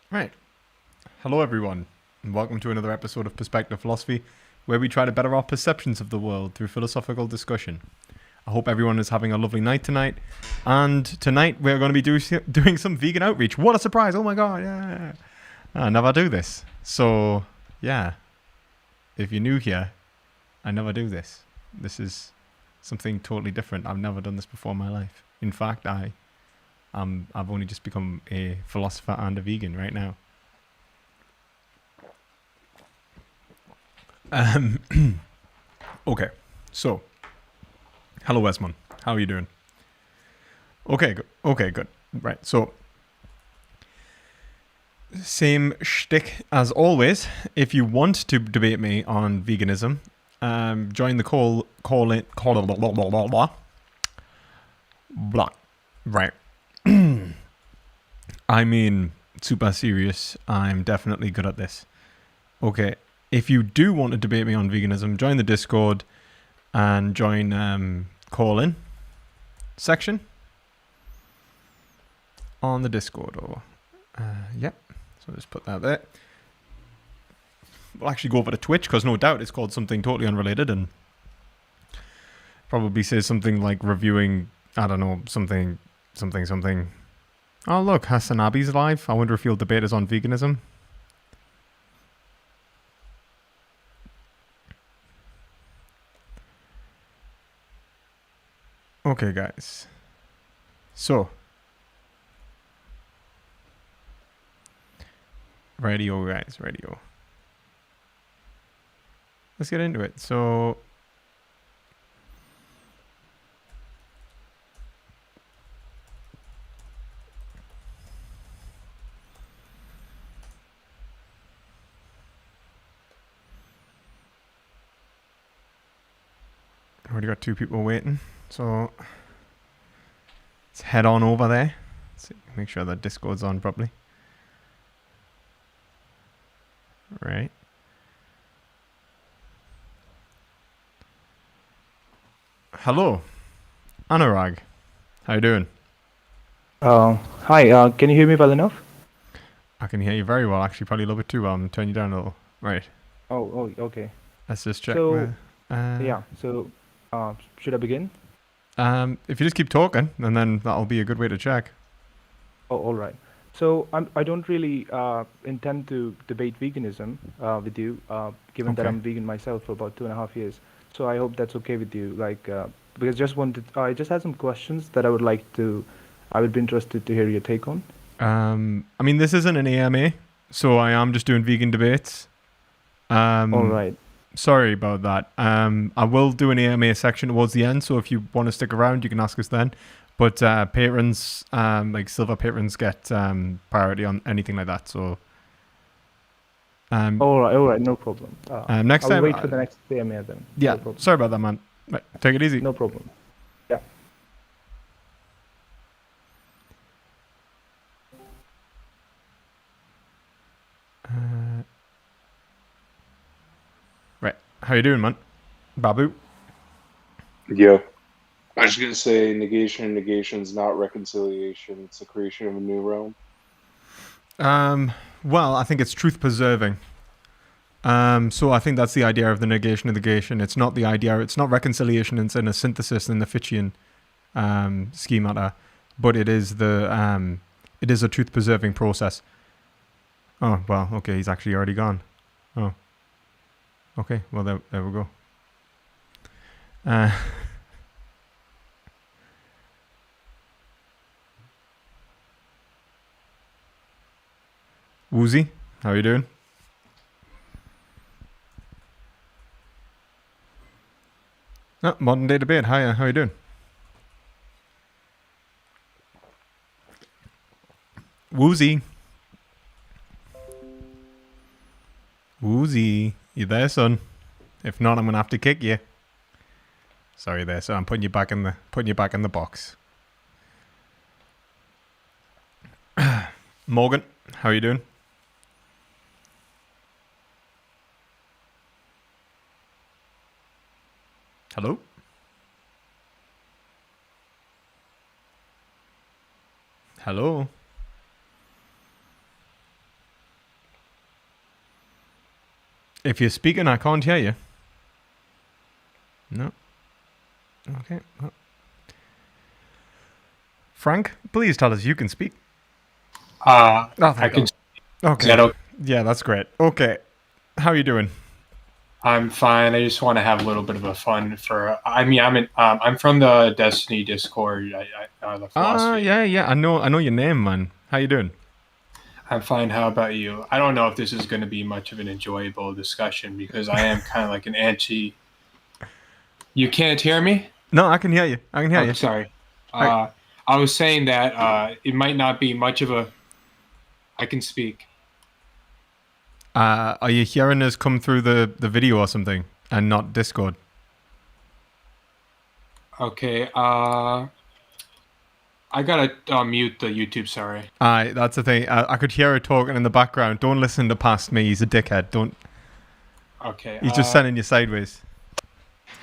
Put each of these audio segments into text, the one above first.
Right. Hello, everyone, and welcome to another episode of Perspective Philosophy, where we try to better our perceptions of the world through philosophical discussion. I hope everyone is having a lovely night tonight. And tonight we're going to be doing some vegan outreach. What a surprise! Oh my god, yeah. I never do this. So, yeah. If you're new here, I never do this. This is something totally different. I've never done this before in my life. In fact, I've only just become a philosopher and a vegan right now. Okay, so hello, Wesmon. How are you doing? Okay, good. Okay, good. Right, so same shtick as always. If you want to debate me on veganism, join the call blah, blah, blah, blah. Blah. Right. I mean, super serious. I'm definitely good at this. Okay, if you do want to debate me on veganism, join the Discord and join call-in section on the Discord. Or yep, so just put that there. We'll actually go over to Twitch because no doubt it's called something totally unrelated and probably says something like reviewing, I don't know, something. Oh look, Hasanabi's live. I wonder if he'll debate us on veganism. Okay, guys. So, radio, guys, radio. Let's get into it. So, already got two people waiting. So, let's head on over there. Let's see, make sure that Discord's on properly. Right. Hello, Anurag. How you doing? Hi, can you hear me well enough? I can hear you very well. Actually, probably a little bit too well. Turn you down a little. Right. Okay. Let's just check. So, Uh, should I begin? if you just keep talking, and then that'll be a good way to check. Oh, all right. So, I don't really intend to debate veganism with you, given that Okay. I'm vegan myself for about 2.5 years. So, I hope that's okay with you. Because I just had some questions that I would be interested to hear your take on. I mean, this isn't an AMA, so I am just doing vegan debates. All right. Sorry about that. I will do an AMA section towards the end, so if you want to stick around, you can ask us then. But patrons, like silver patrons, get priority on anything like that. So All right, no problem. next I'll time, wait for the next CMA then. yeah, No problem. sorry about that, man. Right, take it easy. No problem. Yeah. Right, how you doing, man? Babu? Yeah. I was going to say negation is not reconciliation. It's the creation of a new realm. Well, I think it's truth preserving. So I think that's the idea of the negation of negation. It's not the idea. It's not reconciliation. It's in a synthesis in the Fitchian schemata, but it is a truth preserving process. Oh well, okay. He's actually already gone. Oh, okay. Well, there we go. Woozy, how are you doing? Oh, modern day debate. Hiya, how are you doing? Woozy. Woozy, you there, son? If not, I'm gonna have to kick you. Sorry there, so I'm putting you back in the box. Morgan, how are you doing? Hello? Hello? If you're speaking, I can't hear you. No. Okay. Well. Frank, please tell us you can speak. I thank can. God. Okay. Is that okay? Yeah, that's great. Okay. How are you doing? I'm fine. I just want to have a little bit of a fun for. I mean, I'm from the Destiny Discord. The philosophy. Yeah. I know your name, man. How you doing? I'm fine. How about you? I don't know if this is going to be much of an enjoyable discussion because I am kind of like an anti. You can't hear me? No, I can hear you. I can hear you. Sorry. Right. I was saying that it might not be much of a. I can speak. Are you hearing us come through the video or something and not Discord? Okay. I gotta mute the YouTube. Sorry. That's the thing. I could hear her talking in the background. Don't listen to past me. He's a dickhead. Don't. Okay. He's just sending you sideways.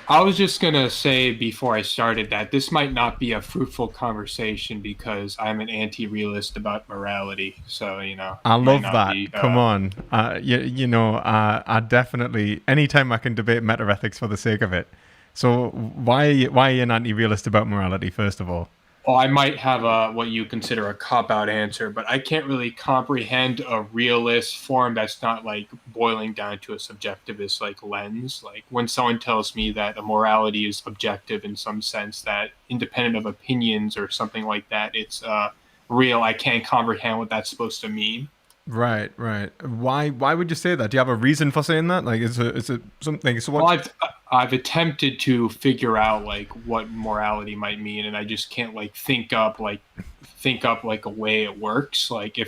I was just gonna say before I started that this might not be a fruitful conversation because I'm an anti-realist about morality. So I love that. Come on. I definitely. Anytime I can debate meta-ethics for the sake of it. So why are you an anti-realist about morality? First of all. Well, I might have what you consider a cop-out answer, but I can't really comprehend a realist form that's not like boiling down to a subjectivist like lens. Like when someone tells me that a morality is objective in some sense, that independent of opinions or something like that, it's real. I can't comprehend what that's supposed to mean. Right. Why would you say that? Do you have a reason for saying that? Like, is it something? So what? Well, I've attempted to figure out like what morality might mean, and I just can't like think up like a way it works. Like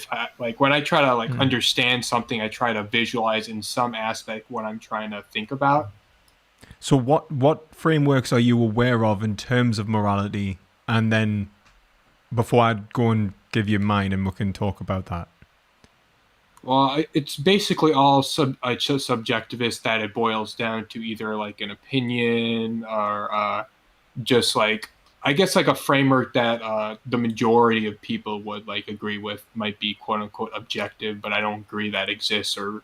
when I try to understand something, I try to visualize in some aspect what I'm trying to think about. So what frameworks are you aware of in terms of morality? And then before I go and give you mine, and we can talk about that. Well, it's basically all subjectivist that it boils down to either like an opinion or just like, I guess like a framework that the majority of people would like agree with might be quote unquote objective, but I don't agree that exists or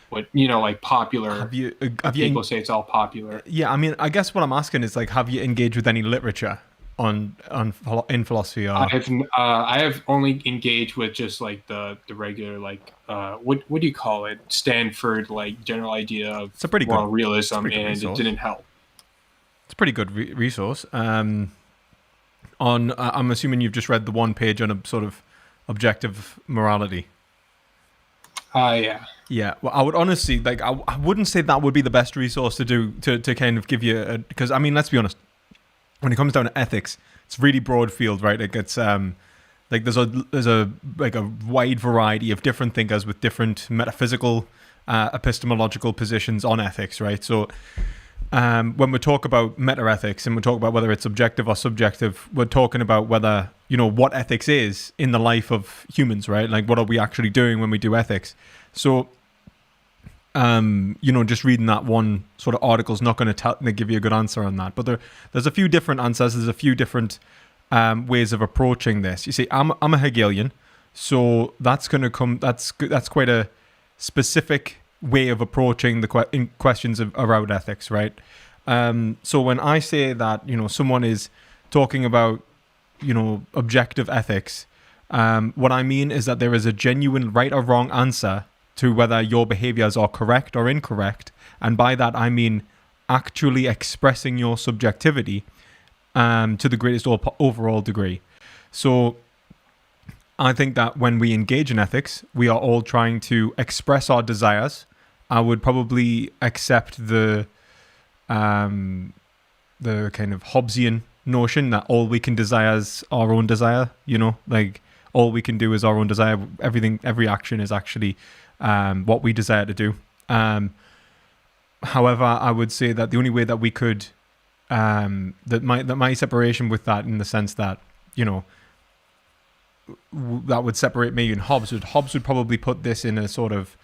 what, like popular. Have you people say it's all popular. Yeah, I mean, I guess what I'm asking is like, have you engaged with any literature in philosophy? Or? I have only engaged with just like the regular like what do you call it, Stanford like general idea of it's a pretty moral good realism, and resource. It didn't help. It's a pretty good resource. I'm assuming you've just read the one page on a sort of objective morality. Yeah. Yeah, well, I would honestly like. I wouldn't say that would be the best resource to do to kind of give you because I mean, let's be honest. When it comes down to ethics, it's really broad field, right? It gets like there's a like a wide variety of different thinkers with different metaphysical, epistemological positions on ethics, right? So when we talk about meta-ethics and we talk about whether it's objective or subjective, we're talking about whether what ethics is in the life of humans, right? Like what are we actually doing when we do ethics? So. Just reading that one sort of article is not going to give you a good answer on that. But there's a few different answers. There's a few different ways of approaching this. You see, I'm a Hegelian, so that's going to come. That's quite a specific way of approaching the questions around ethics, right? So when I say that someone is talking about objective ethics, what I mean is that there is a genuine right or wrong answer to whether your behaviors are correct or incorrect. And by that, I mean actually expressing your subjectivity to the greatest overall degree. So I think that when we engage in ethics, we are all trying to express our desires. I would probably accept the kind of Hobbesian notion that all we can desire is our own desire, like all we can do is our own desire. Every action is actually what we desire to do. However, I would say that the only way that we could that my separation with that, in the sense that that would separate me and Hobbes would probably put this in a sort of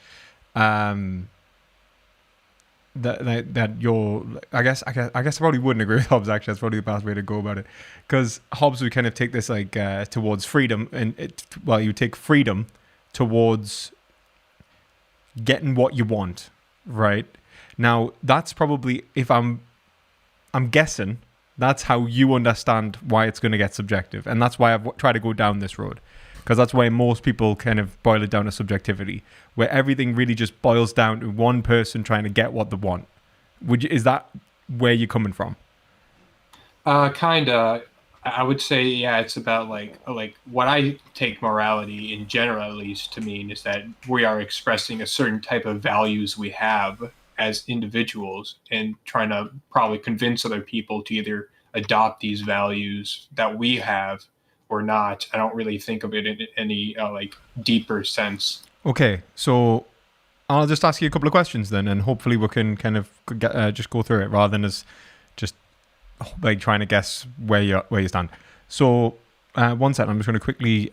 that you're. I guess I probably wouldn't agree with Hobbes. Actually, that's probably the best way to go about it, because Hobbes would kind of take this like towards freedom, and you take freedom towards getting what you want, right? Now, that's probably, if I'm guessing, that's how you understand why it's going to get subjective. And that's why I've tried to go down this road. Because that's why most people kind of boil it down to subjectivity, where everything really just boils down to one person trying to get what they want. Is that where you're coming from? Kinda. I would say, yeah, it's about like what I take morality in general, at least, to mean is that we are expressing a certain type of values we have as individuals and trying to probably convince other people to either adopt these values that we have or not. I don't really think of it in any like deeper sense. Okay, so I'll just ask you a couple of questions then, and hopefully we can kind of just go through it rather than as just like trying to guess where you stand. So, one second, I'm just going to quickly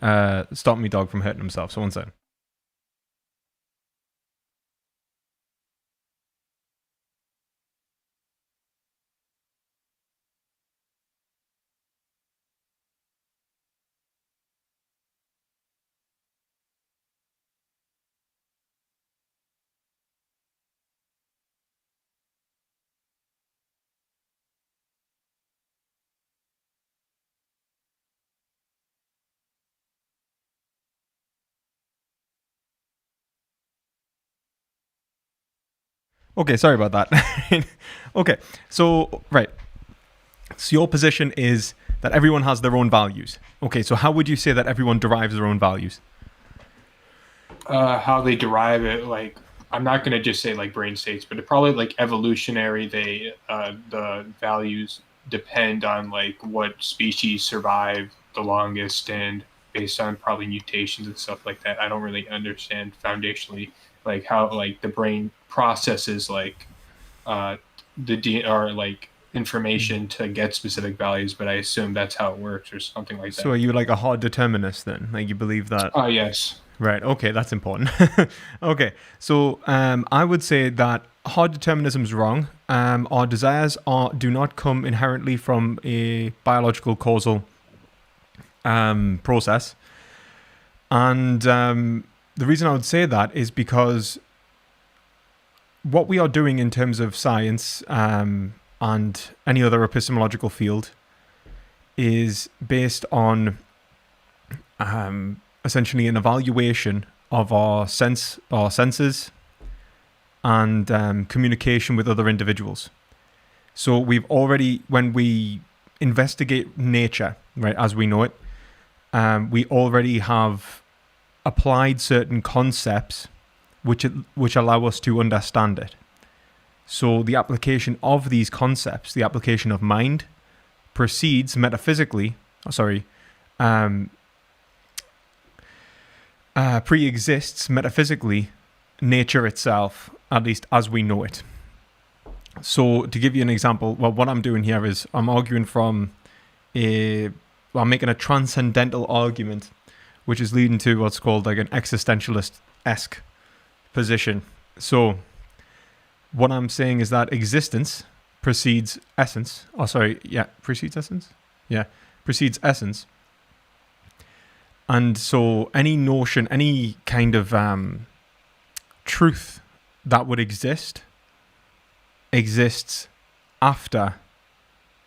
stop my dog from hurting himself. So, one second. Okay, sorry about that. Okay, so, right. So your position is that everyone has their own values. Okay, so how would you say that everyone derives their own values? How they derive it, like, I'm not going to just say like brain states, but probably like evolutionary. The values depend on like what species survive the longest and based on probably mutations and stuff like that. I don't really understand foundationally like how like the brain processes like or like information to get specific values, but I assume that's how it works or something like that. So are you like a hard determinist then? Like you believe that? Oh, yes. Right, okay, that's important. Okay, so I would say that hard determinism is wrong. Our desires do not come inherently from a biological causal process. And the reason I would say that is because what we are doing in terms of science and any other epistemological field is based on essentially an evaluation of our senses and communication with other individuals. So we've already, when we investigate nature, right, as we know it, we already have applied certain concepts which allow us to understand it. So the application of these concepts, the application of mind, precedes metaphysically, pre-exists metaphysically nature itself, at least as we know it. So to give you an example, well, what I'm doing here is I'm arguing I'm making a transcendental argument, which is leading to what's called like an existentialist-esque position. So what I'm saying is that existence precedes essence. Precedes essence? Yeah, precedes essence. And so any notion, any kind of truth that would exists after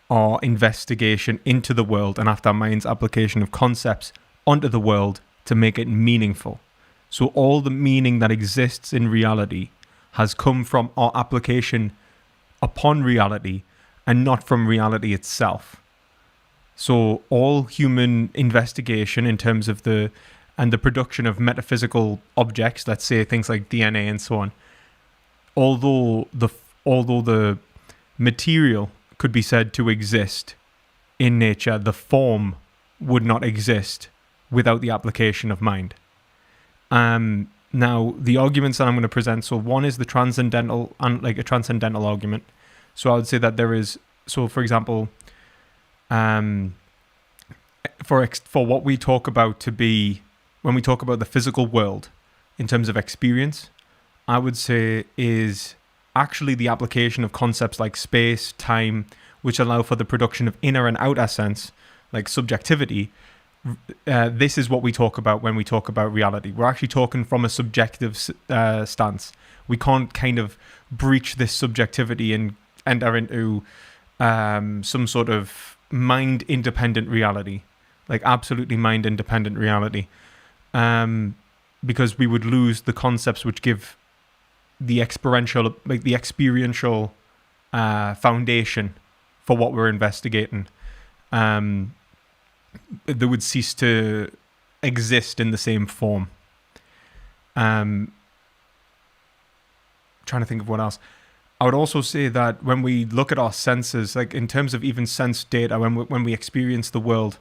our investigation into the world and after mind's application of concepts onto the world to make it meaningful. So all the meaning that exists in reality has come from our application upon reality and not from reality itself. So all human investigation in terms of the production of metaphysical objects, let's say things like DNA and so on, although the material could be said to exist in nature, the form would not exist without the application of mind. Now, the arguments that I'm going to present, so one is the transcendental, and like a transcendental argument. So I would say that there is, so for example, for what we talk about to be, when we talk about the physical world in terms of experience, I would say is actually the application of concepts like space, time, which allow for the production of inner and outer sense, like subjectivity, this is what we talk about when we talk about reality. We're actually talking from a subjective stance. We can't kind of breach this subjectivity and enter into some sort of mind-independent reality, like absolutely mind-independent reality, because we would lose the concepts which give the experiential foundation for what we're investigating. They would cease to exist in the same form. Trying to think of what else. I would also say that when we look at our senses, like in terms of even sense data, when we experience the world,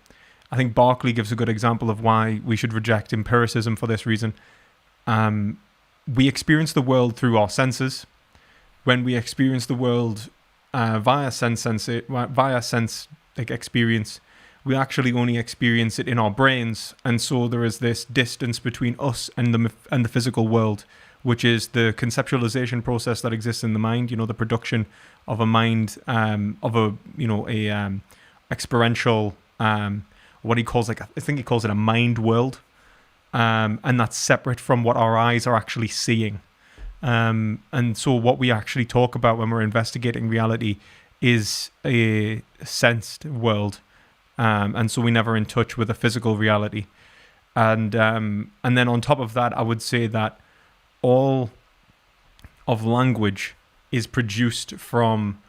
I think Berkeley gives a good example of why we should reject empiricism for this reason. We experience the world through our senses. When we experience the world via sense experience, we actually only experience it in our brains, and so there is this distance between us and the physical world, which is the conceptualization process that exists in the mind. The production of a mind, experiential, what he calls I think he calls it a mind world, and that's separate from what our eyes are actually seeing. And so what we actually talk about when we're investigating reality is a sensed world. And so we're never in touch with a physical reality. And then on top of that, I would say that all of language is produced from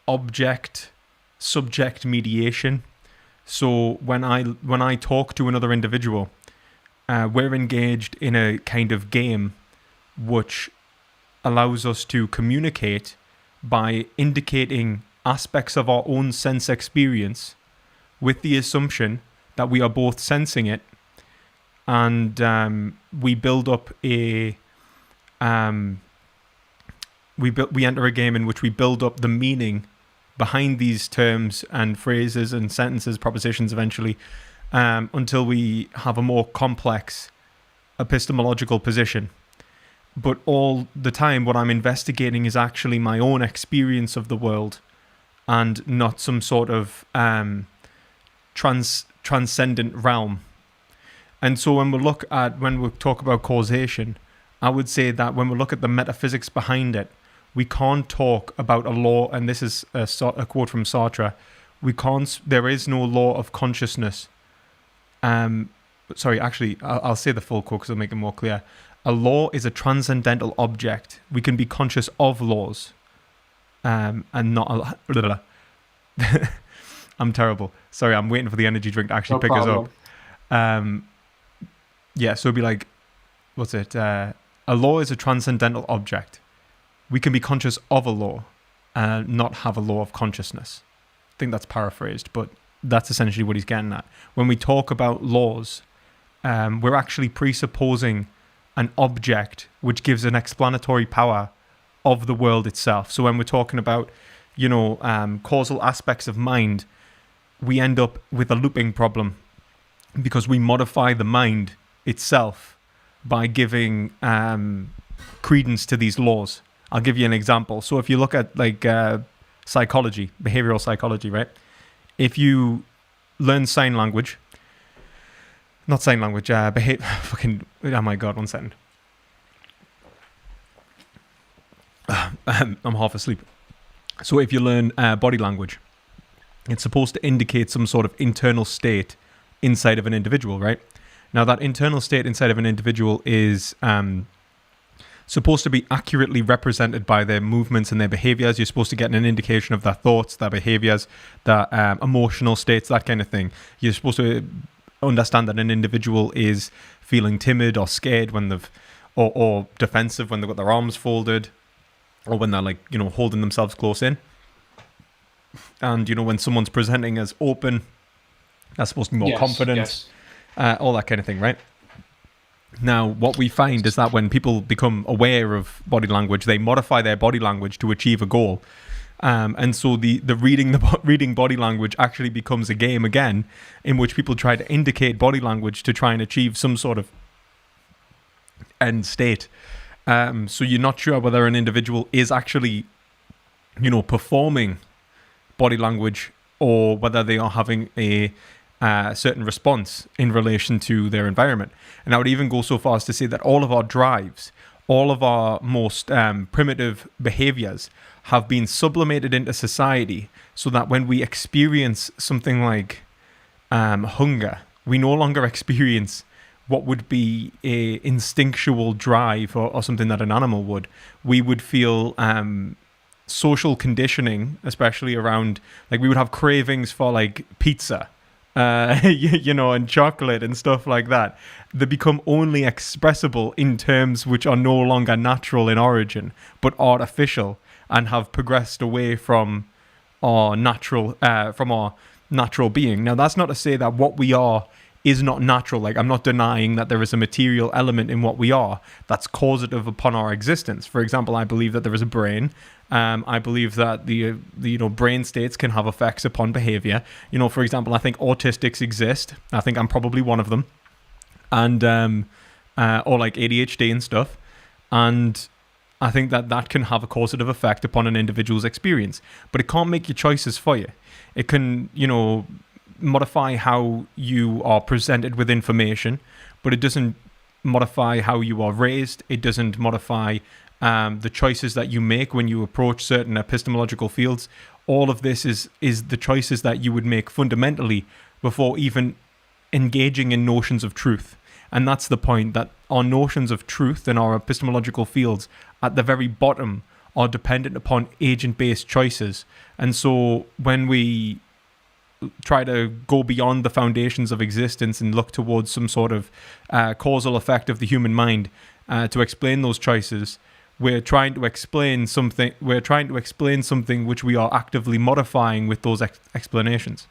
object-subject mediation. So when I talk to another individual, we're engaged in a kind of game which allows us to communicate by indicating aspects of our own sense experience with the assumption that we are both sensing it, and we build up we enter a game in which we build up the meaning behind these terms and phrases and sentences, propositions eventually, until we have a more complex epistemological position. But all the time, what I'm investigating is actually my own experience of the world, and not some sort of transcendent realm. And so when we talk about causation, I would say that when we look at the metaphysics behind it, we can't talk about a law, and this is a quote from Sartre, there is no law of consciousness. Sorry, actually, I'll say the full quote because it'll make it more clear. A law is a transcendental object. We can be conscious of laws, and not I'm terrible. Sorry, I'm waiting for the energy drink to actually pick us up. So it'd be like, what's it? A law is a transcendental object. We can be conscious of a law and not have a law of consciousness. I think that's paraphrased, but that's essentially what he's getting at. When we talk about laws, we're actually presupposing an object which gives an explanatory power of the world itself. So when we're talking about, causal aspects of mind, we end up with a looping problem because we modify the mind itself by giving credence to these laws. I'll give you an example. So if you look at psychology, behavioral psychology, right? If you learn sign language, oh my God, 1 second. I'm half asleep. So if you learn body language, it's supposed to indicate some sort of internal state inside of an individual, right? Now that internal state inside of an individual is supposed to be accurately represented by their movements and their behaviors. You're supposed to get an indication of their thoughts, their behaviors, their emotional states, that kind of thing. You're supposed to understand that an individual is feeling timid or scared when or defensive when they've got their arms folded, or when they're holding themselves close in. And when someone's presenting as open, that's supposed to be more confident. Yes. All that kind of thing, right? Now, what we find is that when people become aware of body language, they modify their body language to achieve a goal. And so the reading body language actually becomes a game again, in which people try to indicate body language to try and achieve some sort of end state. So you're not sure whether an individual is actually, performing body language, or whether they are having a certain response in relation to their environment. And I would even go so far as to say that all of our drives, all of our most primitive behaviors have been sublimated into society, so that when we experience something like hunger, we no longer experience what would be a instinctual drive or something that an animal would. We would feel social conditioning, especially around, like, we would have cravings for like pizza, and chocolate and stuff like that. They become only expressible in terms which are no longer natural in origin, but artificial, and have progressed away from our natural being. Now, that's not to say that what we are is not natural. Like, I'm not denying that there is a material element in what we are that's causative upon our existence. For example, I believe that there is a brain. I believe that the brain states can have effects upon behavior. For example, I think autistics exist. I think I'm probably one of them, and or like ADHD and stuff. And I think that can have a causative effect upon an individual's experience, but it can't make your choices for you. It can, modify how you are presented with information, but it doesn't modify how you are raised. It doesn't modify the choices that you make when you approach certain epistemological fields. All of this is the choices that you would make fundamentally before even engaging in notions of truth. And that's the point, that our notions of truth in our epistemological fields at the very bottom are dependent upon agent-based choices. And so when we try to go beyond the foundations of existence and look towards some sort of causal effect of the human mind to explain those choices, we're trying to explain something which we are actively modifying with those explanations.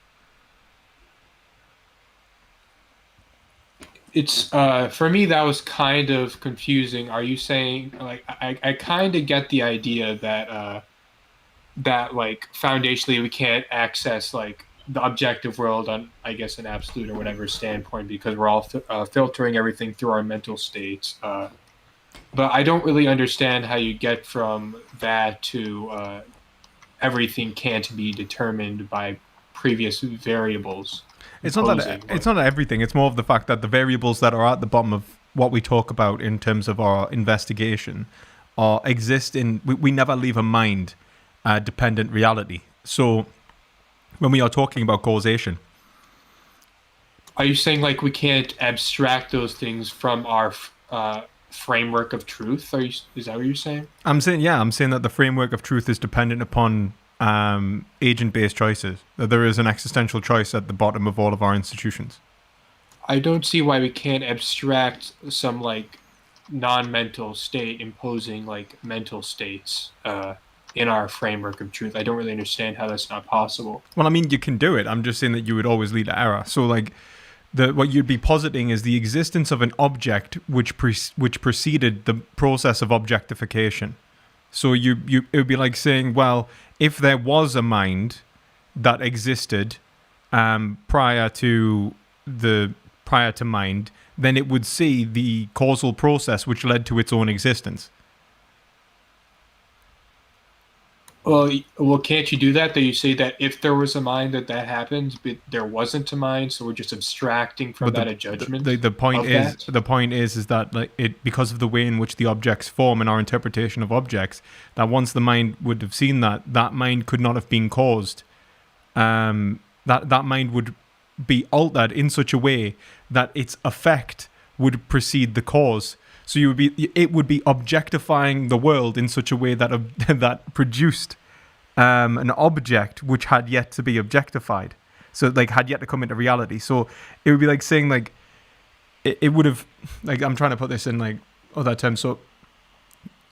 It's for me, that was kind of confusing. Are you saying, like, I kind of get the idea that that like foundationally we can't access like the objective world on, I guess, an absolute or whatever standpoint, because we're all filtering everything through our mental states. But I don't really understand how you get from that to everything can't be determined by previous variables. It's not everything. It's more of the fact that the variables that are at the bottom of what we talk about in terms of our investigation exist in. We never leave a mind dependent reality. So when we are talking about causation, are you saying like we can't abstract those things from our framework of truth? Is that what you're saying? I'm saying that the framework of truth is dependent upon agent-based choices. That there is an existential choice at the bottom of all of our institutions. I don't see why we can't abstract some like non-mental state imposing like mental states in our framework of truth. I don't really understand how that's not possible. Well, I mean, you can do it. I'm just saying that you would always lead to error. So like what you'd be positing is the existence of an object which preceded the process of objectification. So it would be like saying, well, if there was a mind that existed prior to mind, then it would see the causal process which led to its own existence. Well, can't you do that? That you say that if there was a mind that happened, but there wasn't a mind, so we're just abstracting from a judgment. The point is that like it, because of the way in which the objects form and our interpretation of objects, that once the mind would have seen that mind could not have been caused. That mind would be altered in such a way that its effect would precede the cause. So it would be objectifying the world in such a way that that produced an object which had yet to be objectified. So like had yet to come into reality. So it would be like saying like it would have, like, I'm trying to put this in like other terms. So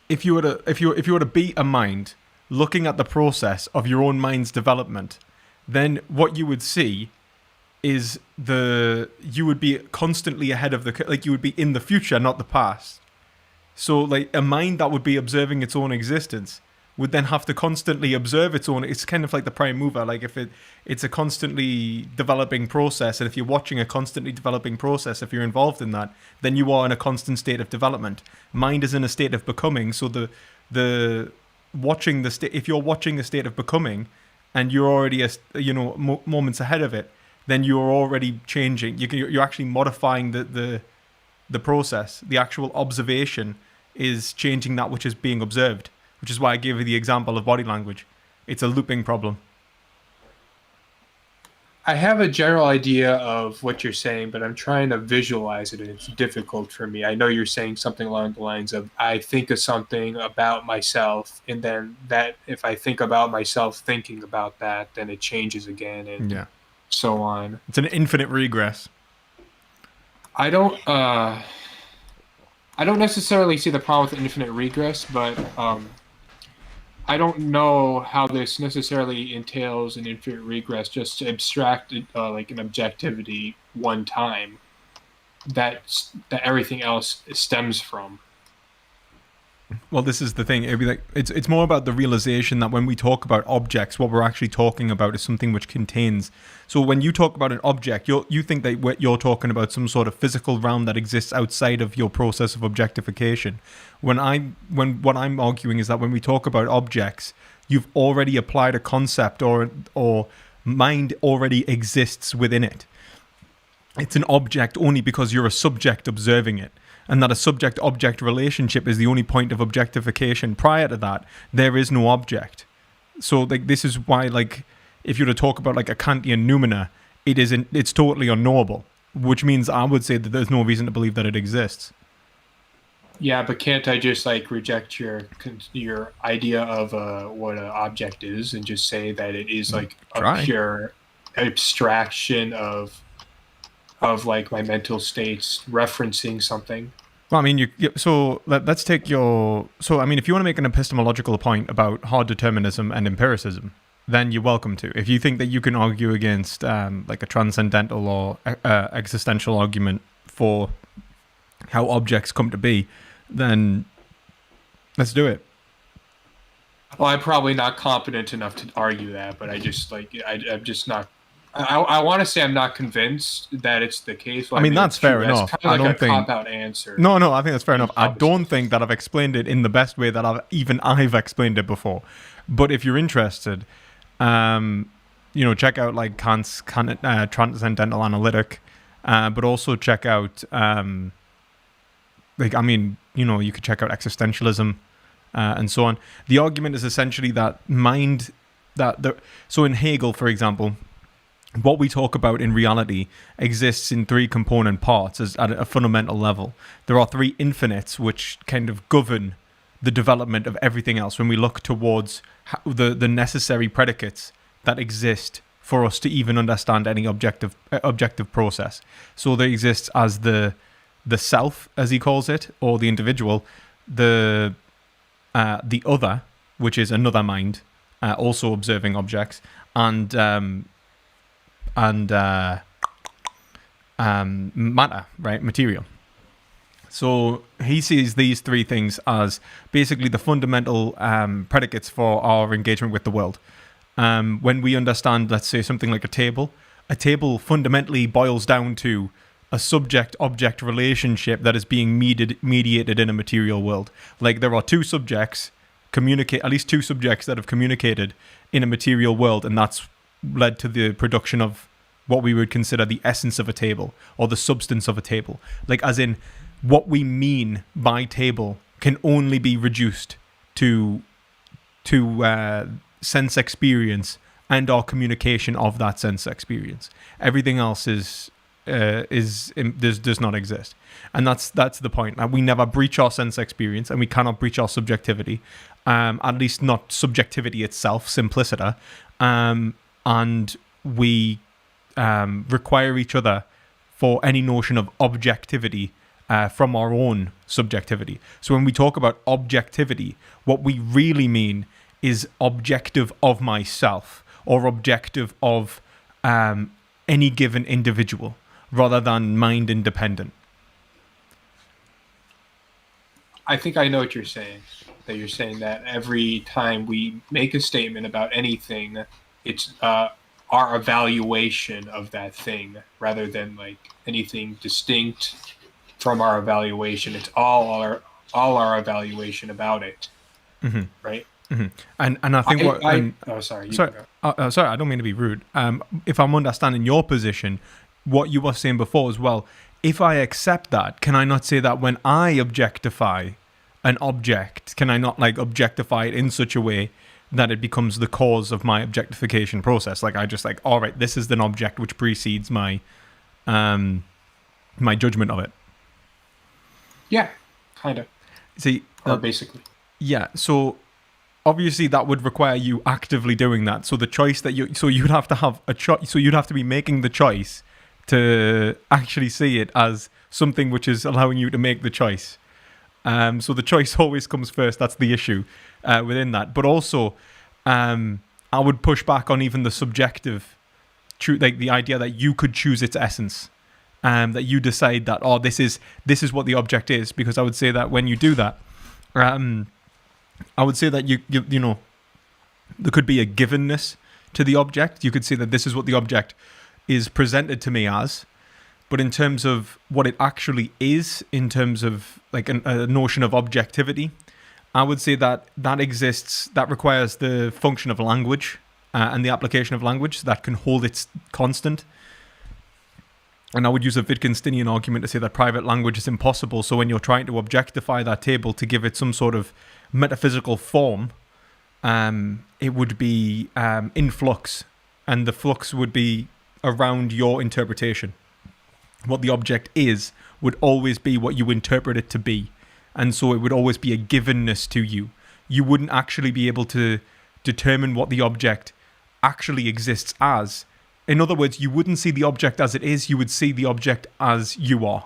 if you were to be a mind looking at the process of your own mind's development, then what you would see is you would be constantly ahead of you would be in the future, not the past. So like a mind that would be observing its own existence would then have to constantly observe its own. It's kind of like the prime mover. Like if it's a constantly developing process, and if you're watching a constantly developing process, if you're involved in that, then you are in a constant state of development. Mind is in a state of becoming. So if you're watching the state of becoming, and you're already moments ahead of it, then you're already changing. You're actually modifying the process. The actual observation is changing that which is being observed, which is why I gave you the example of body language. It's a looping problem. I have a general idea of what you're saying, but I'm trying to visualize it, and it's difficult for me. I know you're saying something along the lines of, I think of something about myself, and then that if I think about myself thinking about that, then it changes again, and so on. It's an infinite regress. I don't necessarily see the problem with infinite regress, but I don't know how this necessarily entails an infinite regress, just to abstract like an objectivity one time that everything else stems from. Well, this is the thing. It'd be like it's more about the realization that when we talk about objects, what we're actually talking about is something which contains. So when you talk about an object, you think that you're talking about some sort of physical realm that exists outside of your process of objectification. When what I'm arguing is that when we talk about objects, you've already applied a concept or mind already exists within it. It's an object only because you're a subject observing it. And that a subject-object relationship is the only point of objectification. Prior to that, there is no object. So like this is why, like, if you were to talk about like a Kantian noumena, it's totally unknowable. Which means I would say that there's no reason to believe that it exists. Yeah, but can't I just like reject your idea of what an object is and just say that it is like a pure abstraction of like my mental states referencing something? Well, I mean, let's take so I mean, if you want to make an epistemological point about hard determinism and empiricism, then you're welcome to. If you think that you can argue against like a transcendental or existential argument for how objects come to be, then let's do it. Well, I'm probably not competent enough to argue that, but I'm just not. I want to say I'm not convinced that it's the case. I mean, that's fair enough. Kind of like I don't think cop-out answer. No, I think that's fair enough. I don't think that I've explained it in the best way that I've explained it before. But if you're interested, check out like Kant's transcendental analytic, but also check out you could check out existentialism and so on. The argument is essentially that so in Hegel, for example, what we talk about in reality exists in three component parts at a fundamental level. There are three infinites which kind of govern the development of everything else when we look towards the necessary predicates that exist for us to even understand any objective process. So there exists as the self, as he calls it, or the individual, the other, which is another mind, also observing objects, and matter, right? Material. So he sees these three things as basically the fundamental predicates for our engagement with the world. When we understand, let's say, something like a table fundamentally boils down to a subject-object relationship that is being mediated in a material world. Like there are two subjects at least two subjects that have communicated in a material world, and that's led to the production of what we would consider the essence of a table or the substance of a table. Like as in what we mean by table can only be reduced to sense experience and our communication of that sense experience. Everything else does not exist. And that's the point. We never breach our sense experience and we cannot breach our subjectivity. At least not subjectivity itself, simpliciter. And we require each other for any notion of objectivity from our own subjectivity. So when we talk about objectivity, what we really mean is objective of myself or objective of any given individual rather than mind independent. I think I know what you're saying. That you're saying that every time we make a statement about anything, it's our evaluation of that thing rather than like anything distinct from our evaluation. It's all our evaluation about it. Mm-hmm. Right? And I think sorry. Sorry, sorry, I don't mean to be rude. If I'm understanding your position, what you were saying before as well, if I accept that, can I not say that when I objectify an object, can I not like objectify it in such a way that it becomes the cause of my objectification process? Like I just like, all right, this is an object which precedes my my judgment of it. Yeah, kind of. See, basically. Yeah, so obviously that would require you actively doing that. So the choice that you'd have to have a choice. So you'd have to be making the choice to actually see it as something which is allowing you to make the choice. So the choice always comes first. That's the issue within that. But also, I would push back on even the subjective, like the idea that you could choose its essence, that you decide that this is what the object is. Because I would say that when you do that, I would say that you know there could be a givenness to the object. You could say that this is what the object is presented to me as. But in terms of what it actually is, in terms of like a notion of objectivity, I would say that exists, that requires the function of language and the application of language that can hold its constant. And I would use a Wittgensteinian argument to say that private language is impossible. So when you're trying to objectify that table to give it some sort of metaphysical form, it would be in flux. And the flux would be around your interpretation. What the object is would always be what you interpret it to be. And so it would always be a givenness to you. You wouldn't actually be able to determine what the object actually exists as. In other words, you wouldn't see the object as it is, you would see the object as you are.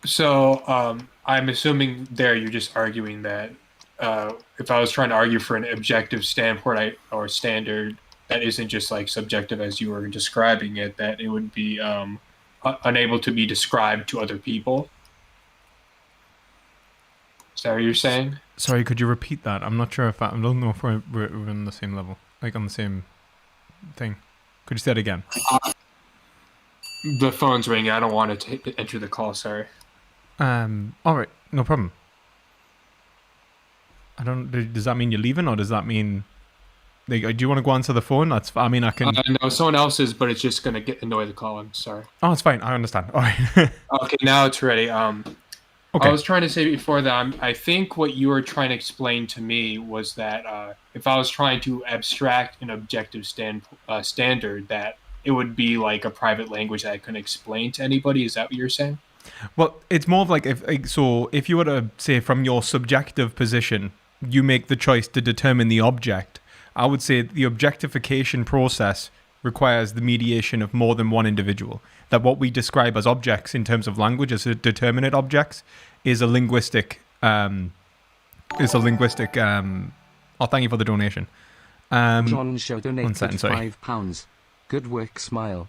So I'm assuming there you're just arguing that if I was trying to argue for an objective standpoint or standard that isn't just like subjective as you were describing it, that it would be unable to be described to other people. Is that what you're saying? Sorry, could you repeat that? I'm not sure if I don't know if we're on the same level, like on the same thing. Could you say it again? The phone's ringing. I don't want to enter the call. Sorry. All right, no problem. Does that mean you're leaving, or does that mean? Like, do you want to go answer the phone? I can. No, someone else is, but it's just gonna annoy the call. I'm sorry. Oh, it's fine. I understand. All right. Okay, now it's ready. Okay. I was trying to say before that, I think what you were trying to explain to me was that if I was trying to abstract an objective standard, that it would be like a private language that I couldn't explain to anybody. Is that what you're saying? Well, it's more of like if you were to say from your subjective position, you make the choice to determine the object. I would say the objectification process requires the mediation of more than one individual. That what we describe as objects in terms of language as determinate objects is a linguistic. Oh, thank you for the donation. John Show donated sorry. £5. Good work, smile.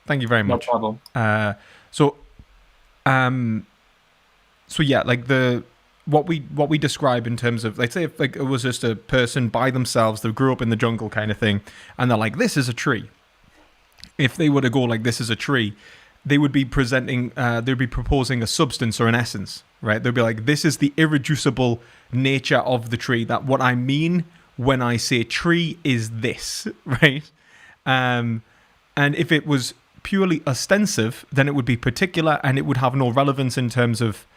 Thank you very much. No problem. So yeah, like what we describe in terms of, let's say if like it was just a person by themselves that grew up in the jungle kind of thing, and they're like, this is a tree. If they were to go like, this is a tree, they would be they'd be proposing a substance or an essence, right? They'd be like, this is the irreducible nature of the tree, that what I mean when I say tree is this, right? And if it was purely ostensive, then it would be particular and it would have no relevance in terms of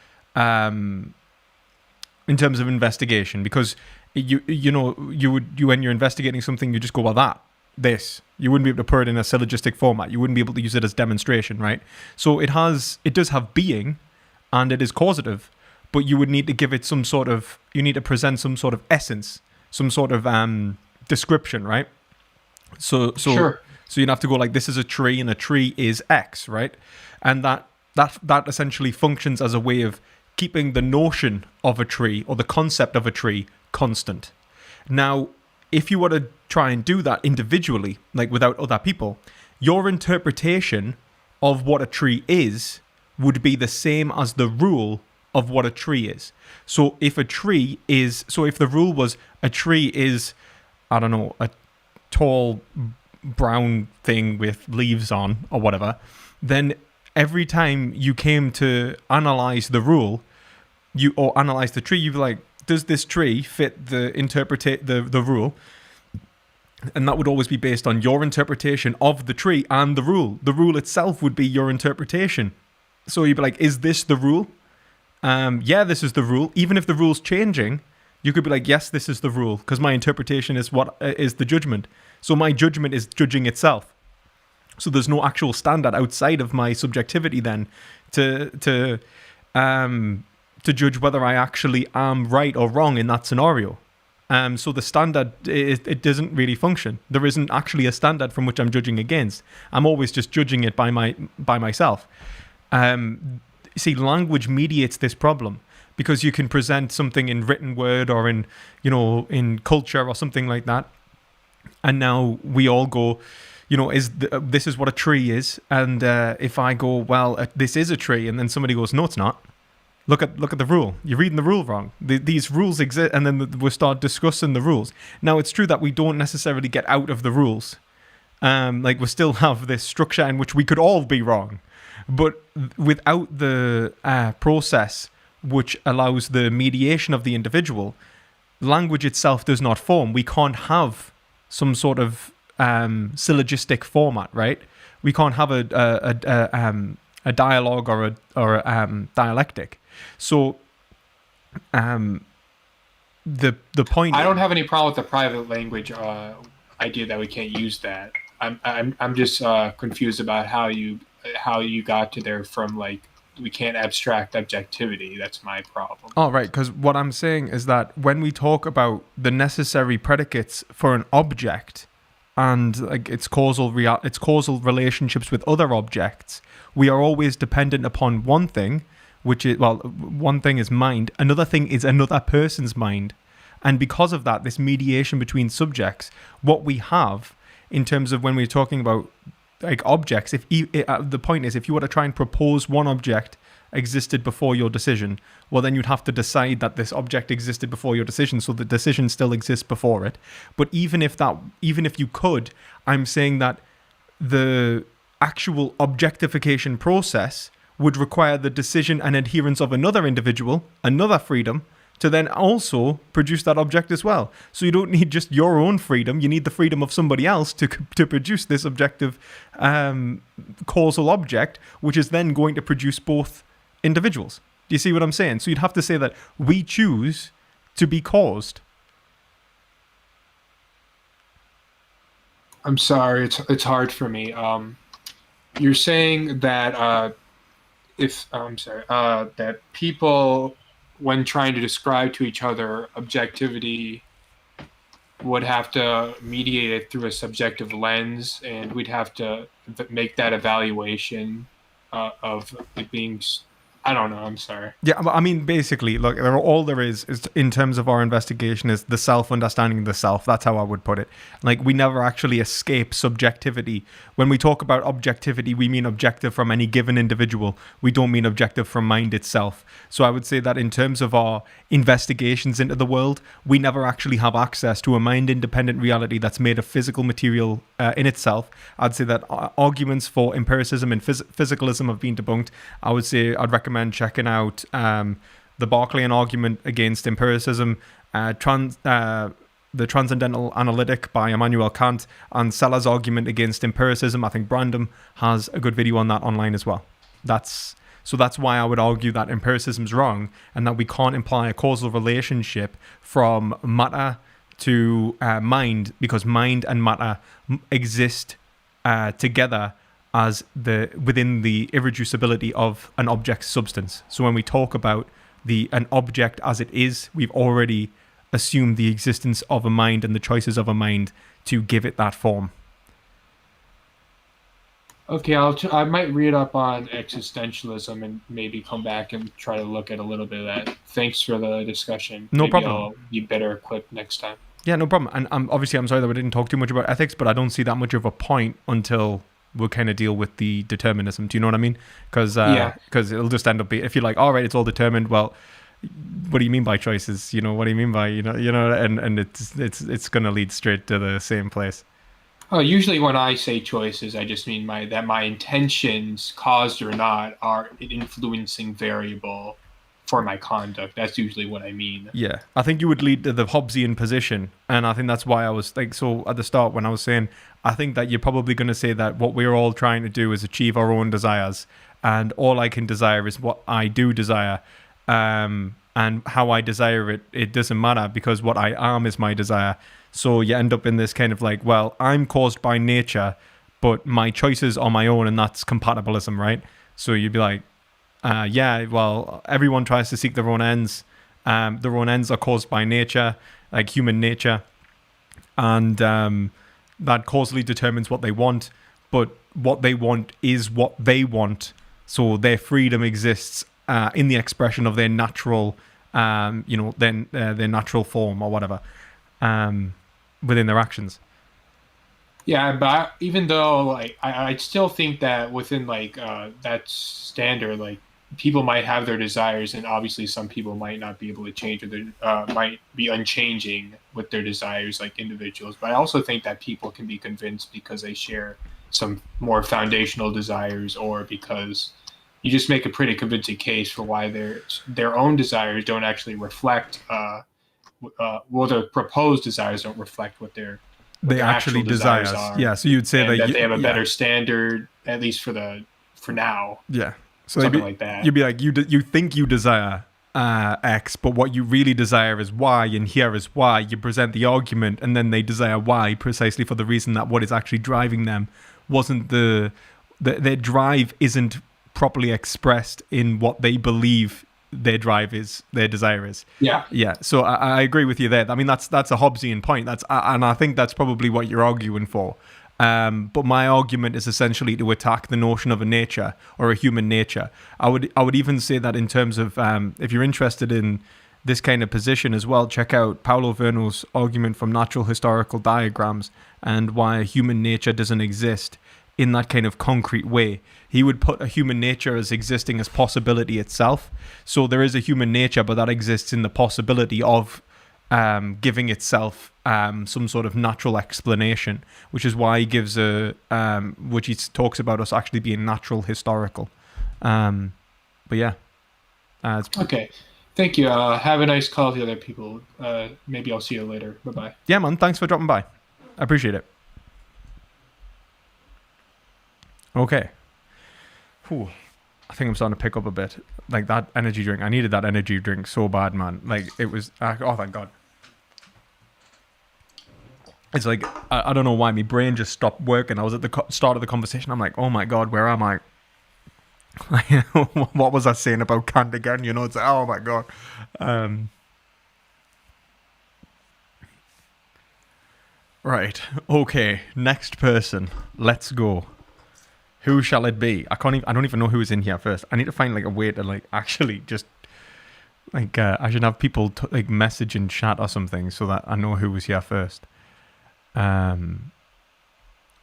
investigation, because you know when you're investigating something, you just go, well, this. You wouldn't be able to put it in a syllogistic format. You wouldn't be able to use it as demonstration, right? So it does have being, and it is causative, but you would need to give it you need to present some sort of essence, some sort of description, right? So Sure. So you'd have to go like, this is a tree, and a tree is X, right? And that essentially functions as a way of keeping the notion of a tree or the concept of a tree constant. Now, if you were to try and do that individually, like without other people, your interpretation of what a tree is would be the same as the rule of what a tree is. So if the rule was a tree is, I don't know, a tall brown thing with leaves on or whatever, then every time you came to analyze the rule, or analyze the tree, you'd be like, does this tree fit the rule? And that would always be based on your interpretation of the tree and the rule. The rule itself would be your interpretation. So you'd be like, is this the rule? Yeah, this is the rule. Even if the rule's changing, you could be like, yes, this is the rule, because my interpretation is what is the judgment. So my judgment is judging itself. So there's no actual standard outside of my subjectivity then to judge whether I actually am right or wrong in that scenario. So the standard, it doesn't really function. There isn't actually a standard from which I'm judging against. I'm always just judging it by myself. See, language mediates this problem, because you can present something in written word or in culture or something like that, and now we all go, this is what a tree is, and if I go, well, this is a tree, and then somebody goes, no, it's not. Look at the rule. You're reading the rule wrong. These rules exist, and then we start discussing the rules. Now, it's true that we don't necessarily get out of the rules. We still have this structure in which we could all be wrong. But without the process which allows the mediation of the individual, language itself does not form. We can't have some sort of syllogistic format, right? We can't have a dialogue or a dialectic. So, the point. I don't have any problem with the private language idea that we can't use that. I'm just confused about how you got to there from, like, we can't abstract objectivity. That's my problem. Oh, right, because what I'm saying is that when we talk about the necessary predicates for an object and like its causal relationships with other objects, we are always dependent upon one thing, which is, well, one thing is mind, another thing is another person's mind. And because of that, this mediation between subjects, what we have in terms of when we're talking about like objects, the point is, if you were to try and propose one object existed before your decision, well, then you'd have to decide that this object existed before your decision, so the decision still exists before it. But even if you could, I'm saying that the actual objectification process would require the decision and adherence of another individual, another freedom, to then also produce that object as well. So you don't need just your own freedom, you need the freedom of somebody else to produce this objective causal object, which is then going to produce both individuals. Do you see what I'm saying? So you'd have to say that we choose to be caused. I'm sorry, it's hard for me. You're saying that that people, when trying to describe to each other objectivity, would have to mediate it through a subjective lens, and we'd have to make that evaluation of it being. I don't know. I'm sorry. Yeah, I mean, basically, look, all there is in terms of our investigation is the self understanding the self. That's how I would put it. Like, we never actually escape subjectivity. When we talk about objectivity, we mean objective from any given individual. We don't mean objective from mind itself. So I would say that in terms of our investigations into the world, we never actually have access to a mind-independent reality that's made of physical material in itself. I'd say that arguments for empiricism and physicalism have been debunked. I would say I'd recommend checking out the Berkeleian argument against empiricism, the Transcendental Analytic by Immanuel Kant, and Seller's argument against empiricism. I think Brandom has a good video on that online as well. That's why I would argue that empiricism's wrong, and that we can't imply a causal relationship from matter to mind, because mind and matter exist together as within the irreducibility of an object's substance. So when we talk about an object as it is, we've already assumed the existence of a mind and the choices of a mind to give it that form. Okay, I might read up on existentialism and maybe come back and try to look at a little bit of that. Thanks for the discussion. No maybe problem. I'll be better equipped next time. Yeah, no problem. And obviously, I'm sorry that we didn't talk too much about ethics, but I don't see that much of a point until we'll kind of deal with the determinism. Do you know what I mean? Because it'll just end up if you're like, all right, it's all determined. Well, what do you mean by choices? What do you mean by and it's going to lead straight to the same place. Oh, usually when I say choices, I just mean my intentions, caused or not, are an influencing variable for my conduct. That's usually what I mean. Yeah, I think you would lead to the Hobbesian position, and I think that's why I was like, so at the start when I was saying, I think that you're probably going to say that what we're all trying to do is achieve our own desires, and all I can desire is what I do desire, and how I desire it, it doesn't matter because what I am is my desire. So you end up in this kind of like, well, I'm caused by nature, but my choices are my own, and that's compatibilism, right? So you'd be like, yeah, well, everyone tries to seek their own ends. Their own ends are caused by nature, like human nature, and that causally determines what they want. But what they want is what they want, so their freedom exists in the expression of their natural, their natural form or whatever, within their actions. Yeah, but even though like I still think that within like that standard, like people might have their desires, and obviously some people might not be able to change, or they might be unchanging with their desires, like individuals. But I also think that people can be convinced because they share some more foundational desires, or because you just make a pretty convincing case for why their own desires don't actually reflect, their proposed desires don't reflect what their actual desires are. Yeah, so you'd say that they have a better standard, at least for now. Yeah. So something like that. You'd be like, you think you desire X, but what you really desire is Y, and here is Y. You present the argument, and then they desire Y precisely for the reason that what is actually driving them wasn't their drive isn't properly expressed in what they believe their desire is. Yeah. Yeah. So I agree with you there. I mean, that's a Hobbesian point. And I think that's probably what you're arguing for. But my argument is essentially to attack the notion of a nature or a human nature. I would even say that in terms of if you're interested in this kind of position as well, check out Paulo Verno's argument from natural historical diagrams and why human nature doesn't exist in that kind of concrete way. He would put a human nature as existing as possibility itself. So there is a human nature, but that exists in the possibility of giving itself some sort of natural explanation, which is why he gives which he talks about us actually being natural historical. But yeah. Okay. Thank you. Have a nice call to the other people. Maybe I'll see you later. Bye-bye. Yeah, man. Thanks for dropping by. I appreciate it. Okay. Whew. I think I'm starting to pick up a bit. Like that energy drink. I needed that energy drink so bad, man. Like it was... oh, thank God. It's like, I don't know why. My brain just stopped working. I was at the start of the conversation. I'm like, oh my God, where am I? What was I saying about Kant again? You know, it's like, oh my God. Right. Okay. Next person. Let's go. Who shall it be? I don't even know who is in here first. I need to find like a way to like actually just like I should have people like message in chat or something so that I know who was here first.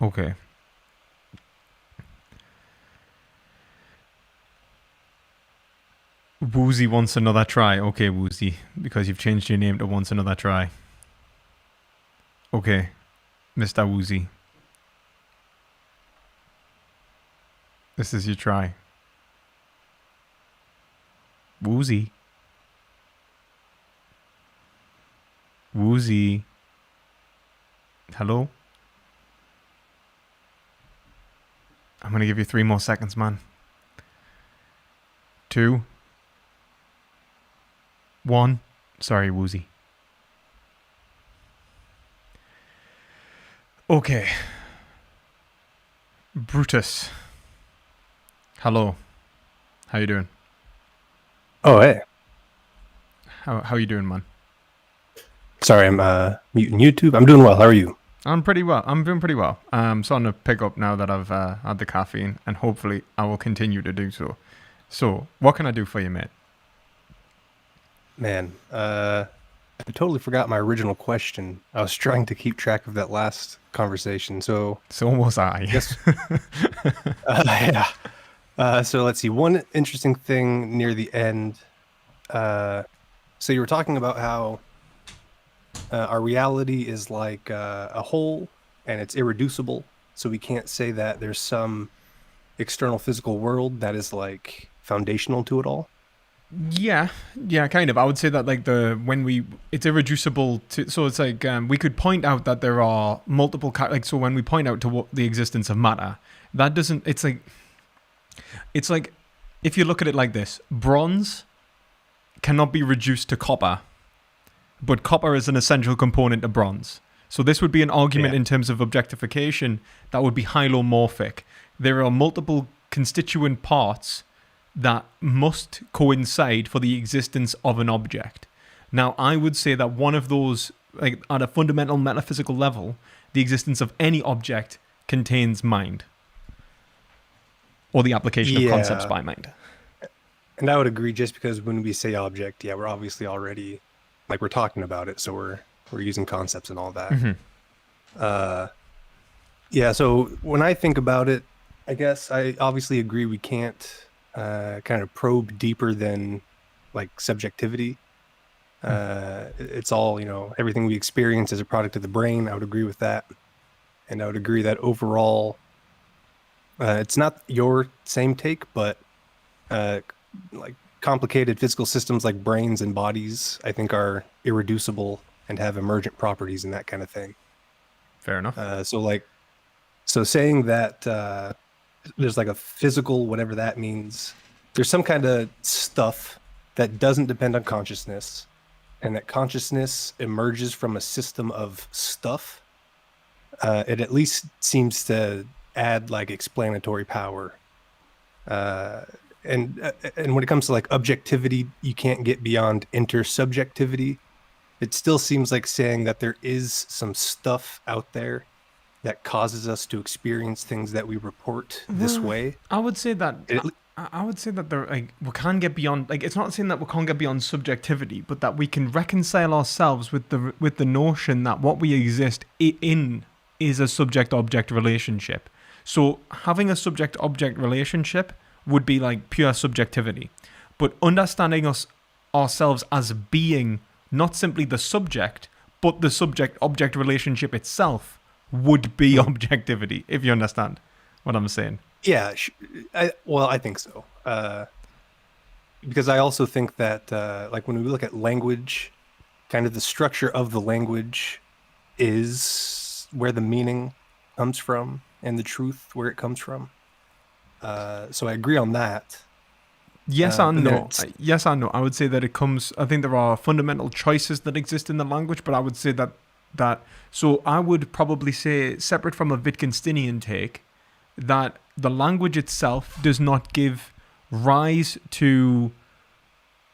Okay. Woozy wants another try. Okay, Woozy, because you've changed your name to wants another try. Okay, Mr. Woozy. This is your try. Woozy. Woozy. Hello? I'm going to give you 3 more seconds, man. 2. 1. Sorry, Woozy. Okay. Brutus. Hello. How you doing? Oh, hey. How you doing, man? Sorry, I'm muting YouTube. I'm doing well. How are you? I'm pretty well. I'm doing pretty well. I'm starting to pick up now that I've had the caffeine, and hopefully I will continue to do so. So, what can I do for you, mate? Man, I totally forgot my original question. I was trying to keep track of that last conversation, so was I. Yes. Yeah. So let's see. One interesting thing near the end. So you were talking about how our reality is like a whole, and it's irreducible. So we can't say that there's some external physical world that is like foundational to it all. Yeah, kind of. I would say that like it's irreducible to, so it's like we could point out that there are multiple so when we point out to what the existence of matter, that doesn't. It's like if you look at it like this, bronze cannot be reduced to copper, but copper is an essential component of bronze. So this would be an argument in terms of objectification that would be hylomorphic. There are multiple constituent parts that must coincide for the existence of an object. Now, I would say that one of those, like at a fundamental metaphysical level, the existence of any object contains mind, or the application of concepts by mind. And I would agree, just because when we say object, we're obviously already, like, we're talking about it, so we're using concepts and all that. So when I think about it, I guess I obviously agree we can't kind of probe deeper than like subjectivity. It's all, everything we experience is a product of the brain. I would agree with that. And I would agree that overall, it's not your same take, but like complicated physical systems like brains and bodies, I think are irreducible and have emergent properties and that kind of thing. Fair enough. So saying that there's like a physical, whatever that means, there's some kind of stuff that doesn't depend on consciousness, and that consciousness emerges from a system of stuff, it at least seems to add like explanatory power. And when it comes to like objectivity, you can't get beyond intersubjectivity. It still seems like saying that there is some stuff out there that causes us to experience things that we report this way. I would say that there, like, we can't get beyond, like, it's not saying that we can't get beyond subjectivity, but that we can reconcile ourselves with the notion that what we exist in is a subject-object relationship. So having a subject-object relationship would be like pure subjectivity, but understanding ourselves as being not simply the subject, but the subject-object relationship itself would be objectivity, if you understand what I'm saying. Yeah, I think so. Because I also think that, like, when we look at language, kind of the structure of the language is where the meaning comes from and the truth where it comes from. So I agree on that. Yes and no. Yes and no. I would say that it comes, I think there are fundamental choices that exist in the language, but I would say that so I would probably say, separate from a Wittgensteinian take, that the language itself does not give rise to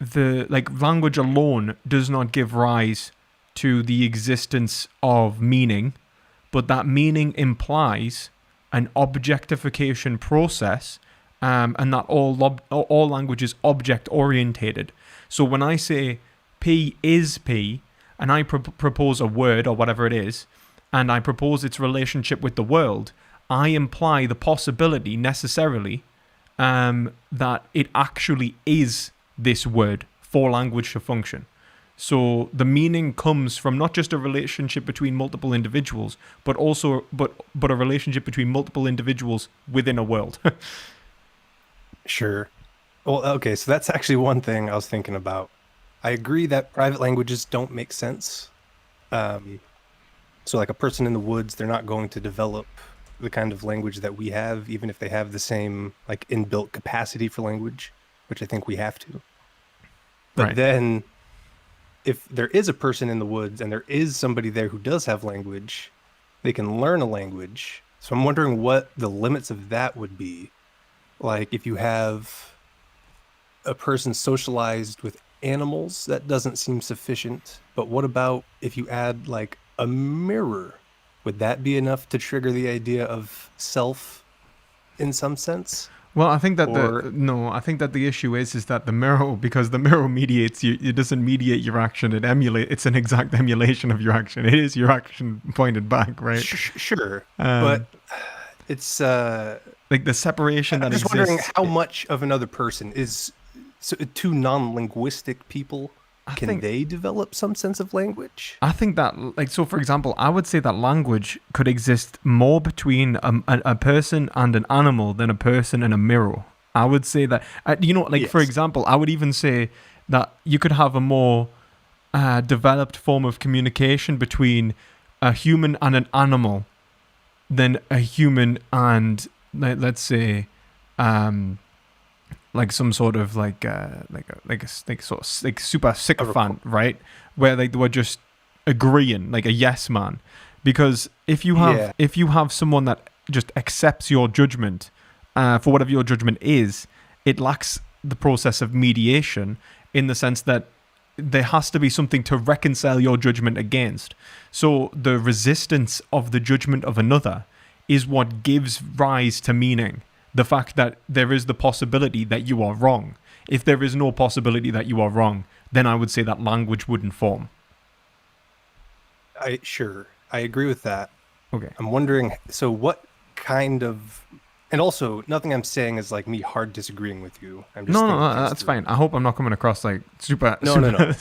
language alone does not give rise to the existence of meaning, but that meaning implies an objectification process, and that all language is object orientated. So when I say P is P, and I propose a word or whatever it is, and I propose its relationship with the world, I imply the possibility necessarily that it actually is this word for language to function. So the meaning comes from not just a relationship between multiple individuals, but also but a relationship between multiple individuals within a world. Sure. Well, okay, so that's actually one thing I was thinking about. I agree that private languages don't make sense. So like a person in the woods, they're not going to develop the kind of language that we have, even if they have the same like inbuilt capacity for language, which I think we have to. But then if there is a person in the woods and there is somebody there who does have language, they can learn a language. So I'm wondering what the limits of that would be. Like if you have a person socialized with animals, that doesn't seem sufficient. But what about if you add like a mirror? Would that be enough to trigger the idea of self in some sense? Well, I think that I think that the issue is that the mirror, because the mirror mediates you, it doesn't mediate your action. It's an exact emulation of your action. It is your action pointed back, right? Sure, but it's like the separation that exists. I'm just wondering how much of another person is. So two non-linguistic people, can they develop some sense of language? I think that, like, so for example, I would say that language could exist more between a person and an animal than a person and a mirror. I would say that, for Yes. example, I would even say that you could have a more developed form of communication between a human and an animal than a human and, let's say, like some sort of like super sycophant, right? Where they were just agreeing, like a yes man. Because if you have someone that just accepts your judgment for whatever your judgment is, it lacks the process of mediation in the sense that there has to be something to reconcile your judgment against. So the resistance of the judgment of another is what gives rise to meaning. The fact that there is the possibility that you are wrong. If there is no possibility that you are wrong, then I would say that language wouldn't form. I agree with that. Okay. I'm wondering, so what kind of, and also nothing I'm saying is like me hard disagreeing with you. I'm just No, thinking things that's through. fine. I hope I'm not coming across like super. No. I'm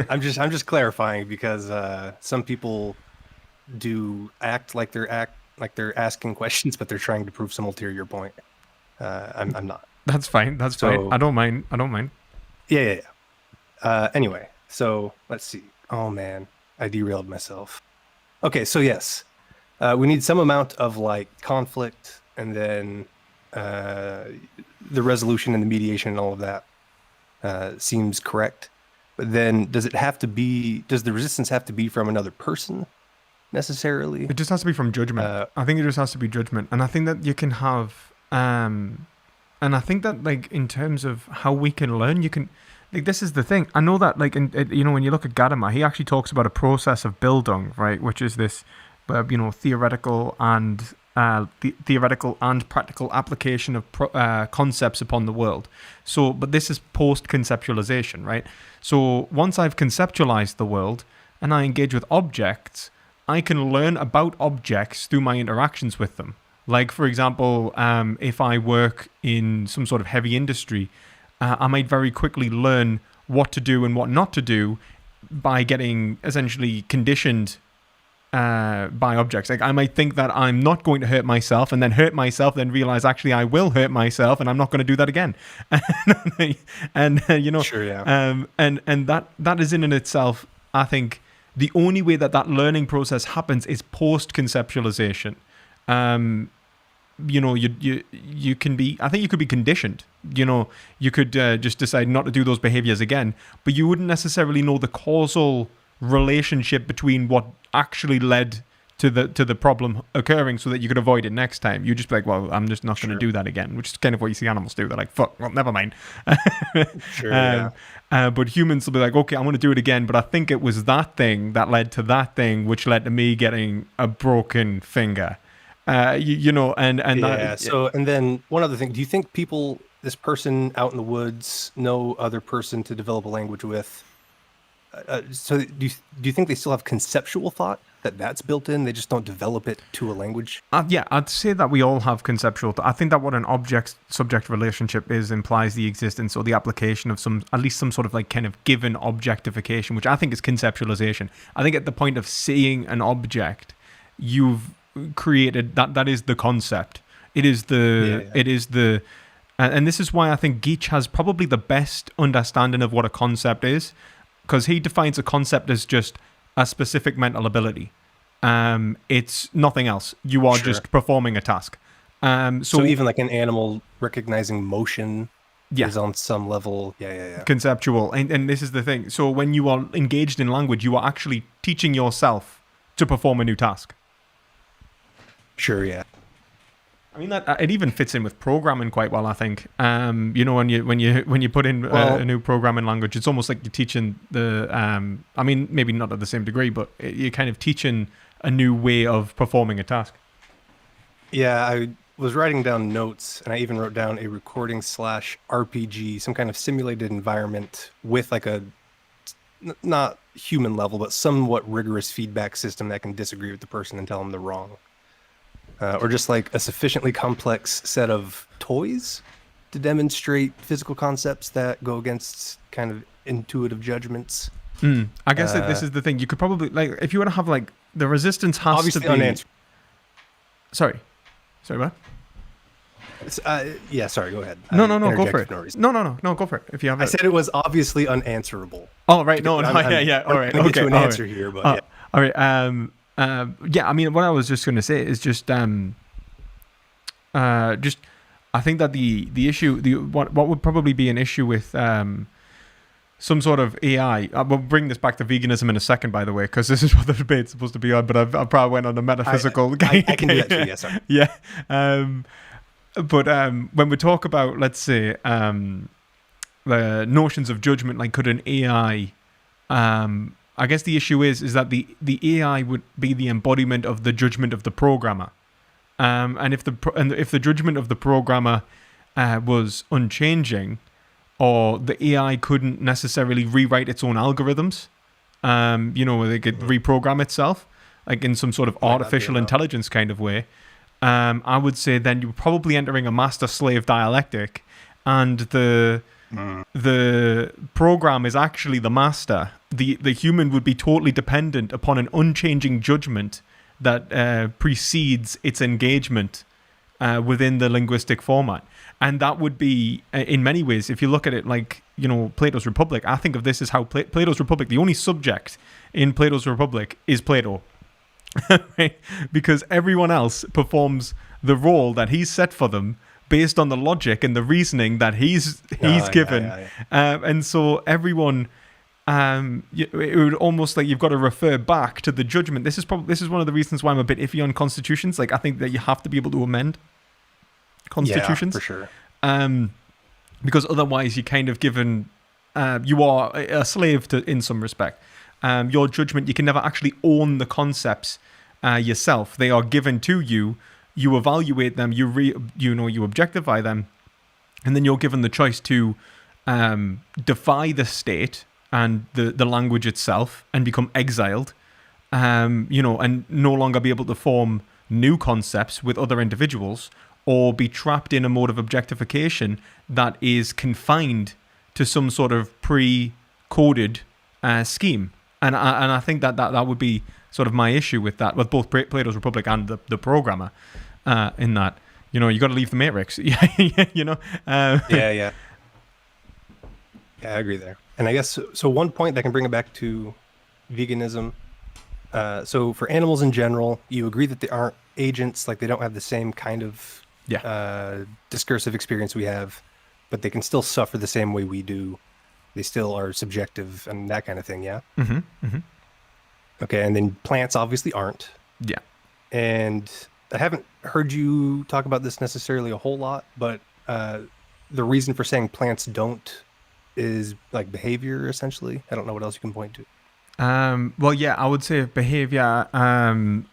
I'm just clarifying because some people do act like they're asking questions, but they're trying to prove some ulterior point. I'm not. That's fine. That's fine. I don't mind. Yeah. Anyway, so let's see. Oh man, I derailed myself. Okay, so yes, we need some amount of like conflict, and then the resolution and the mediation and all of that seems correct. But then, does the resistance have to be from another person necessarily? It just has to be from judgment. I think it just has to be judgment, and I think that you can have, and I think that like in terms of how we can learn, you can. Like, this is the thing. I know that, like, when you look at Gadamer, he actually talks about a process of Bildung, right, which is this, theoretical and practical application of concepts upon the world. So, but this is post-conceptualization, right? So once I've conceptualized the world and I engage with objects, I can learn about objects through my interactions with them. Like, for example, if I work in some sort of heavy industry, I might very quickly learn what to do and what not to do by getting essentially conditioned by objects. Like, I might think that I'm not going to hurt myself and then hurt myself, then realize actually I will hurt myself and I'm not going to do that again. And Sure, yeah. And that is in itself, I think, the only way that learning process happens is post-conceptualization. You can be, I think you could be conditioned. You could just decide not to do those behaviors again, but you wouldn't necessarily know the causal relationship between what actually led to the problem occurring so that you could avoid it next time. You just be like, well, I'm just not going to do that again, which is kind of what you see animals do. They're like, fuck, well, never mind. Sure, yeah. But humans will be like, okay, I'm going to do it again, but I think it was that thing that led to that thing, which led to me getting a broken finger. And then one other thing, do you think this person out in the woods, no other person to develop a language with, so do you think they still have conceptual thought that's built in? They just don't develop it to a language? Yeah, I'd say that we all have conceptual thought. I think that what an object-subject relationship implies the existence or the application of at least some sort of like kind of given objectification, which I think is conceptualization. I think at the point of seeing an object, you've created that is the concept. It is the and this is why I think Geach has probably the best understanding of what a concept is, because he defines a concept as just a specific mental ability. It's nothing else. You are just performing a task. So even like an animal recognizing motion is on some level conceptual. And this is the thing. So when you are engaged in language, you are actually teaching yourself to perform a new task. Sure, yeah. I mean, that it even fits in with programming quite well, I think. When you put in a new programming language, it's almost like you're teaching maybe not at the same degree, but you're kind of teaching a new way of performing a task. Yeah, I was writing down notes, and I even wrote down a recording /RPG, some kind of simulated environment with like a not human level, but somewhat rigorous feedback system that can disagree with the person and tell them they're wrong. Or just like a sufficiently complex set of toys to demonstrate physical concepts that go against kind of intuitive judgments. I guess that this is the thing. You could probably, like, if you want to have like the resistance has obviously to be unanswered. Sorry, what? Yeah, sorry, go ahead. No, I go for interjected it. for no reason. No, go for it. If you have I it. said it was obviously unanswerable. Oh, right. No, I'm yeah. All right. gonna get Okay. to an all answer right. here, but yeah. All right. Yeah. I mean, what I was just going to say is just I think that the issue, what would probably be an issue with some sort of AI. We'll bring this back to veganism in a second, by the way, because this is what the debate's supposed to be on. But I probably went on a metaphysical. I can do that too. Yeah, sorry. Yeah. But when we talk about, let's say, the notions of judgment, like could an AI, I guess the issue is that the AI would be the embodiment of the judgment of the programmer, and if the judgment of the programmer was unchanging, or the AI couldn't necessarily rewrite its own algorithms, where they could reprogram itself, like in some sort of artificial intelligence kind of way. I would say then you're probably entering a master-slave dialectic, and the program is actually the master. The human would be totally dependent upon an unchanging judgment that precedes its engagement within the linguistic format. And that would be, in many ways, if you look at it like, Plato's Republic, I think of this as how Plato's Republic, the only subject in Plato's Republic is Plato. Right? Because everyone else performs the role that he's set for them based on the logic and the reasoning that he's given. Yeah. And so everyone, it would almost like you've got to refer back to the judgment. This is one of the reasons why I'm a bit iffy on constitutions. Like, I think that you have to be able to amend constitutions. Yeah, for sure. Because otherwise you're kind of given, you are a slave to, in some respect. Your judgment, you can never actually own the concepts yourself. They are given to you. You evaluate them. You objectify them, and then you're given the choice to defy the state and the language itself and become exiled. And no longer be able to form new concepts with other individuals, or be trapped in a mode of objectification that is confined to some sort of pre-coded scheme. And I think that would be sort of my issue with that, with both Plato's Republic and the programmer, in that, you got to leave the matrix. Yeah, I agree there. And I guess, so one point that can bring it back to veganism. So for animals in general, you agree that they aren't agents, like they don't have the same kind of discursive experience we have, but they can still suffer the same way we do. They still are subjective and that kind of thing, yeah? Okay, and then plants obviously aren't. Yeah. And I haven't heard you talk about this necessarily a whole lot, but the reason for saying plants don't is like behavior, essentially. I don't know what else you can point to. Well, yeah, I would say behavior, so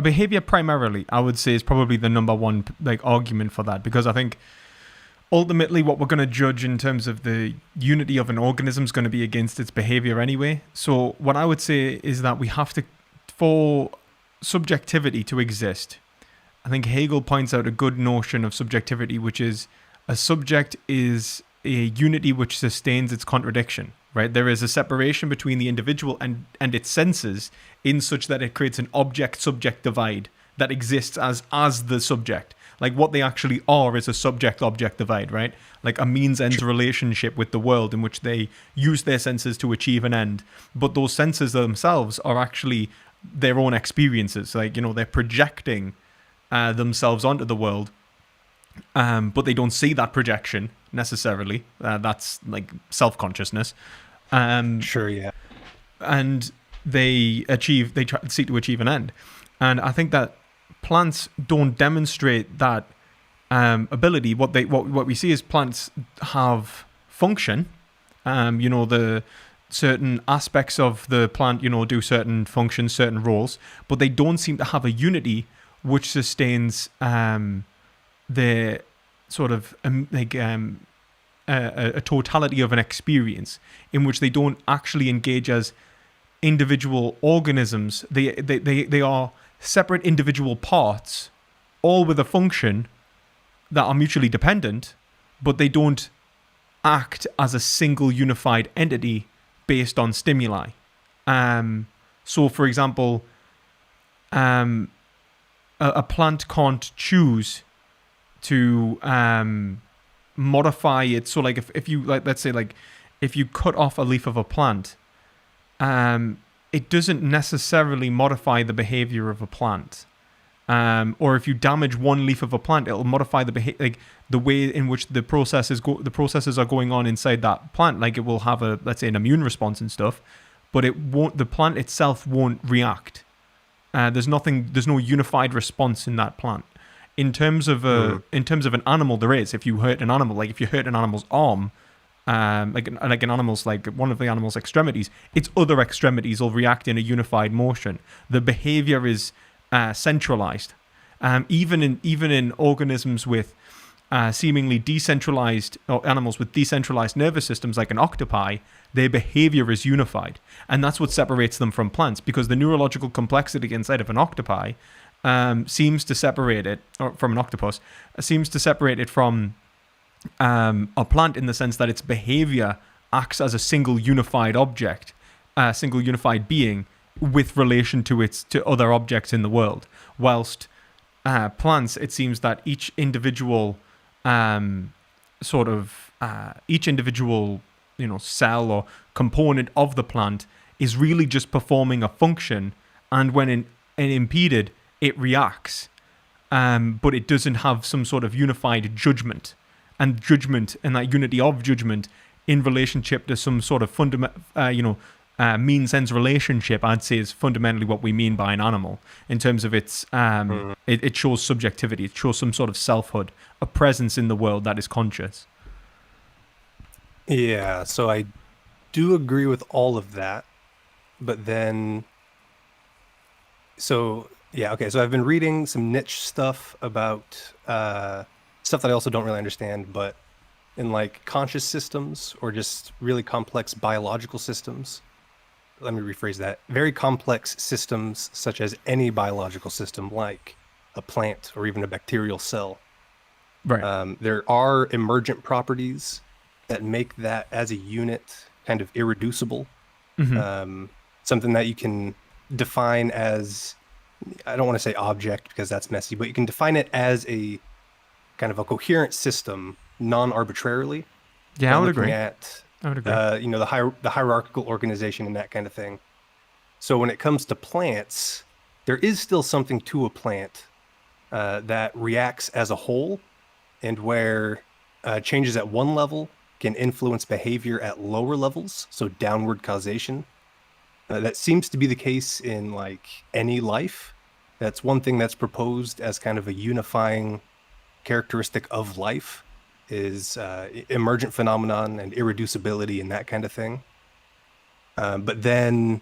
behavior primarily, I would say, is probably the number one argument for that, because I think ultimately what we're going to judge in terms of the unity of an organism is going to be against its behavior anyway. So what I would say is that we have to, for subjectivity to exist, I think Hegel points out a good notion of subjectivity, which is a subject is a unity which sustains its contradiction, right? There is a separation between the individual and its senses in such that it creates an object-subject divide that exists as the subject. Like what they actually are is a subject-object divide, right? Like a means-ends relationship with the world in which they use their senses to achieve an end. But those senses themselves are actually their own experiences. Like, they're projecting themselves onto the world, but they don't see that projection necessarily. That's like self-consciousness. Sure, yeah. And they seek to achieve an end. And I think that plants don't demonstrate that ability. What we see is plants have function. The certain aspects of the plant, do certain functions, certain roles, but they don't seem to have a unity which sustains the sort of a totality of an experience, in which they don't actually engage as individual organisms. They are separate individual parts, all with a function that are mutually dependent, but they don't act as a single unified entity based on stimuli. So, for example, a plant can't choose to modify it. So like if you like, let's say like if you cut off a leaf of a plant, it doesn't necessarily modify the behavior of a plant. Or if you damage one leaf of a plant, it'll modify the way in which the processes are going on inside that plant. Like it will have let's say an immune response and stuff, but the plant itself won't react. There's no unified response in that plant. In terms of an animal, there is. If you hurt an animal, like if you hurt an animal's arm, like an animal's, like one of the animal's extremities, its other extremities will react in a unified motion. The behavior is centralized. Even in organisms with seemingly decentralized, or animals with decentralized nervous systems like an octopi, their behavior is unified, and that's what separates them from plants, because the neurological complexity inside of an octopi seems to separate it, or from an octopus, seems to separate it from a plant, in the sense that its behavior acts as a single unified object, a single unified being with relation to other objects in the world. Whilst plants, it seems that each individual cell or component of the plant is really just performing a function, and when impeded, it reacts, but it doesn't have some sort of unified judgment, and that unity of judgment in relationship to some sort of means-ends relationship, I'd say, is fundamentally what we mean by an animal, in terms of its it shows subjectivity, it shows some sort of selfhood, a presence in the world that is conscious. Yeah, so I do agree with all of that, but then, so I've been reading some niche stuff about stuff that I also don't really understand, but in like conscious systems or just really complex biological systems, let me rephrase that, very complex systems such as any biological system like a plant or even a bacterial cell. Right. There are emergent properties that make that as a unit kind of irreducible. Mm-hmm. Something that you can define as, I don't want to say object because that's messy, but you can define it as a kind of a coherent system non-arbitrarily. Yeah, I would agree. I would agree. The hierarchical organization and that kind of thing. So when it comes to plants, there is still something to a plant that reacts as a whole, and where changes at one level can influence behavior at lower levels, so downward causation. That seems to be the case in like any life. That's one thing that's proposed as kind of a unifying characteristic of life, is emergent phenomenon and irreducibility and that kind of thing. But then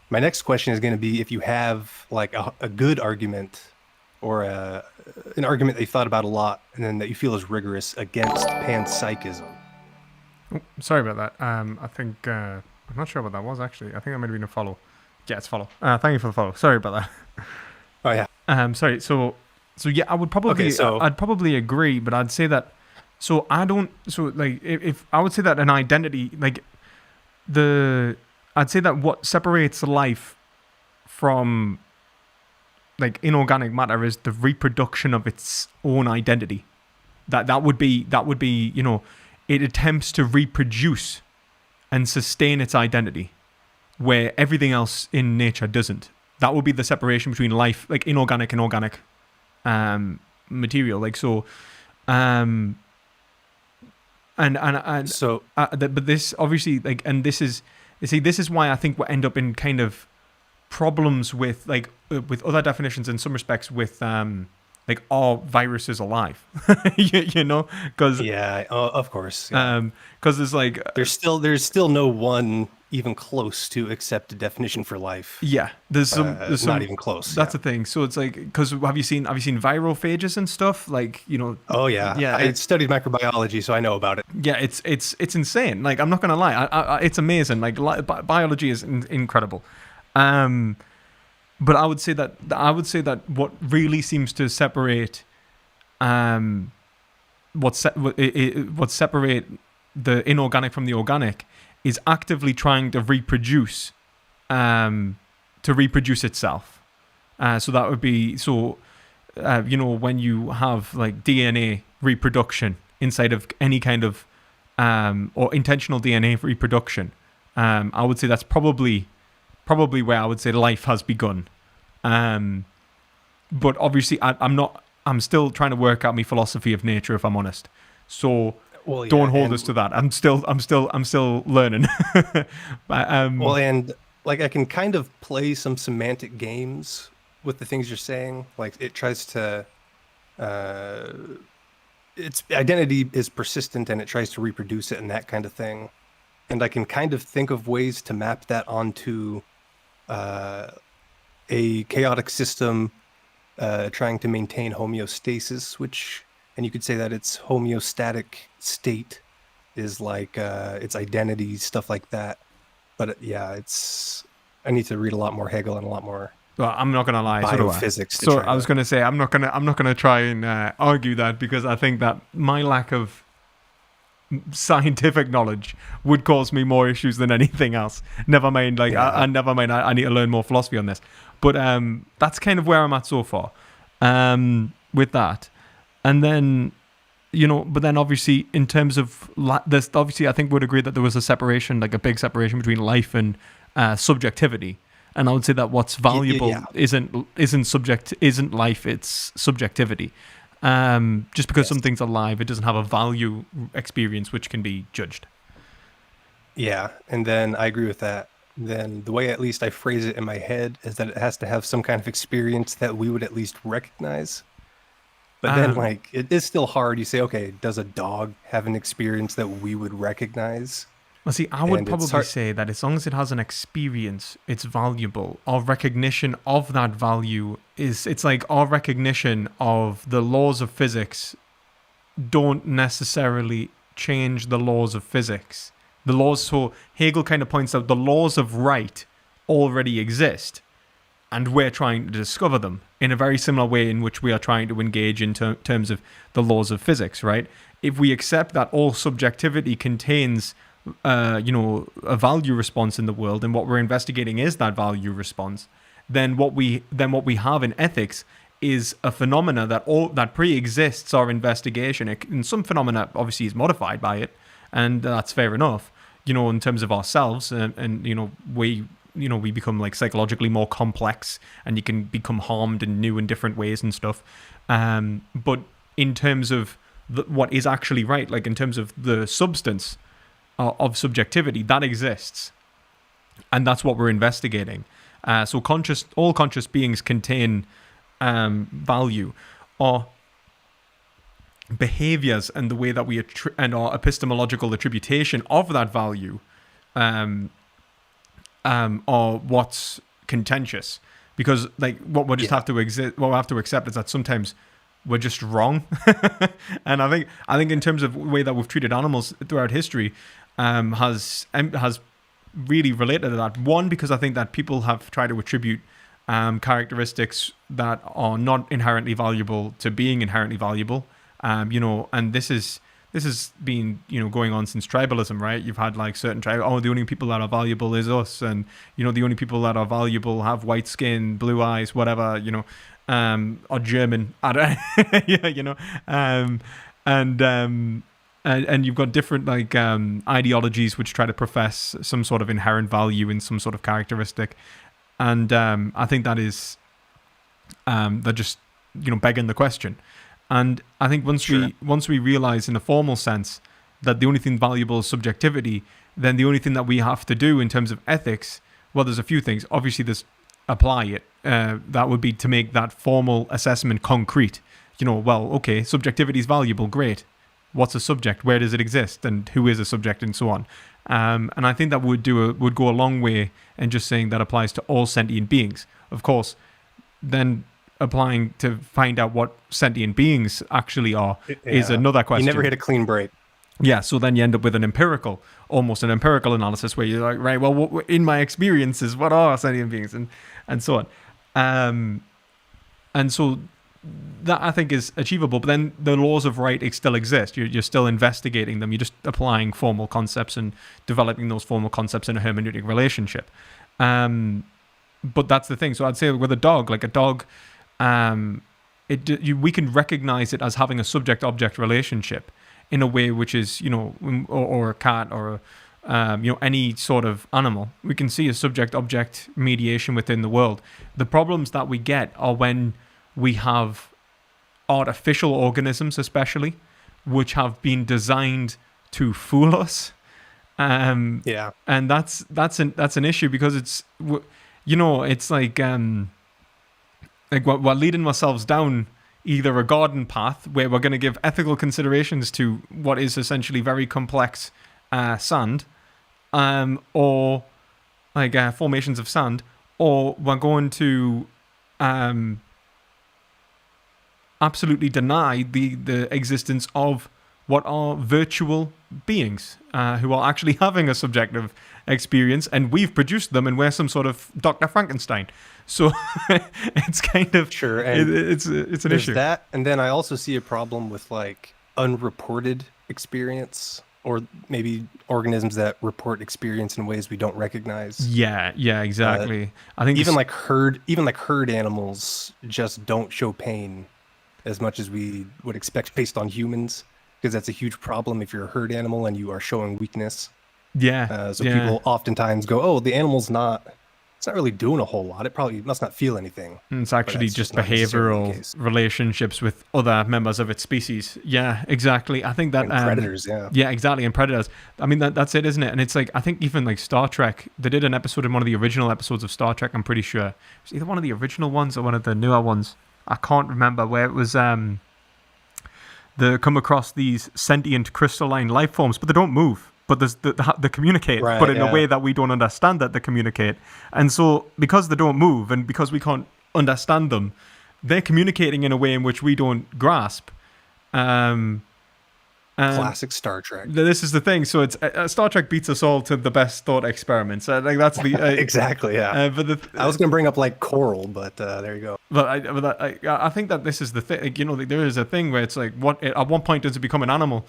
my next question is going to be, if you have like a good argument or an argument that you thought about a lot and then that you feel is rigorous against panpsychism. Oh, sorry about that. I think I'm not sure what that was actually. I think that might have been a follow. Yeah, it's follow. Thank you for the follow. Sorry about that. Oh yeah. Sorry. So yeah, I would probably I'd probably agree, but I'd say that. So I don't. So like, if I would say that an identity, like I'd say that what separates life from like inorganic matter is the reproduction of its own identity. That would be it attempts to reproduce and sustain its identity, where everything else in nature doesn't. That would be the separation between life, like inorganic and organic material. Like so, but this obviously, like, and this is why I think we end up in kind of problems with with other definitions in some respects with like, are viruses alive? Because of course, because there's like there's still no one even close to accept a definition for life. Yeah, there's some not even close. That's the thing. So it's like, because have you seen virophages and stuff, like, Oh yeah, I studied microbiology, so I know about it. Yeah, it's insane. Like, I'm not gonna lie, it's amazing. Like, biology is incredible. But I would say that what really seems to separate what separate the inorganic from the organic is actively trying to reproduce itself. So that would be when you have like DNA reproduction inside of any kind of or intentional DNA reproduction, I would say that's probably where I would say life has begun. But obviously, I'm still trying to work out my philosophy of nature, if I'm honest. So don't hold us to that. I'm still learning. But, and like I can kind of play some semantic games with the things you're saying. Like it tries to, its identity is persistent and it tries to reproduce it and that kind of thing. And I can kind of think of ways to map that onto a chaotic system trying to maintain homeostasis, and you could say that its homeostatic state is like its identity, stuff like that. But I need to read a lot more Hegel and a lot more. Well, I'm not gonna lie. Biophysics. So I was gonna say I'm not gonna try and argue that, because I think that my lack of scientific knowledge would cause me more issues than anything else. Never mind, like I need to learn more philosophy on this. But that's kind of where I'm at so far with that. And then, but then obviously in terms of this, obviously I think we'd agree that there was a separation, like a big separation between life and subjectivity. And I would say that what's valuable isn't life, it's subjectivity. Just because something's alive, it doesn't have a value experience which can be judged. Yeah, and then I agree with that. Then the way at least I phrase it in my head is that it has to have some kind of experience that we would at least recognize. But then, like, it is still hard. You say, okay, does a dog have an experience that we would recognize? Well, see, I would probably say that as long as it has an experience, it's valuable. Our recognition of that value it's like our recognition of the laws of physics don't necessarily change the laws of physics. So Hegel kind of points out the laws of right already exist, and we're trying to discover them in a very similar way in which we are trying to engage in terms of the laws of physics, right? If we accept that all subjectivity contains a value response in the world, and what we're investigating is that value response, then what we have in ethics is a phenomena that pre-exists our investigation. And some phenomena obviously is modified by it, and that's fair enough. In terms of ourselves, and we become like psychologically more complex, and you can become harmed in new and different ways and stuff. But in terms of what is actually right, like in terms of the substance of subjectivity, that exists, and that's what we're investigating. So all conscious beings contain value. Or behaviors and the way that we and our epistemological attribution of that value are what's contentious, because like what we have to accept is that sometimes we're just wrong. And I think in terms of the way that we've treated animals throughout history has really related to that. One, because I think that people have tried to attribute characteristics that are not inherently valuable to being inherently valuable. And this has been, going on since tribalism, right? You've had like certain the only people that are valuable is us, and the only people that are valuable have white skin, blue eyes, whatever, or German, and you've got different like ideologies which try to profess some sort of inherent value in some sort of characteristic, and I think that is they're just begging the question. And I think once we realize in a formal sense that the only thing valuable is subjectivity, then the only thing that we have to do in terms of ethics, well, there's a few things. Obviously, there's apply it. That would be to make that formal assessment concrete. Okay, subjectivity is valuable. Great. What's a subject? Where does it exist? And who is a subject? And so on. And I think that would go a long way in just saying that applies to all sentient beings. Of course, then applying to find out what sentient beings actually are is another question. You never hit a clean break. Yeah, so then you end up with almost an empirical analysis where you're like, right, well, in my experiences, what are sentient beings, and so on. And so that I think is achievable, but then the laws of right still exist. You're still investigating them. You're just applying formal concepts and developing those formal concepts in a hermeneutic relationship. But that's the thing. So I'd say with a dog, like a dog we can recognize it as having a subject-object relationship in a way which is, or a cat or any sort of animal. We can see a subject-object mediation within the world. The problems that we get are when we have artificial organisms, especially, which have been designed to fool us. And that's an issue, because it's like we're leading ourselves down either a garden path where we're going to give ethical considerations to what is essentially very complex sand, or like formations of sand, or we're going to absolutely deny the existence of what are virtual beings who are actually having a subjective experience, and we've produced them, and we're some sort of Dr. Frankenstein. So it's kind of sure, and it's an issue. That, and then I also see a problem with like unreported experience, or maybe organisms that report experience in ways we don't recognize. Yeah, exactly. I think even like herd animals just don't show pain as much as we would expect based on humans, because that's a huge problem if you're a herd animal and you are showing weakness. So people oftentimes go, "Oh, the animal's it's not really doing a whole lot. It probably must not feel anything." And it's actually just behavioral relationships with other members of its species. Yeah, exactly. I think that and predators. Yeah, exactly, and predators. I mean, that's it, isn't it? And it's like, I think even like Star Trek, they did an episode in one of the original episodes of Star Trek. I'm pretty sure it was either one of the original ones or one of the newer ones. I can't remember, where it was. They come across these sentient crystalline life forms, but they don't move. But they communicate, but in a way that we don't understand that they communicate. And so because they don't move, and because we can't understand them, they're communicating in a way in which we don't grasp. Classic Star Trek. This is the thing. So it's Star Trek beats us all to the best thought experiments. Like that's the exactly. Yeah. But I was going to bring up like Carroll, but there you go. But I think that this is the thing. Like, there is a thing where it's like, at one point does it become an animal?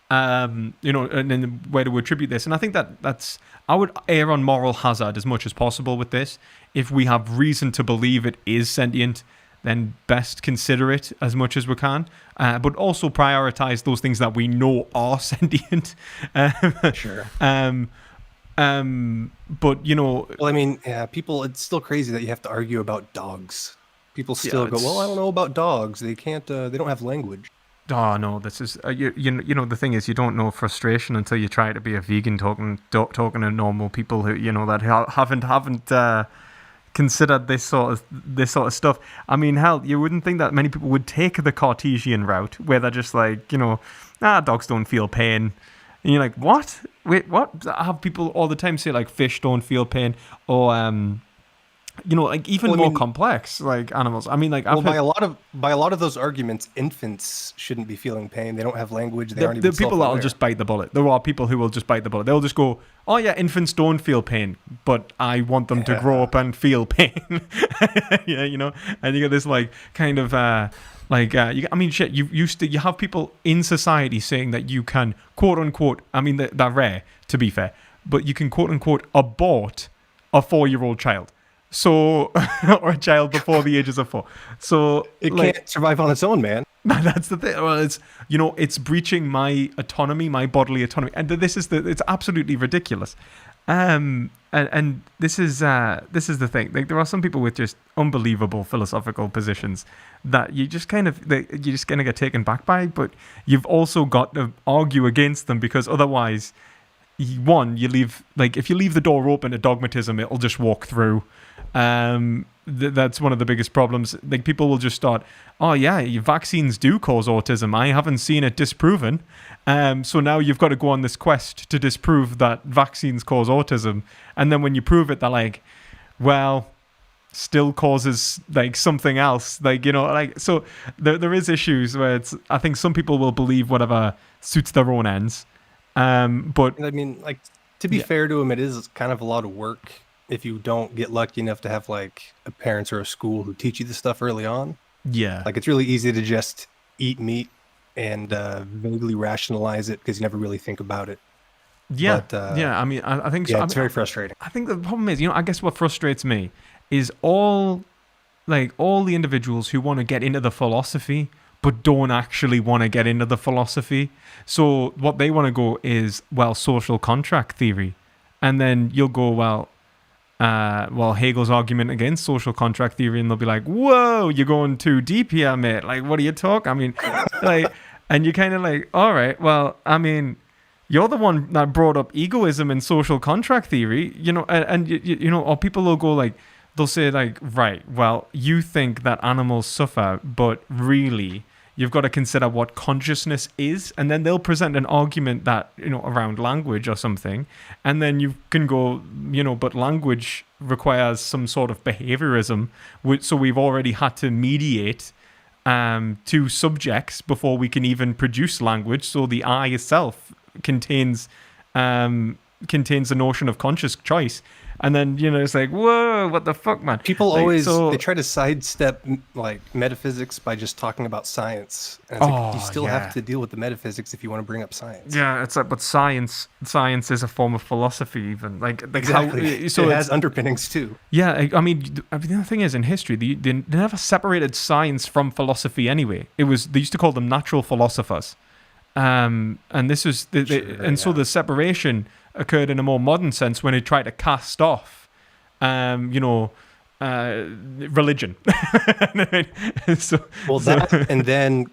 And then where to attribute this? And I think I would err on moral hazard as much as possible with this. If we have reason to believe it is sentient, then best consider it as much as we can, but also prioritize those things that we know are sentient. Sure. But well, I mean, people. It's still crazy that you have to argue about dogs. People still go, "Well, I don't know about dogs. They can't. They don't have language." Oh no, this is the thing is, you don't know frustration until you try to be a vegan talking to normal people who that haven't considered this sort of stuff. I mean, hell, you wouldn't think that many people would take the Cartesian route, where they're just like, dogs don't feel pain. And you're like, what? Wait, what? I have people all the time say like fish don't feel pain, or like even more complex like animals. I mean, like by a lot of those arguments, infants shouldn't be feeling pain. They don't have language. They aren't even the people that will just bite the bullet. There are people who will just bite the bullet. They'll just go, "Oh yeah, infants don't feel pain, but I want them to grow up and feel pain." Yeah, and you get this like kind of you have people in society saying that you can quote unquote. I mean, they're rare, to be fair, but you can quote unquote abort a 4-year-old child. So, or a child before the ages of 4. So it can't survive on its own, man. That's the thing. Well, it's breaching my autonomy, my bodily autonomy, and it's absolutely ridiculous. And this is the thing. Like, there are some people with just unbelievable philosophical positions that you're just gonna get taken back by, but you've also got to argue against them, because otherwise, one, if you leave the door open to dogmatism, it'll just walk through. That's one of the biggest problems. Like, people will just start, "Oh yeah, vaccines do cause autism. I haven't seen it disproven." So now you've got to go on this quest to disprove that vaccines cause autism. And then when you prove it, they're like, "Well, still causes like something else." So there is issues where I think some people will believe whatever suits their own ends. But I mean, like, to be fair to them, it is kind of a lot of work if you don't get lucky enough to have like a parents or a school who teach you this stuff early on. Yeah. Like, it's really easy to just eat meat and vaguely rationalize it because you never really think about it. Yeah. But, I mean, I think so. It's very frustrating. I think the problem is, I guess what frustrates me is all like all the individuals who want to get into the philosophy but don't actually want to get into the philosophy. So what they want to go is, well, social contract theory. And then you'll go, well, Hegel's argument against social contract theory, and they'll be like, whoa, you're going too deep here, mate. Like, what are you talking? I mean, like, and you're kind of like, all right, well, I mean, you're the one that brought up egoism and social contract theory, you know, and you know, or people will go like, they'll say like, right, well, you think that animals suffer, but really you've got to consider what consciousness is, and then they'll present an argument that, you know, around language or something, and then you can go, you know, but language requires some sort of behaviorism, so we've already had to mediate two subjects before we can even produce language, so the I itself contains the notion of conscious choice. And then, you know, it's like, whoa, what the fuck, man? People like, always they try to sidestep like metaphysics by just talking about science. And it's like, you still have to deal with the metaphysics if you want to bring up science. Yeah, it's like, but science is a form of philosophy, even like exactly. How, so it has underpinnings too. Yeah, I mean, the thing is, in history, they never separated science from philosophy. Anyway, they used to call them natural philosophers, and this was so the separation occurred in a more modern sense when it tried to cast off, religion. And then,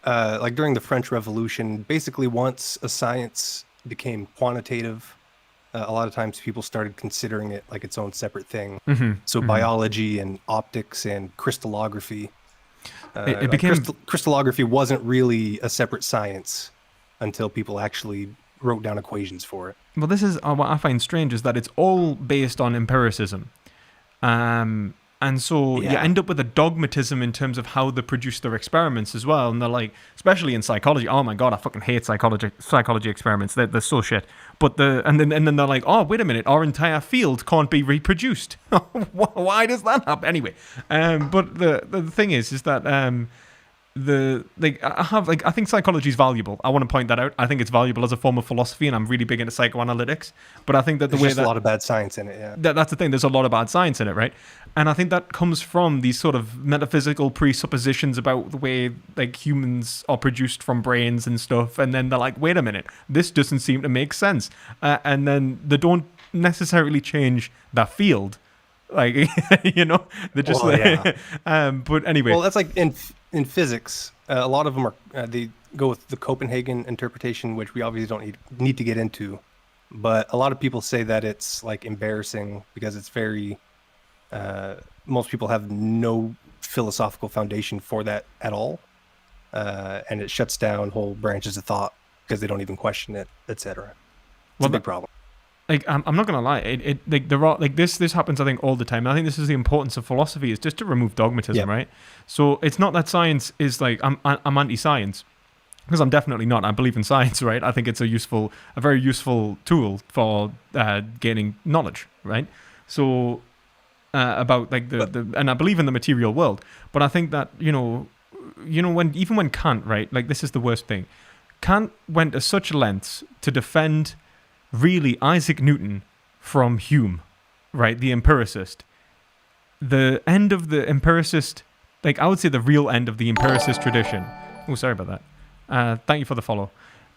like during the French Revolution, basically once a science became quantitative, a lot of times people started considering it like its own separate thing. So biology and optics and crystallography. It became crystallography wasn't really a separate science until people actually wrote down equations for it. Well, this is what I find strange, is that it's all based on empiricism. And so you end up with a dogmatism in terms of how they produce their experiments as well. And they're like, especially in psychology, oh my God, I fucking hate psychology experiments. They're so shit. But and then they're like, oh, wait a minute, our entire field can't be reproduced. Why does that happen? Anyway, but the thing is that I think psychology is valuable. I want to point that out. I think it's valuable as a form of philosophy, and I'm really big into psychoanalytics. But I think that there's a lot of bad science in it. Yeah, that's the thing. There's a lot of bad science in it, right? And I think that comes from these sort of metaphysical presuppositions about the way like humans are produced from brains and stuff. And then they're like, wait a minute, this doesn't seem to make sense. And then they don't necessarily change that field. Like, you know, they're just but anyway. Well, that's like in physics, a lot of them are they go with the Copenhagen interpretation, which we obviously don't need to get into. But a lot of people say that it's like embarrassing because it's very most people have no philosophical foundation for that at all, and it shuts down whole branches of thought because they don't even question it, etc. It's a big problem. Like, I'm not gonna lie, it like there are like this happens I think all the time. And I think this is the importance of philosophy, is just to remove dogmatism, right? So it's not that science is like I'm anti-science, because I'm definitely not. I believe in science, right? I think it's a very useful tool for gaining knowledge, right? So about like and I believe in the material world, but I think that you know when Kant, right? Like, this is the worst thing. Kant went to such lengths to defend really Isaac Newton from Hume, right? The empiricist. The end of the empiricist, like I would say the real end of the empiricist tradition. Oh, sorry about that. Thank you for the follow.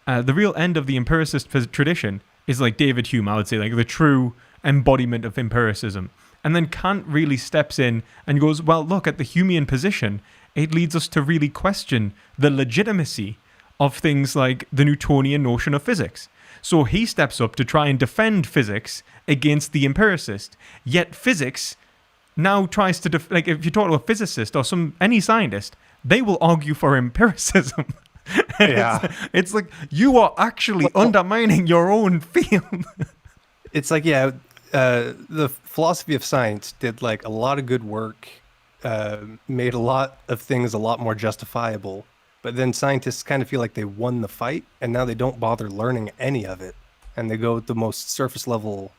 The real end of the empiricist tradition is like David Hume, I would say, like the true embodiment of empiricism. And then Kant really steps in and goes, well, look, at the Humean position, it leads us to really question the legitimacy of things like the Newtonian notion of physics. So he steps up to try and defend physics against the empiricist. Yet physics now tries to like, if you talk to a physicist or any scientist, they will argue for empiricism. It's like you are actually undermining your own field. It's like, the philosophy of science did like a lot of good work, made a lot of things a lot more justifiable. But then scientists kind of feel like they won the fight, and now they don't bother learning any of it, and they go with the most surface level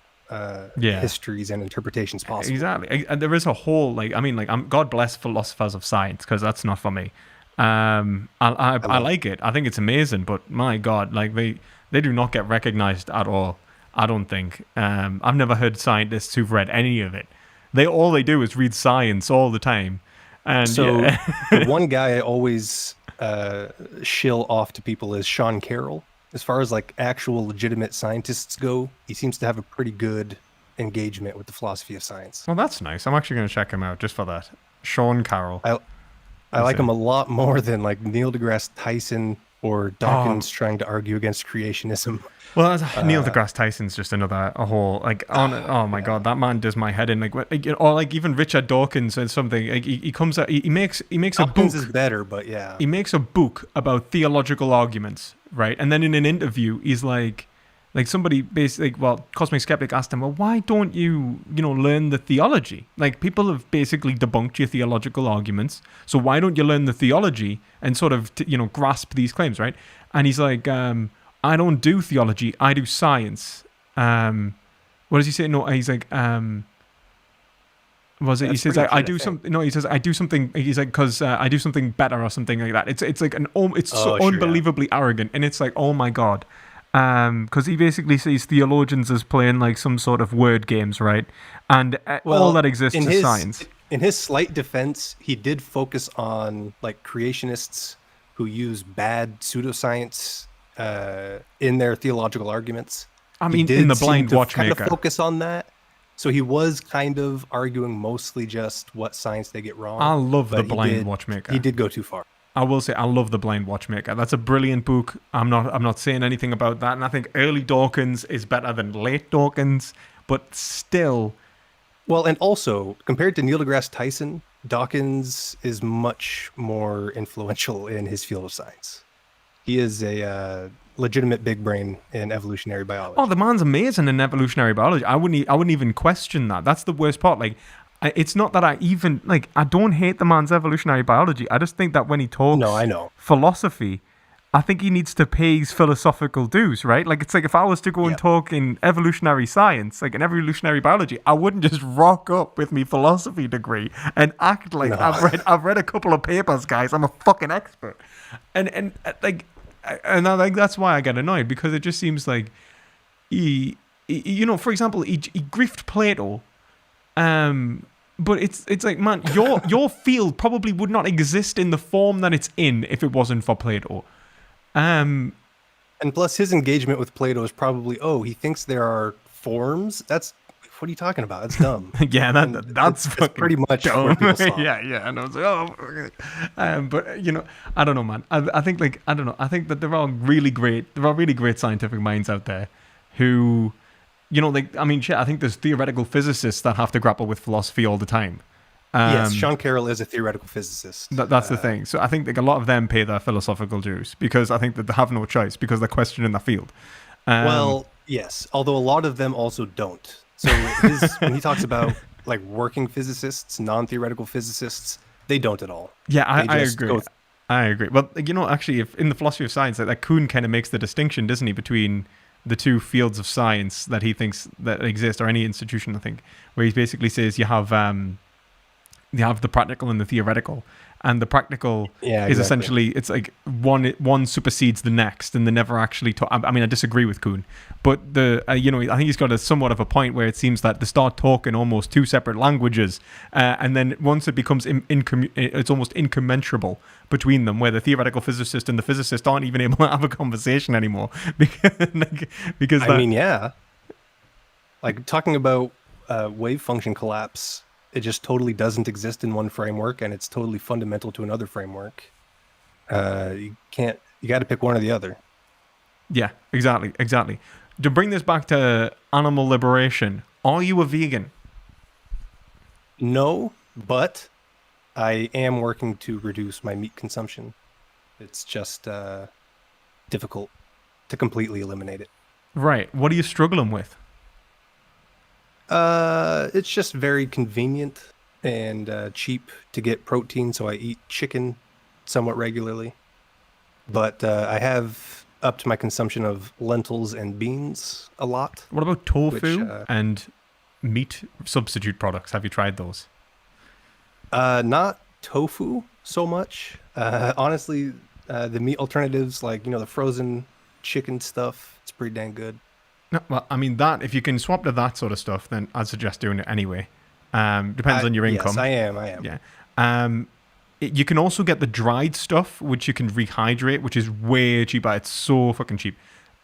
histories and interpretations possible. Exactly. And there is a whole God bless philosophers of science, because that's not for me. I like it. I think it's amazing, but my God, like they do not get recognized at all. I don't think. I've never heard scientists who've read any of it all they do is read science all the time. And So yeah. the one guy I always shill off to people is Sean Carroll. As far as like actual legitimate scientists go, he seems to have a pretty good engagement with the philosophy of science. Well, that's nice. I'm actually going to check him out just for that. Sean Carroll. I like him a lot more than like Neil deGrasse Tyson or Dawkins trying to argue against creationism. Well, Neil deGrasse Tyson's just a whole like oh my god, that man does my head in or like even Richard Dawkins and something like he comes out he makes a book. Dawkins is better, but yeah, he makes a book about theological arguments, right? And then in an interview, he's like somebody basically, Cosmic Skeptic asked him, well, why don't you learn the theology? Like, people have basically debunked your theological arguments, so why don't you learn the theology and sort of grasp these claims, right? And he's like, I don't do theology, I do science. What does he say? No, he's like, he says I do something. No, he says I do something. He's like, because I do something better or something like that. It's like unbelievably arrogant, and it's like, oh my god. Because he basically sees theologians as playing like some sort of word games, right? And all that exists is science. In his slight defense, he did focus on like creationists who use bad pseudoscience in their theological arguments. I mean, in The Blind Watchmaker, kind of focus on that. So he was kind of arguing mostly just what science they get wrong. I love The Blind Watchmaker. He did go too far. I will say I love The Blind Watchmaker. That's a brilliant book. I'm not saying anything about that. And I think early Dawkins is better than late Dawkins, but still. Well, and also compared to Neil deGrasse Tyson, Dawkins is much more influential in his field of science. He is a legitimate big brain in evolutionary biology. Oh, the man's amazing in evolutionary biology. I wouldn't even question that. That's the worst part. Like, it's not that I don't hate the man's evolutionary biology. I just think that when he talks philosophy, I think he needs to pay his philosophical dues, right? Like, it's like if I was to go and talk in evolutionary science, like in evolutionary biology, I wouldn't just rock up with my philosophy degree and act like I've read a couple of papers, guys. I'm a fucking expert. And I think that's why I get annoyed, because it just seems like he for example, he griefed Plato. But it's like, man, your field probably would not exist in the form that it's in if it wasn't for Plato. And plus his engagement with Plato is probably, he thinks there are forms. What are you talking about? That's dumb. Yeah, that's pretty much dumb. what people saw. Yeah. And I was like, but I don't know, man. I think I think that there are really great scientific minds out there who. I think there's theoretical physicists that have to grapple with philosophy all the time. Yes, Sean Carroll is a theoretical physicist. That's the thing. So I think like a lot of them pay their philosophical dues because I think that they have no choice because they're questioning the field. Well, yes, although a lot of them also don't. So when he talks about like working physicists, non-theoretical physicists, they don't at all. Yeah, I agree. I agree. Well, actually, if in the philosophy of science, like Kuhn kind of makes the distinction, doesn't he, between the two fields of science that he thinks that exist, or any institution, I think, where he basically says you have the practical and the theoretical, and the practical is essentially, it's like one supersedes the next, and they never actually talk. I mean, I disagree with Kuhn, but I think he's got a somewhat of a point where it seems that they start talking almost two separate languages, and then once it becomes it's almost incommensurable between them, where the theoretical physicist and the physicist aren't even able to have a conversation anymore because like talking about wave function collapse. It just totally doesn't exist in one framework, and it's totally fundamental to another framework. You got to pick one or the other. Yeah, exactly. To bring this back to animal liberation, are you a vegan? No, but I am working to reduce my meat consumption. It's just difficult to completely eliminate it. Right. What are you struggling with? It's just very convenient and cheap to get protein, so I eat chicken somewhat regularly. But I have upped my consumption of lentils and beans a lot. What about tofu and meat substitute products? Have you tried those? Not tofu so much. Honestly, the meat alternatives, like, the frozen chicken stuff, it's pretty dang good. No, well, I mean, that if you can swap to that sort of stuff, then I'd suggest doing it anyway. Depends on your income. Yes, I am. Yeah. You can also get the dried stuff, which you can rehydrate, which is way cheaper. It's so fucking cheap.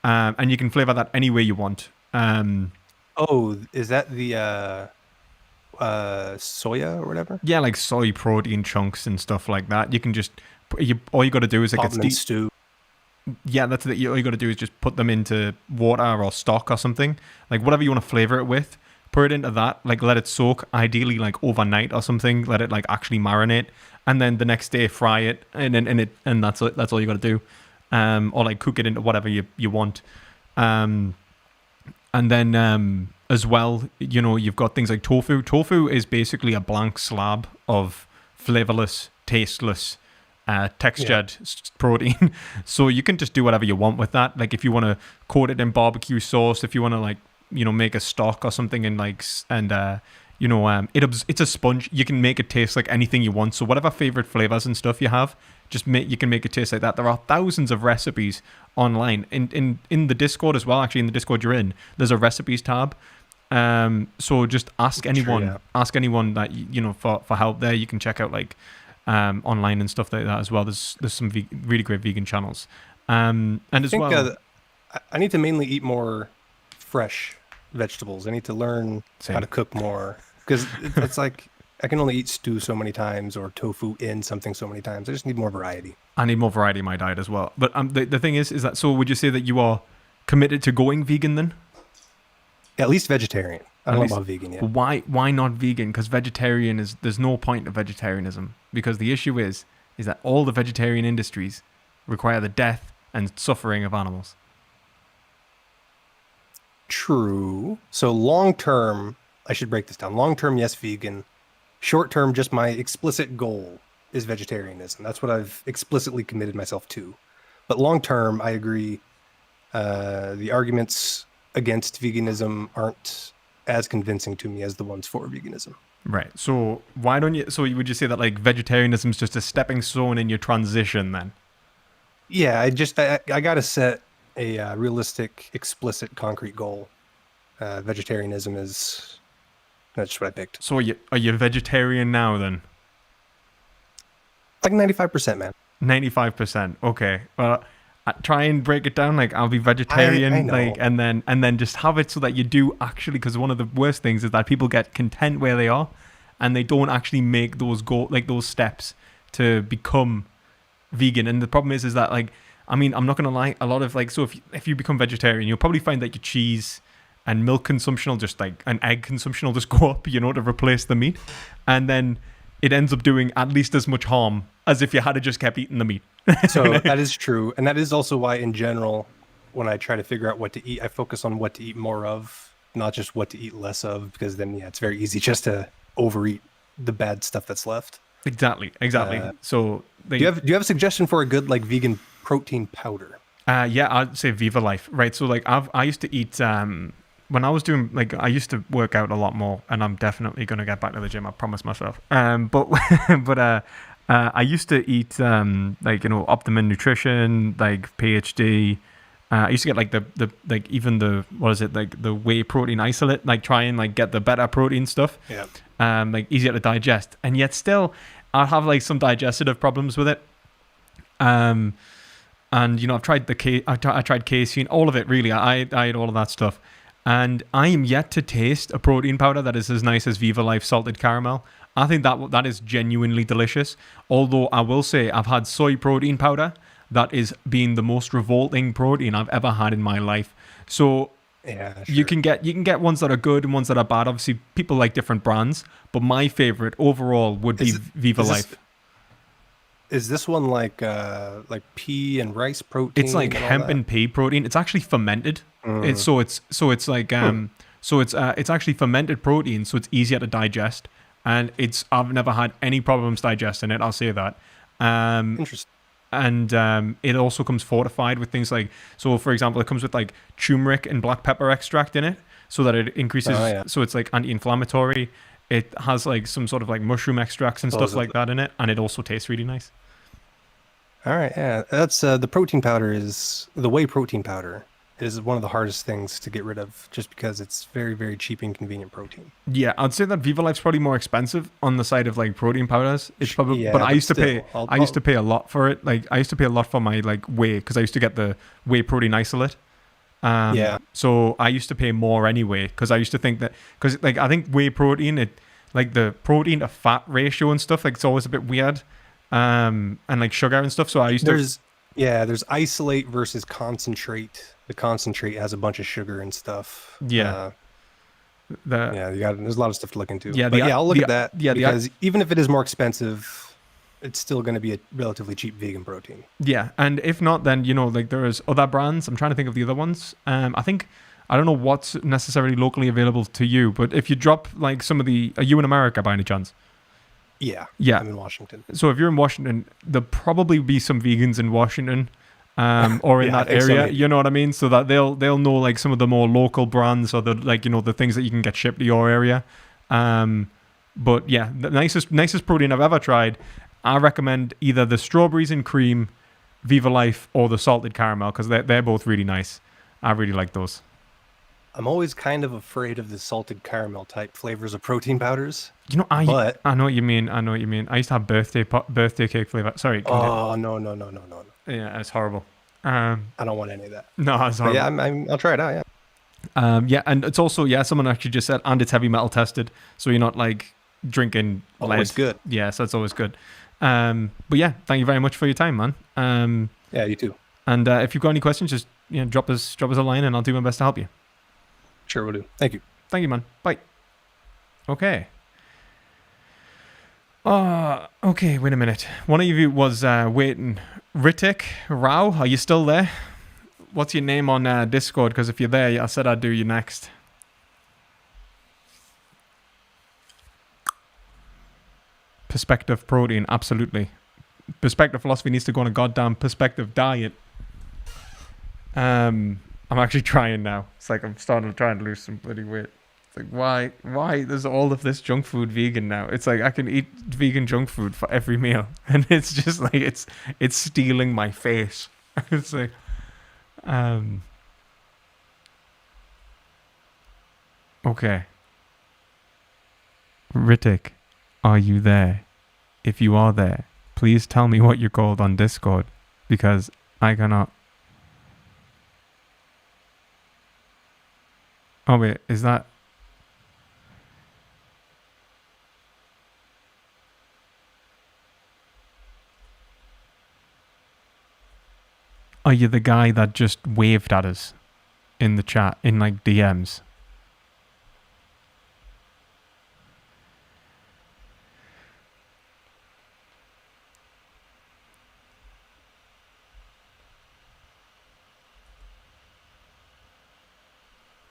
And you can flavor that any way you want. Oh, is that the soya or whatever? Yeah, like soy protein chunks and stuff like that. You can just all you got to do is like Pop them in stew. Yeah, that's it. All you got to do is just put them into water or stock or something, like whatever you want to flavor it with. Put it into that, like let it soak, ideally like overnight or something. Let it like actually marinate, and then the next day fry it, and that's it. That's all you got to do, or like cook it into whatever you want, and then as well, you know, you've got things like tofu. Tofu is basically a blank slab of flavorless, tasteless, textured protein. So you can just do whatever you want with that. Like if you want to coat it in barbecue sauce, if you want to like, you know, make a stock or something and it's a sponge. You can make it taste like anything you want. So whatever favorite flavors and stuff you have, you can make it taste like that. There are thousands of recipes online in the Discord as well. Actually, in the Discord you're in, there's a recipes tab. So just ask anyone that you know for help there. You can check out like online and stuff like that as well. There's some really great vegan channels. And as well, I need to mainly eat more fresh vegetables. I need to learn how to cook more, because it's like I can only eat stew so many times or tofu in something so many times. I just need more variety. I need more variety in my diet as well. But the thing is that, so would you say that you are committed to going vegan then? At least vegetarian. I don't know about vegan yet. Why not vegan? Because there's no point of vegetarianism, because the issue is that all the vegetarian industries require the death and suffering of animals. True. So long term, I should break this down. Long term, yes, vegan. Short term, just my explicit goal is vegetarianism. That's what I've explicitly committed myself to. But long term, I agree. The arguments against veganism aren't as convincing to me as the ones for veganism. Right. So why don't you? So would you say that like vegetarianism is just a stepping stone in your transition then? Yeah, I gotta set a realistic, explicit, concrete goal. Vegetarianism that's what I picked. So are you vegetarian now then? Like 95%, man. 95%. Okay. Well, try and break it down. Like I'll be vegetarian, I know. like, and then just have it so that you do actually. Because one of the worst things is that people get content where they are, and they don't actually make those steps to become vegan. And the problem is that like, I mean, I'm not gonna lie. A lot of like, so if you become vegetarian, you'll probably find that your cheese and milk consumption will just like an egg consumption will just go up, you know, to replace the meat, and then it ends up doing at least as much harm as if you had just kept eating the meat. So that is true, and that is also why, in general, when I try to figure out what to eat, I focus on what to eat more of, not just what to eat less of, because then it's very easy just to overeat the bad stuff that's left. Exactly. So do you have a suggestion for a good like vegan protein powder? Yeah, I'd say Viva Life. Right. So like I used to eat when I was doing like I used to work out a lot more, and I'm definitely gonna get back to the gym. I promise myself. But I used to eat like, you know, Optimum Nutrition, like PhD. I used to get like the like even the what is it, like the whey protein isolate, like try and like get the better protein stuff. Yeah. Like easier to digest, and yet still I'll have like some digestive problems with it. And you know, I've tried I tried casein, all of it really. I ate all of that stuff, and I am yet to taste a protein powder that is as nice as Viva Life salted caramel. I think that is genuinely delicious. Although I will say I've had soy protein powder that is being the most revolting protein I've ever had in my life. So yeah, sure. you can get ones that are good and ones that are bad. Obviously, people like different brands, but my favorite overall would be Viva Life. Is this one like pea and rice protein? It's like hemp and pea protein. It's actually fermented. It's actually fermented protein, so it's easier to digest. And I've never had any problems digesting it. I'll say that. Interesting. And it also comes fortified with things like, so for example, it comes with like turmeric and black pepper extract in it, so that it increases. So it's like anti-inflammatory. It has like some sort of like mushroom extracts and stuff like that in it, and it also tastes really nice. All right, yeah, that's the protein powder is the whey protein powder is one of the hardest things to get rid of, just because it's very, very cheap and convenient protein. Yeah, I'd say that Viva Life's probably more expensive on the side of like protein powders. It's probably, Yeah, but I but used to still, pay. I'll- I used to pay a lot for it. Like I used to pay a lot for my like whey because I used to get the whey protein isolate. Yeah. So I used to pay more anyway because I used to think that because like I think whey protein it like the protein to fat ratio and stuff like it's always a bit weird. And like sugar and stuff. So I used to. There's isolate versus concentrate. The concentrate has a bunch of sugar and stuff. Yeah. There's a lot of stuff to look into. Yeah, But I'll look at that. yeah, because even if it is more expensive, it's still going to be a relatively cheap vegan protein. Yeah, and if not, then like there is other brands. I'm trying to think of the other ones. I don't know what's necessarily locally available to you, but if you drop like some of the, are you in America by any chance? Yeah. Yeah. I'm in Washington. So if you're in Washington, there'll probably be some vegans in Washington, or in Yeah, I that think so, area. maybe. You know what I mean? So that they'll know like some of the more local brands or the like the things that you can get shipped to your area. But yeah, the nicest protein I've ever tried. I recommend either the strawberries and cream, Viva Life, or the salted caramel because they're both really nice. I really like those. I'm always kind of afraid of the salted caramel type flavors of protein powders. I But- know what you mean. I used to have birthday cake flavor. Sorry. Oh, no. Yeah, it's horrible. I don't want any of that. No, it's But horrible. yeah, I'll try it out, yeah. Yeah, and it's also someone actually just said, and it's heavy metal tested, so you're not like drinking Always lead. good. Yeah, so it's always good. But yeah, thank you very much for your time, man. Yeah, you too. And if you've got any questions, just drop us a line, and I'll do my best to help you. Sure will do. Thank you. Thank you, man. Bye. Okay. Okay, wait a minute. One of you was waiting. Ritik Rao, are you still there? What's your name on Discord? Because if you're there, I said I'd do you next. Perspective protein, absolutely. Perspective philosophy needs to go on a goddamn perspective diet. I'm actually trying now. It's like I'm trying to lose some bloody weight. It's like why there's all of this junk food vegan now? It's like I can eat vegan junk food for every meal, and it's just like it's stealing my face. It's like okay. Ritik, are you there? If you are there, please tell me what you're called on Discord, because I cannot. Oh wait, is that? Are you the guy that just waved at us in the chat, in like DMs?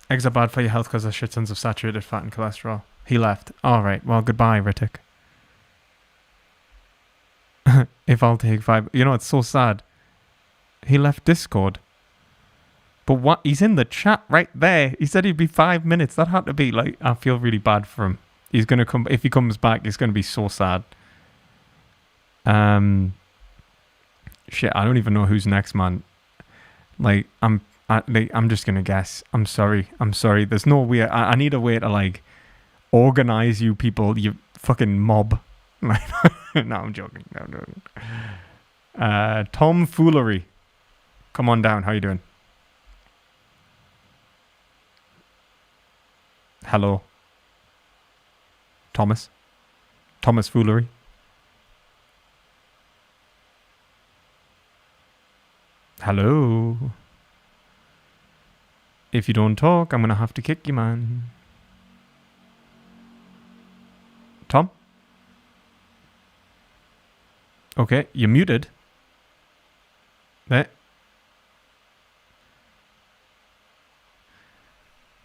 Eggs are bad for your health because they're shit tons of saturated fat and cholesterol. He left. All right. Well, goodbye, Ritik. If I'll take 5... it's so sad. He left Discord. But what? He's in the chat right there. He said he'd be 5 minutes. That had to be like... I feel really bad for him. He's going to come... If he comes back, it's going to be so sad. Shit, I don't even know who's next, man. Like, I'm just gonna guess. I'm sorry. There's no way. I need a way to like organize you people. You fucking mob. No, I'm joking. Tom Foolery, come on down. How you doing? Hello, Thomas Foolery. Hello. If you don't talk, I'm going to have to kick you, man. Tom? Okay, you're muted. There.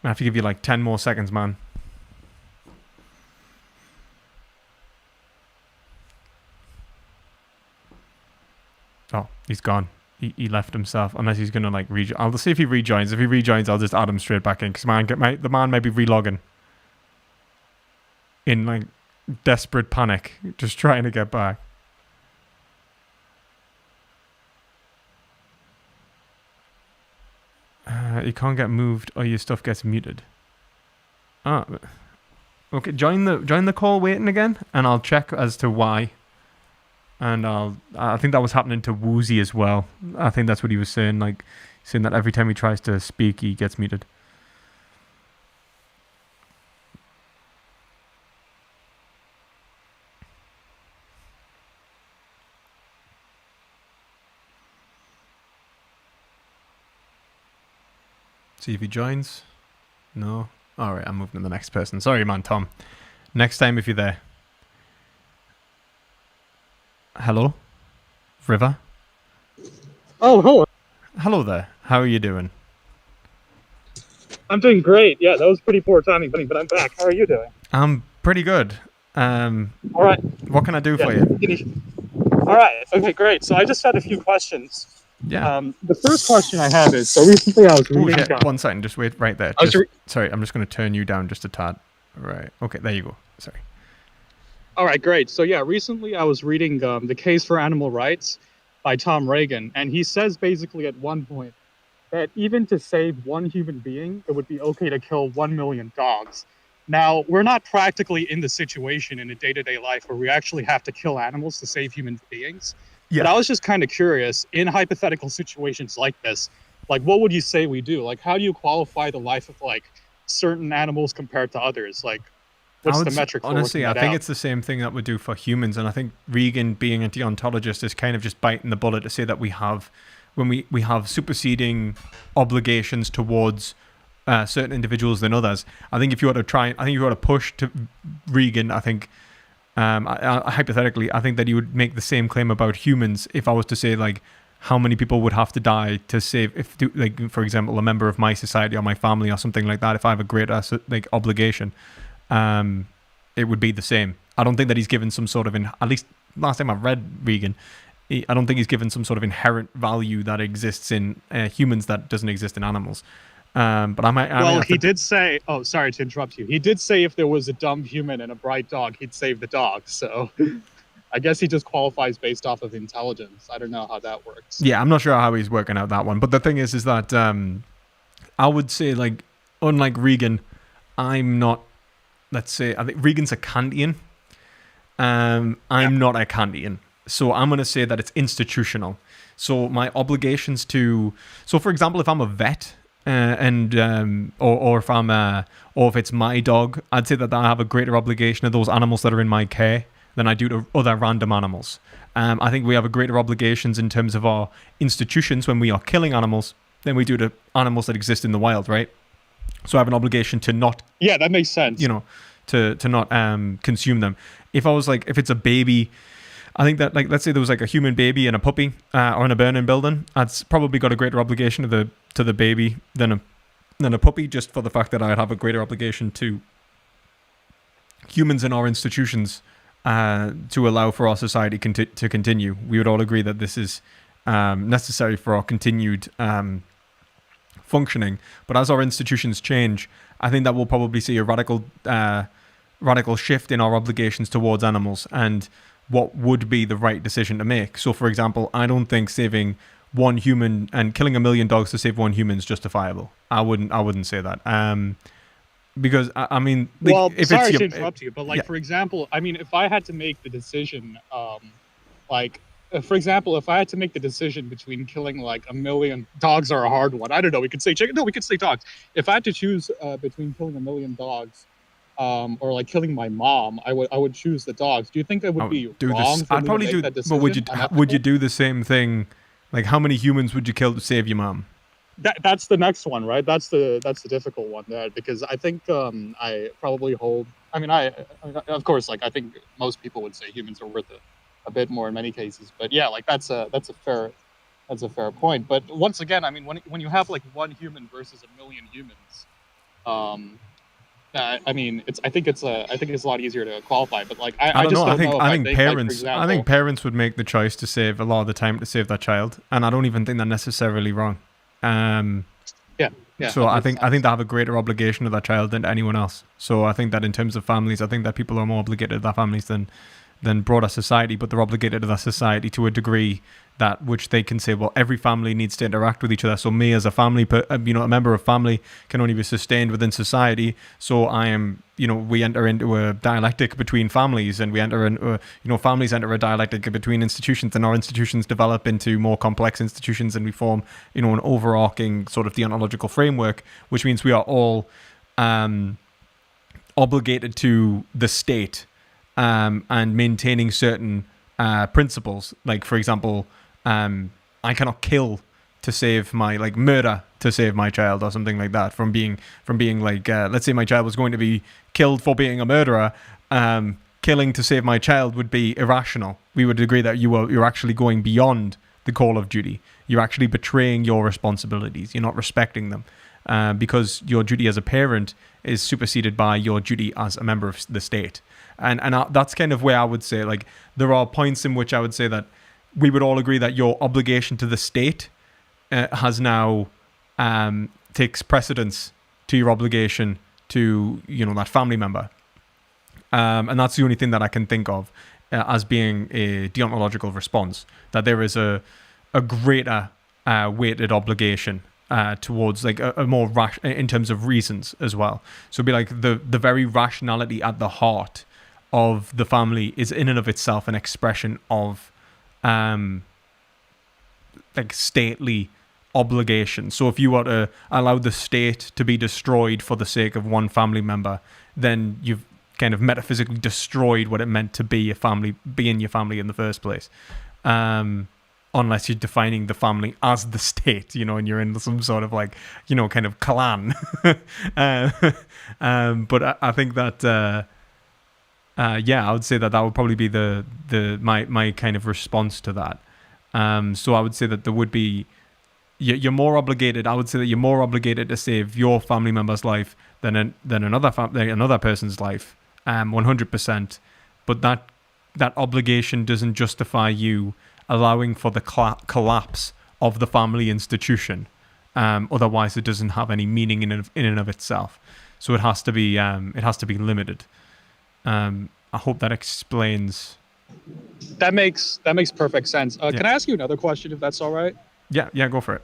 I have to give you like 10 more seconds, man. Oh, he's gone. He left himself, unless he's going to like rejoin. I'll see if he rejoins. If he rejoins, I'll just add him straight back in, because the man may be relogging in like desperate panic, just trying to get back. You can't get moved or your stuff gets muted. Ah, okay. Join the call waiting again, and I'll check as to why. And I think that was happening to Woozy as well. I think that's what he was saying, like saying that every time he tries to speak, he gets muted. See if he joins. No. All right, I'm moving to the next person. Sorry, man, Tom. Next time if you're there. Hello? River? Oh, hello. Hello there. How are you doing? I'm doing great. Yeah, that was pretty poor timing, but I'm back. How are you doing? I'm pretty good. All right. What can I do for you? All right. Okay, great. So I just had a few questions. Yeah. The first question I have is, so recently I was Oh, reading... shit. 1 second. Just wait right there. Sorry, I'm just going to turn you down just a tad. Right. Okay, there you go. Sorry. All right, great. So yeah, recently I was reading The Case for Animal Rights by Tom Reagan, and he says basically at one point that even to save one human being, it would be okay to kill 1 million dogs. Now, we're not practically in the situation in a day-to-day life where we actually have to kill animals to save human beings. Yeah. But I was just kind of curious, in hypothetical situations like this, like what would you say we do? Like, how do you qualify the life of like certain animals compared to others? Like, what's the metric for honestly, working that I think out? it's the same thing that we do for humans, and I think Regan, being a deontologist, is kind of just biting the bullet to say that we have, when we have superseding obligations towards certain individuals than others. I think if you were to push to Regan, I think hypothetically, I think that he would make the same claim about humans if I was to say like how many people would have to die to save, like for example, a member of my society or my family or something like that. If I have a greater like obligation. It would be the same. I don't think that he's given some sort of, at least last time I read Regan, I don't think he's given some sort of inherent value that exists in humans that doesn't exist in animals. But I might. He did say. Oh, sorry to interrupt you. He did say if there was a dumb human and a bright dog, he'd save the dog. So, I guess he just qualifies based off of intelligence. I don't know how that works. Yeah, I'm not sure how he's working out that one. But the thing is that I would say, like, unlike Regan, I'm not. Let's say I think Regan's a Kantian. I'm not a Kantian, so I'm going to say that it's institutional. So my obligations to, so for example, if I'm a vet. Or if it's my dog, I'd say that I have a greater obligation to those animals that are in my care than I do to other random animals. I think we have a greater obligations in terms of our institutions when we are killing animals than we do to animals that exist in the wild, right? So I have an obligation to not. Yeah, that makes sense. You know, to not consume them. If it's a baby. I think that, like, let's say there was like a human baby and a puppy, or in a burning building, I'd probably got a greater obligation to the baby than a puppy, just for the fact that I'd have a greater obligation to humans in our institutions to allow for our society to continue. We would all agree that this is necessary for our continued functioning. But as our institutions change, I think that we'll probably see a radical shift in our obligations towards animals and what would be the right decision to make. So, for example, I don't think saving one human and killing 1 million dogs to save one human is justifiable. I wouldn't say that. Because I mean, like, well, if sorry it's to interrupt you, but like, yeah. For example, I mean, if I had to make the decision, for example, if I had to make the decision between killing like 1 million dogs are a hard one. I don't know. We could say chicken. No, we could say dogs. If I had to choose between killing 1 million dogs, or like killing my mom, I would choose the dogs. Do you think that would be wrong? I'd probably do. But would you do the same thing? Like, how many humans would you kill to save your mom? That's the next one, right? That's the difficult one there, because I think I probably hold. I mean, of course, like I think most people would say humans are worth a bit more in many cases, but yeah, like that's a fair point. But once again, I mean, when you have like one human versus 1 million humans, I mean, I think it's a lot easier to qualify. But like I don't know. I think parents. Like, example, I think parents would make the choice to save a lot of the time to save their child, and I don't even think they're necessarily wrong. Yeah. So I think they have a greater obligation to their child than anyone else. So I think that in terms of families, I think that people are more obligated to their families than broader society, but they're obligated to that society to a degree that which they can say, well, every family needs to interact with each other. So me as a family, a member of family can only be sustained within society. So I am, we enter into a dialectic between families, and we enter into, families enter a dialectic between institutions, and our institutions develop into more complex institutions, and we form, an overarching sort of deontological framework, which means we are all obligated to the state and maintaining certain principles. Like, for example, I cannot kill to save my, murder to save my child or something like that from being like, let's say my child was going to be killed for being a murderer. Killing to save my child would be irrational. We would agree that you're actually going beyond the call of duty. You're actually betraying your responsibilities. You're not respecting them because your duty as a parent is superseded by your duty as a member of the state. And that's kind of where I would say, there are points in which I would say that we would all agree that your obligation to the state has now takes precedence to your obligation to, that family member. And that's the only thing that I can think of as being a deontological response, that there is a greater weighted obligation towards a more in terms of reasons as well. So it'd be like the very rationality at the heart of the family is in and of itself an expression of stately obligation. So if you were to allow the state to be destroyed for the sake of one family member, then you've kind of metaphysically destroyed what it meant to be in your family in the first place. Unless you're defining the family as the state, and you're in some sort of kind of clan. But I think that I would say that would probably be my kind of response to that. So I would say that there would be, you're more obligated. I would say that you're more obligated to save your family member's life than another person's life, 100%. But that obligation doesn't justify you allowing for the collapse of the family institution. Otherwise, it doesn't have any meaning in and of itself. So it has to be limited. I hope that explains. That makes perfect sense. Can I ask you another question, if that's all right? Yeah, go for it.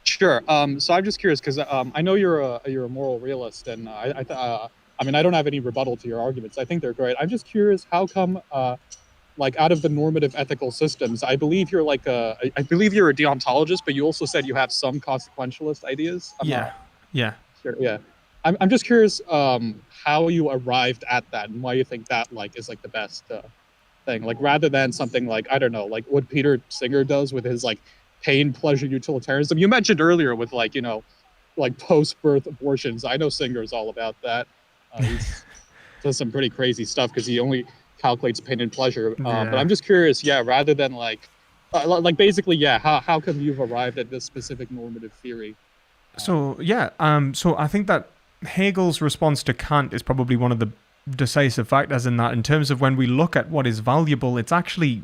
Sure. So I'm just curious because I know you're a moral realist, and I don't have any rebuttal to your arguments. I think they're great. I'm just curious, how come, out of the normative ethical systems, I believe you're a deontologist, but you also said you have some consequentialist ideas. Yeah. Sure. Yeah. I'm just curious how you arrived at that and why you think that is the best thing, rather than something I don't know, what Peter Singer does with his pain pleasure utilitarianism. You mentioned earlier with post-birth abortions. I know Singer's all about that. He does some pretty crazy stuff because he only calculates pain and pleasure. But I'm just curious, rather than basically, how come you've arrived at this specific normative theory? So I think that Hegel's response to Kant is probably one of the decisive factors in that. In terms of when we look at what is valuable, it's actually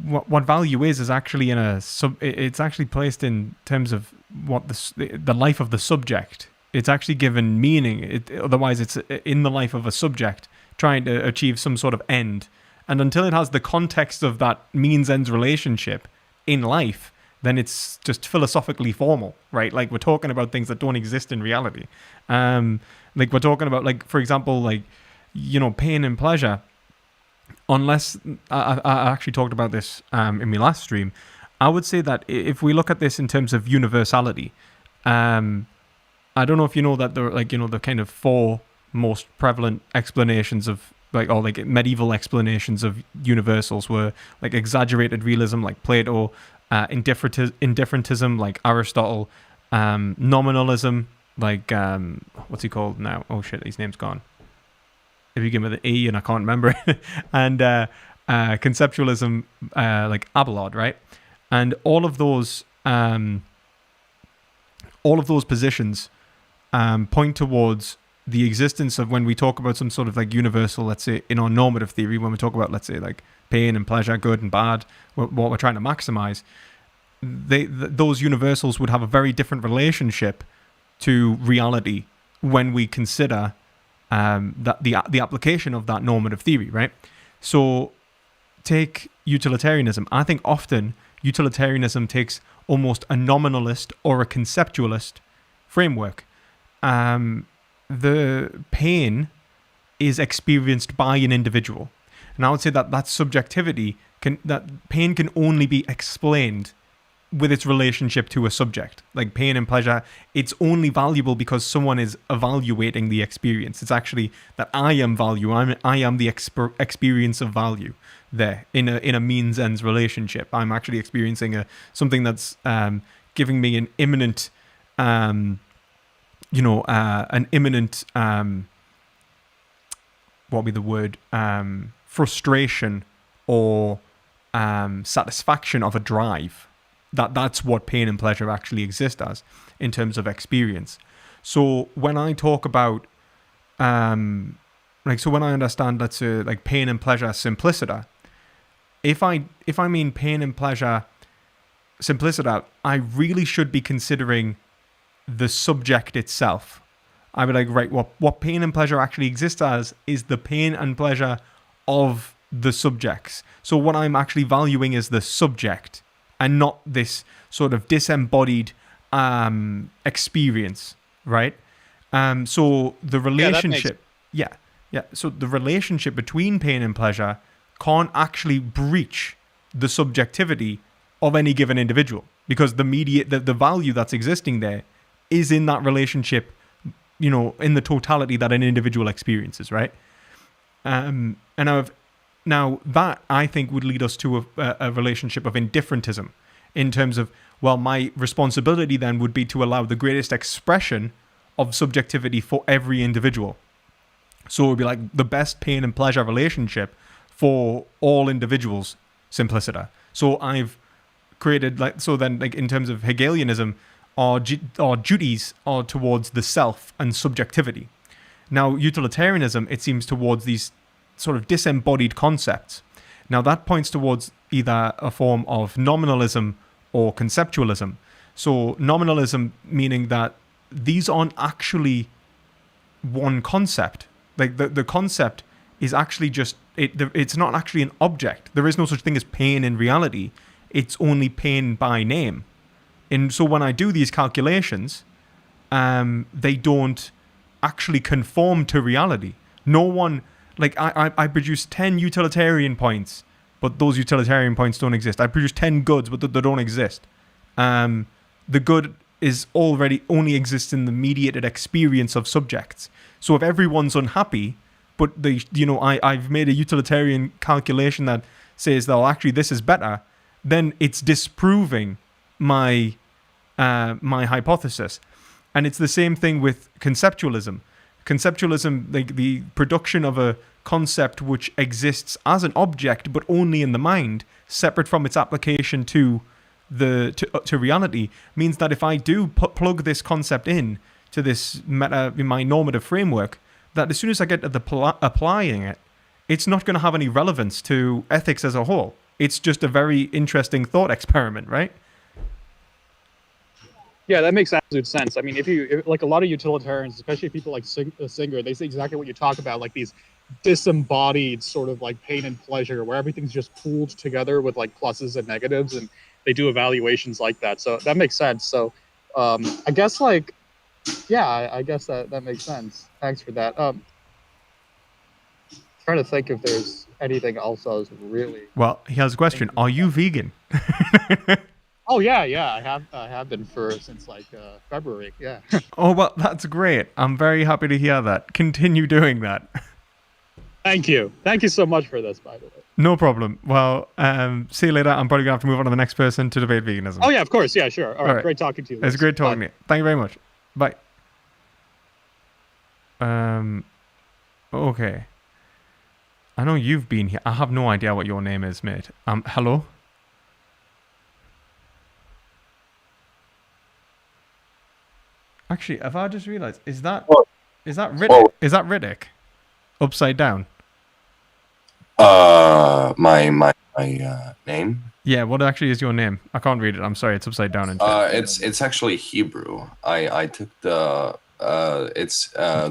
what value is actually it's actually placed in terms of what the life of the subject. It's actually given meaning. Otherwise, it's in the life of a subject trying to achieve some sort of end. And until it has the context of that means-ends relationship in life, then it's just philosophically formal, right? We're talking about things that don't exist in reality. We're talking about, for example, pain and pleasure. Unless I actually talked about this in my last stream, I would say that if we look at this in terms of universality, I don't know if you know that the kind of four most prevalent explanations of medieval explanations of universals were exaggerated realism, like Plato, indifferentism, like Aristotle, nominalism, what's he called now? Oh shit, his name's gone. If you give me the E and I can't remember it, and conceptualism, like Abelard, right? And all of those positions point towards the existence of, when we talk about some sort of universal, let's say in our normative theory, when we talk about, let's say, pain and pleasure, good and bad, what we're trying to maximize, those universals would have a very different relationship to reality when we consider that the application of that normative theory, right? So take utilitarianism. I think often utilitarianism takes almost a nominalist or a conceptualist framework. The pain is experienced by an individual. And I would say that subjectivity, that pain can only be explained with its relationship to a subject. Like pain and pleasure, it's only valuable because someone is evaluating the experience. It's actually that I am value. I am the experience of value there in a means ends relationship. I'm actually experiencing something that's giving me an imminent, an imminent, what would be the word? Frustration or satisfaction of a drive. That's what pain and pleasure actually exist as in terms of experience. So when I talk about when I understand, let's say, like pain and pleasure simpliciter, if I mean pain and pleasure simpliciter, I really should be considering the subject itself. I would like, right, what pain and pleasure actually exist as is the pain and pleasure of the subjects. So what I'm actually valuing is the subject and not this sort of disembodied experience, right? So the relationship, so the relationship between pain and pleasure can't actually breach the subjectivity of any given individual, because the value that's existing there is in that relationship, in the totality that an individual experiences, right? Now that, I think, would lead us to a relationship of indifferentism in terms of, well, my responsibility then would be to allow the greatest expression of subjectivity for every individual. So it would be like the best pain and pleasure relationship for all individuals, simpliciter. So I've created, in terms of Hegelianism, our duties are towards the self and subjectivity. Now, utilitarianism, it seems, towards these sort of disembodied concepts. Now, that points towards either a form of nominalism or conceptualism. So nominalism meaning that these aren't actually one concept. Like the concept is actually just, it's not actually an object. There is no such thing as pain in reality. It's only pain by name. And so when I do these calculations, they don't actually conform to reality. No one, like I produce 10 utilitarian points, but those utilitarian points don't exist. I produce 10 goods, but they don't exist. The good is only exists in the mediated experience of subjects. So if everyone's unhappy, but I've made a utilitarian calculation that says that, well, actually this is better, then it's disproving my hypothesis. And it's the same thing with conceptualism. Conceptualism, like the production of a concept which exists as an object but only in the mind, separate from its application to reality, means that if I do plug this concept in to this my normative framework, that as soon as I get to applying it, it's not going to have any relevance to ethics as a whole. It's just a very interesting thought experiment, right? Yeah, that makes absolute sense. I mean, if like a lot of utilitarians, especially people like Singer, they say exactly what you talk about, like these disembodied sort of like pain and pleasure, where everything's just pooled together with like pluses and negatives, and they do evaluations like that. So that makes sense. So I guess I guess that makes sense. Thanks for that. Trying to think if there's anything else I was really. Well, he has a question. Are you vegan? Oh yeah, I have been since like February. Yeah. Oh well, that's great. I'm very happy to hear that. Continue doing that. Thank you so much for this, by the way. No problem. Well, see you later. I'm probably gonna have to move on to the next person to debate veganism. Oh yeah, of course. Yeah, sure. All right. Great talking to you. It's great talking to you. Thank you very much. Bye. Okay. I know you've been here. I have no idea what your name is, mate. Hello? Actually, have I just realized, is that Riddick? Whoa. Is that Riddick? Upside down? My name? Yeah, what actually is your name? I can't read it. I'm sorry, it's upside down. It's actually Hebrew. I took the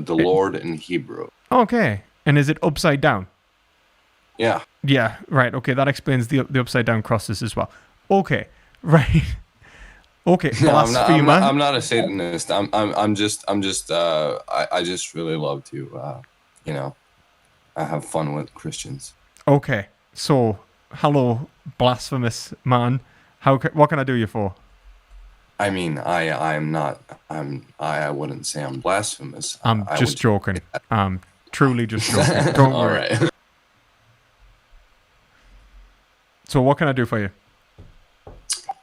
Lord in Hebrew. Okay. And is it upside down? Yeah. Yeah, right. Okay, that explains the upside down crosses as well. Okay, right. Okay, No, blasphemy, man. I'm not a Satanist. I'm just I just really love to I have fun with Christians. Okay, so hello, blasphemous man. What can I do you for? I mean, I wouldn't say I'm blasphemous. I'm I just would- joking. I'm truly just joking. Don't All worry. right. So what can I do for you?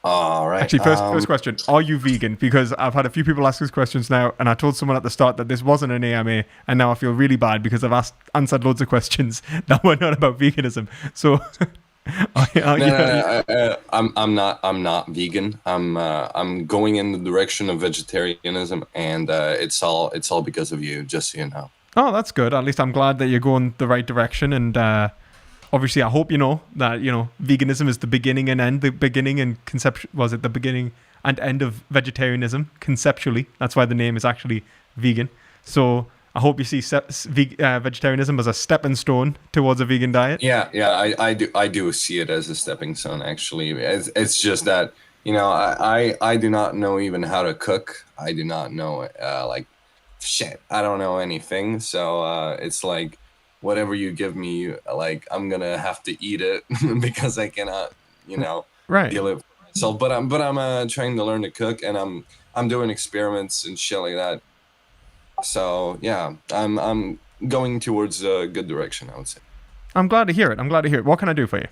All right. Actually, first question: are you vegan? Because I've had a few people ask these questions now, and I told someone at the start that this wasn't an AMA, and now I feel really bad because I've answered loads of questions that were not about veganism. So, I'm not vegan. I'm going in the direction of vegetarianism, and it's all because of you. Just so you know. Oh, that's good. At least I'm glad that you're going the right direction, and obviously, I hope you know that veganism is the beginning and end, the beginning and conception. Was it the beginning and end of vegetarianism conceptually? That's why the name is actually vegan. So I hope you see vegetarianism as a stepping stone towards a vegan diet. Yeah, I do see it as a stepping stone. Actually, it's just that I do not know even how to cook. I do not know shit. I don't know anything. So it's like whatever you give me, like I'm gonna have to eat it because I cannot, Right. deal it for myself. But I'm trying to learn to cook, and I'm doing experiments and shit like that. So yeah, I'm going towards a good direction, I would say. I'm glad to hear it. What can I do for you?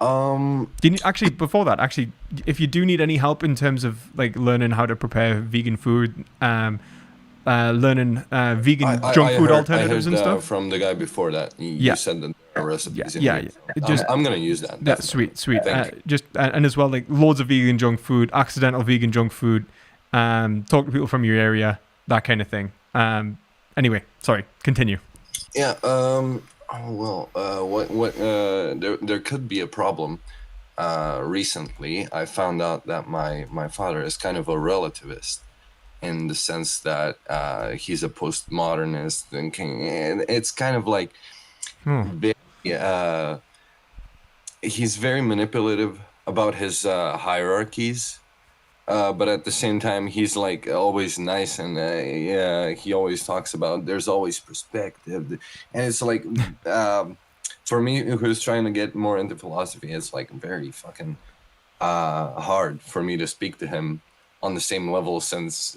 Do you need, before that, if you do need any help in terms of like learning how to prepare vegan food, learning vegan junk food alternatives and stuff from the guy before that. You said that there are recipes. Yeah. I'm gonna use that. That's sweet. And as well, like loads of vegan junk food, accidental vegan junk food. Talk to people from your area, that kind of thing. Anyway, sorry. Continue. Yeah. There could be a problem. Recently, I found out that my father is kind of a relativist, in the sense that he's a postmodernist thinking, and it's kind of like he's very manipulative about his hierarchies, but at the same time he's like always nice, and he always talks about there's always perspective, and it's like for me, who's trying to get more into philosophy, it's like very fucking hard for me to speak to him on the same level, since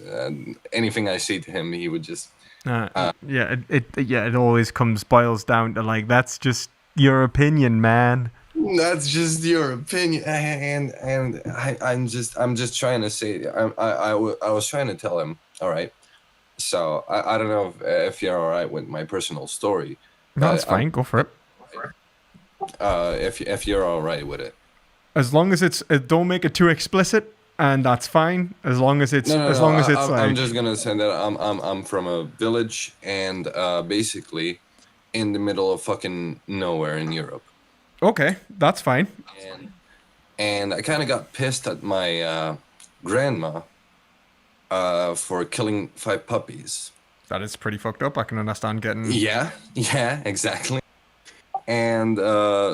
anything I say to him, he would just it always boils down to like, that's just your opinion, man. That's just your opinion, and I'm just trying to say, I was trying to tell him, all right, so I don't know if you're all right with my personal story. That's fine, go for it. If you're all right with it, as long as it's don't make it too explicit. And that's fine, as long as it's I'm just gonna say that I'm from a village, and basically in the middle of fucking nowhere in Europe. Okay, that's fine. And I kind of got pissed at my grandma for killing 5 puppies. That is pretty fucked up. I can understand getting. Yeah, exactly. And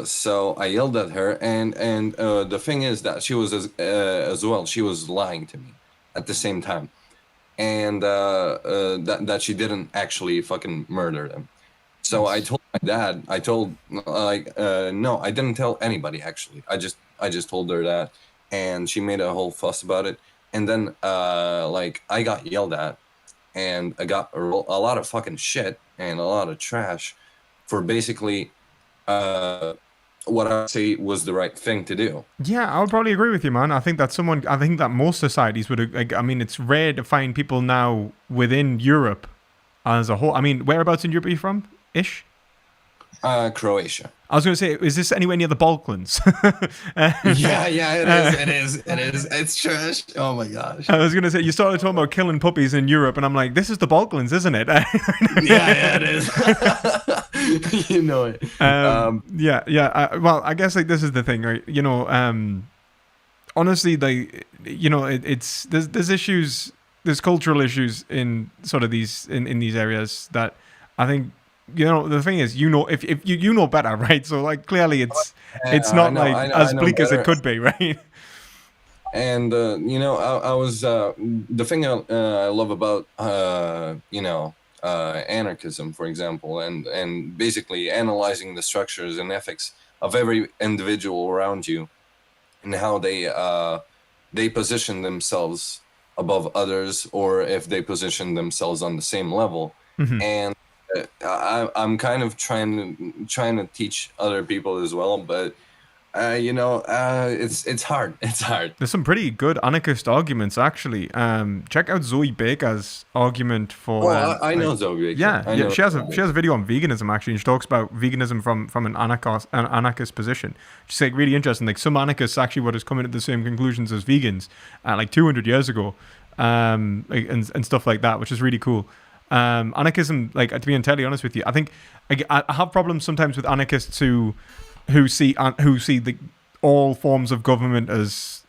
so I yelled at her, and the thing is that she was as well. She was lying to me at the same time, and that she didn't actually fucking murder them. So I told my dad. I told no, I didn't tell anybody actually. I just told her that, and she made a whole fuss about it. And then I got yelled at, and I got a lot of fucking shit and a lot of trash for basically. What I would say was the right thing to do. Yeah, I would probably agree with you, man. I think that most societies would. It's rare to find people now within Europe as a whole. I mean, whereabouts in Europe are you from? Ish. Croatia. I was going to say, is this anywhere near the Balkans? Yeah, it is. It's trash. Oh my gosh. I was going to say, you started talking about killing puppies in Europe, and I'm like, this is the Balkans, isn't it? Yeah, it is. You know it. Well, I guess like this is the thing, right? Honestly, like, there's issues, there's cultural issues in sort of these in these areas that I think the thing is, if you know better, right? So like clearly it's I not know, like I know, as I know bleak as it better. could be, right? And I was the thing I love about anarchism, for example, and basically analyzing the structures and ethics of every individual around you, and how they position themselves above others, or if they position themselves on the same level. Mhm. And I'm kind of trying to teach other people as well, but it's hard. It's hard. There's some pretty good anarchist arguments, actually. Check out Zoe Baker's argument for. I know Zoe Baker. Yeah, she has a video on veganism, actually, and she talks about veganism from an anarchist position. She's like really interesting. Like some anarchists actually were just coming to the same conclusions as vegans, like 200 years ago, and stuff like that, which is really cool. Anarchism, like to be entirely honest with you, I think I have problems sometimes with anarchists who see all forms of government as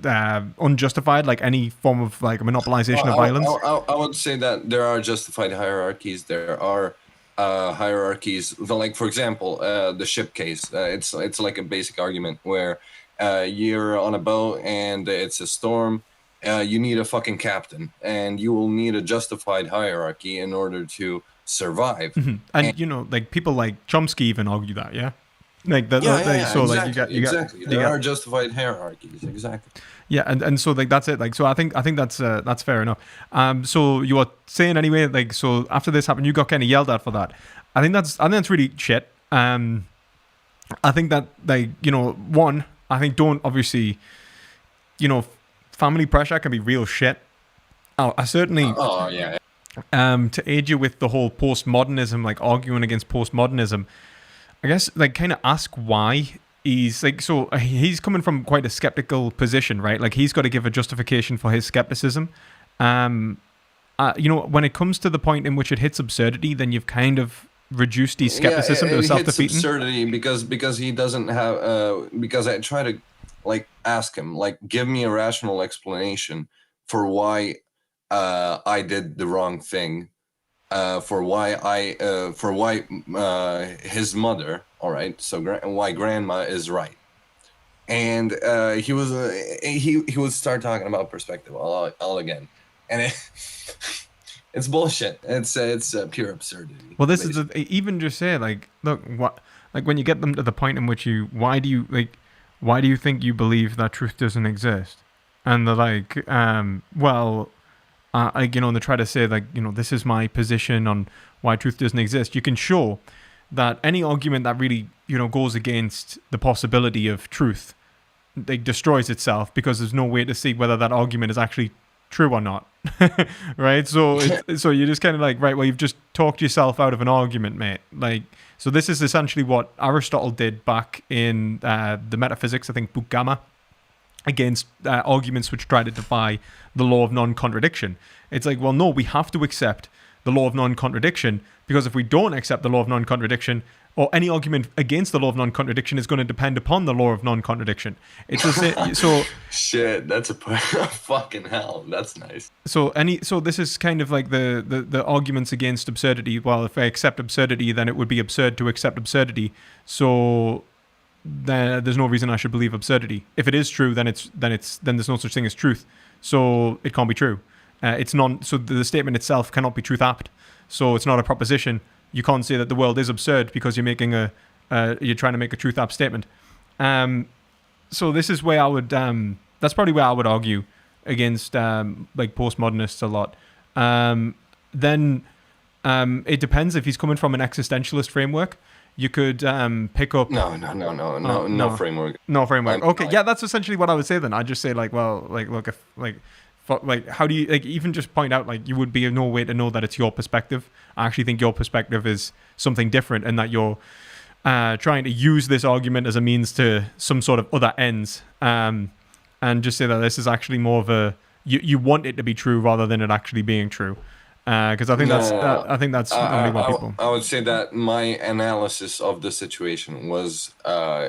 unjustified, like any form of like monopolization of violence. I would say that there are justified hierarchies. There are hierarchies. Like for example, the ship case. It's like a basic argument where you're on a boat and it's a storm. You need a fucking captain, and you will need a justified hierarchy in order to survive. Mm-hmm. And like people like Chomsky even argue that, yeah. Like that. So exactly, like you got there are justified hierarchies, exactly. Yeah, and so like that's it. Like so, I think that's fair enough. So you were saying anyway, like so after this happened, you got kind of yelled at for that. I think that's really shit. I think that like one, I think don't obviously, family pressure can be real shit. I certainly. Oh yeah. To aid you with the whole postmodernism, like arguing against postmodernism, I guess like kind of ask why he's like, so he's coming from quite a skeptical position, right? Like he's got to give a justification for his skepticism. When it comes to the point in which it hits absurdity, then you've kind of reduced his skepticism to self-defeating. It's absurdity because he doesn't have because I try to like ask him, like, give me a rational explanation for why I did the wrong thing, for why his mother, all right, so why grandma is right, and he would start talking about perspective all again, and it's bullshit. It's pure absurdity. Well, this is even just say like, look, what, like when you get them to the point in which why do you think you believe that truth doesn't exist, and they're like, and they try to say like, this is my position on why truth doesn't exist. You can show that any argument that really, goes against the possibility of truth, like destroys itself because there's no way to see whether that argument is actually true or not. Right? So so you're just kind of like, right, well, you've just talked yourself out of an argument, mate. Like, so this is essentially what Aristotle did back in the Metaphysics, I think, Book Gamma, against arguments which try to defy the law of non-contradiction. It's like, well, no, we have to accept the law of non-contradiction, because if we don't accept the law of non-contradiction, or any argument against the law of non-contradiction is going to depend upon the law of non-contradiction. It's so shit. That's a fucking hell. That's nice. So this is kind of like the arguments against absurdity. Well, if I accept absurdity, then it would be absurd to accept absurdity. So there's no reason I should believe absurdity. If it is true, then there's no such thing as truth. So it can't be true. So the statement itself cannot be truth apt. So it's not a proposition. You can't say that the world is absurd because you're making you're trying to make a truth apt statement. So this is where I would that's probably where I would argue against like postmodernists a lot. Then it depends if he's coming from an existentialist framework. You could pick up no framework. No framework. Okay, yeah, that's essentially what I would say then. I'd just say like, well, like look, if like how do you like even just point out like you would be no way to know that it's your perspective. I actually think your perspective is something different, and that you're trying to use this argument as a means to some sort of other ends, and just say that this is actually more of a you want it to be true rather than it actually being true. Because I think that's only what people. I would say that my analysis of the situation was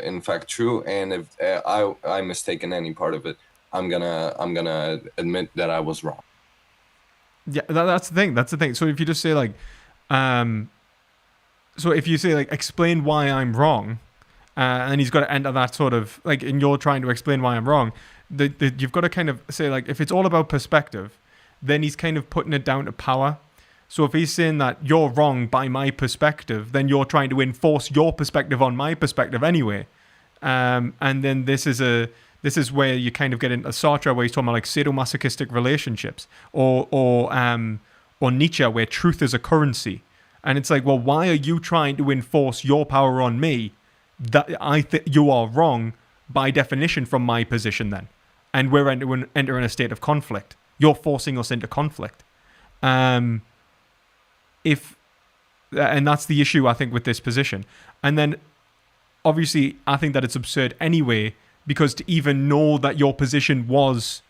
in fact true, and if I mistaken any part of it, I'm gonna admit that I was wrong. Yeah, that's the thing. So if you just say like, so if you say like explain why I'm wrong, and he's got to enter that sort of like, and you're trying to explain why I'm wrong, you've got to kind of say like, if it's all about perspective, then he's kind of putting it down to power. So if he's saying that you're wrong by my perspective, then you're trying to enforce your perspective on my perspective anyway. And then this is where you kind of get into Sartre, where he's talking about like sadomasochistic relationships, or Nietzsche, where truth is a currency. And it's like, well, why are you trying to enforce your power on me? That I think you are wrong by definition from my position then. And we're entering a state of conflict. You're forcing us into conflict. And that's the issue, I think, with this position. And then, obviously, I think that it's absurd anyway, because to even know that your position was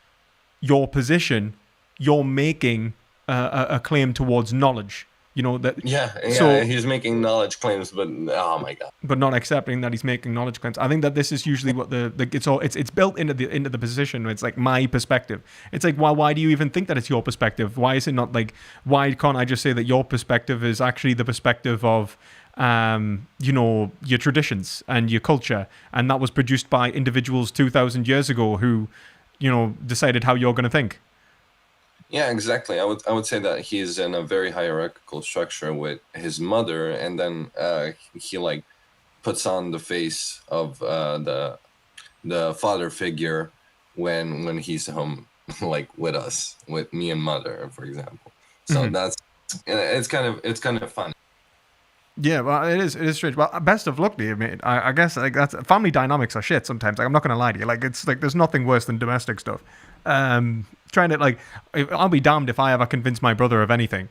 your position, you're making a claim towards knowledge. You know that. Yeah. So he's making knowledge claims, but oh my god. But not accepting that he's making knowledge claims. I think that this is usually what it's built into the position. It's like my perspective. It's like, why do you even think that it's your perspective? Why is it not like, why can't I just say that your perspective is actually the perspective of your traditions and your culture, and that was produced by individuals 2,000 years ago who, decided how you're going to think. Yeah, exactly. I would say that he's in a very hierarchical structure with his mother, and then he like puts on the face of the father figure when he's home, like with us, with me and mother, for example. So it's kind of fun. Yeah, well, it is strange. Well, best of luck to you, mate. I guess like that's family dynamics are shit sometimes. Like, I'm not gonna lie to you. Like, it's like there's nothing worse than domestic stuff. Trying to like, I'll be damned if I ever convince my brother of anything.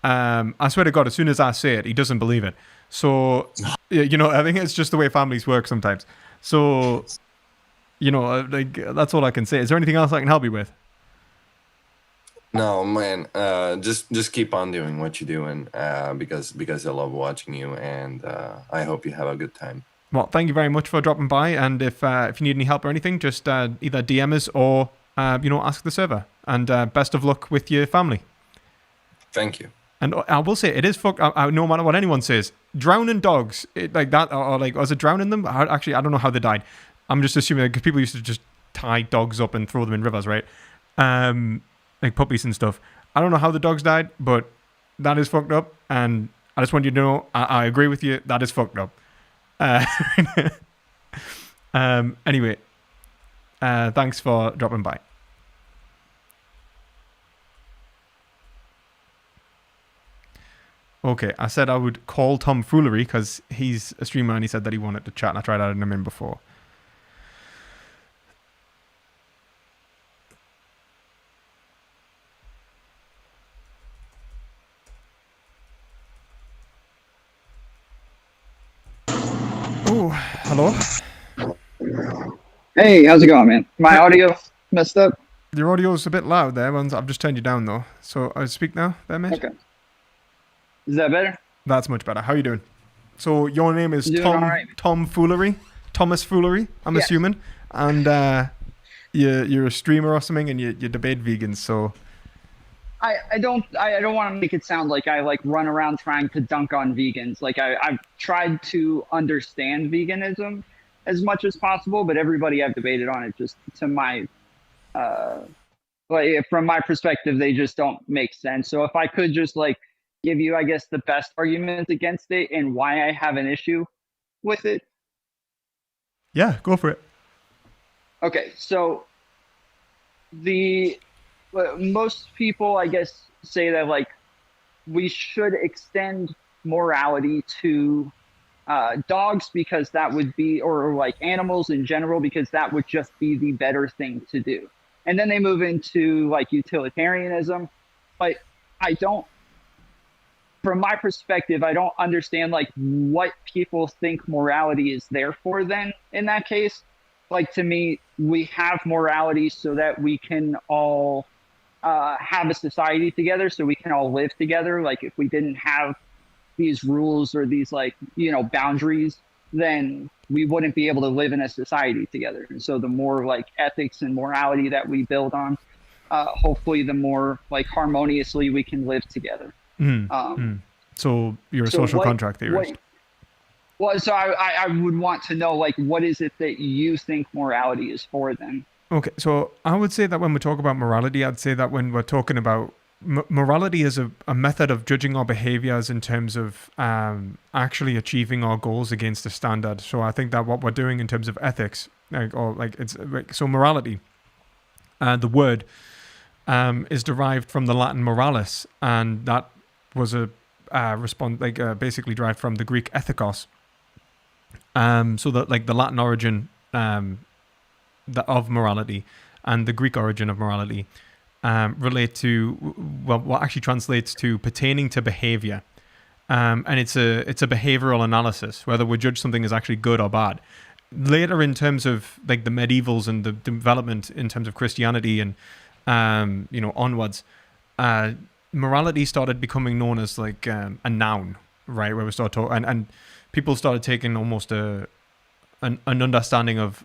I swear to God, as soon as I say it, he doesn't believe it. So, I think it's just the way families work sometimes. So, like that's all I can say. Is there anything else I can help you with? No, man. Just keep on doing what you're doing, because I love watching you, and I hope you have a good time. Well, thank you very much for dropping by, and if you need any help or anything, just either DM us or ask the server. And best of luck with your family. Thank you. And I will say, it is fucked. No matter what anyone says, drowning dogs like that, or like, was it drowning them? Actually, I don't know how they died. I'm just assuming because people used to just tie dogs up and throw them in rivers, right? Like puppies and stuff. I don't know how the dogs died, but that is fucked up. And I just want you to know, I agree with you. That is fucked up. Anyway, thanks for dropping by. Okay, I said I would call Tom Foolery because he's a streamer and he said that he wanted to chat, and I tried adding him in before. Oh, hello? Hey, how's it going, man? My audio messed up? Your audio's a bit loud there. I've just turned you down, though. So I speak now there, mate? Okay. Is that better? That's much better. How you doing? So your name is Tom Foolery? Thomas Foolery, I'm assuming. And you're a streamer or something, and you debate vegans, so... I don't want to make it sound like I like run around trying to dunk on vegans. Like I've tried to understand veganism as much as possible, but everybody I've debated on it, just to my like from my perspective, they just don't make sense. So if I could just like give you, I guess, the best argument against it and why I have an issue with it. Yeah, go for it. Okay, so most people, I guess, say that like we should extend morality to dogs because that would be, or like animals in general, because that would just be the better thing to do. And then they move into like utilitarianism. But I don't, from my perspective, I don't understand like what people think morality is there for then in that case. Like to me, we have morality so that we can all have a society together, so we can all live together. Like if we didn't have these rules or these like, boundaries, then we wouldn't be able to live in a society together. And so the more like ethics and morality that we build on, hopefully the more like harmoniously we can live together. So So you're a So social what- contract theorist. Well, so I would want to know, like, what is it that you think morality is for then? Okay, so I would say that when we talk about morality, I'd say that when we're talking about morality is a method of judging our behaviors in terms of actually achieving our goals against a standard. So I think that what we're doing in terms of ethics, so morality, the word is derived from the Latin moralis, and that was basically derived from the Greek ethikos. So that like the Latin origin of morality and the Greek origin of morality relate to what actually translates to pertaining to behavior, and it's a behavioral analysis whether we judge something as actually good or bad. Later, in terms of like the medievals and the development in terms of Christianity and onwards, morality started becoming known as like a noun, right? Where we start talking and people started taking almost an understanding of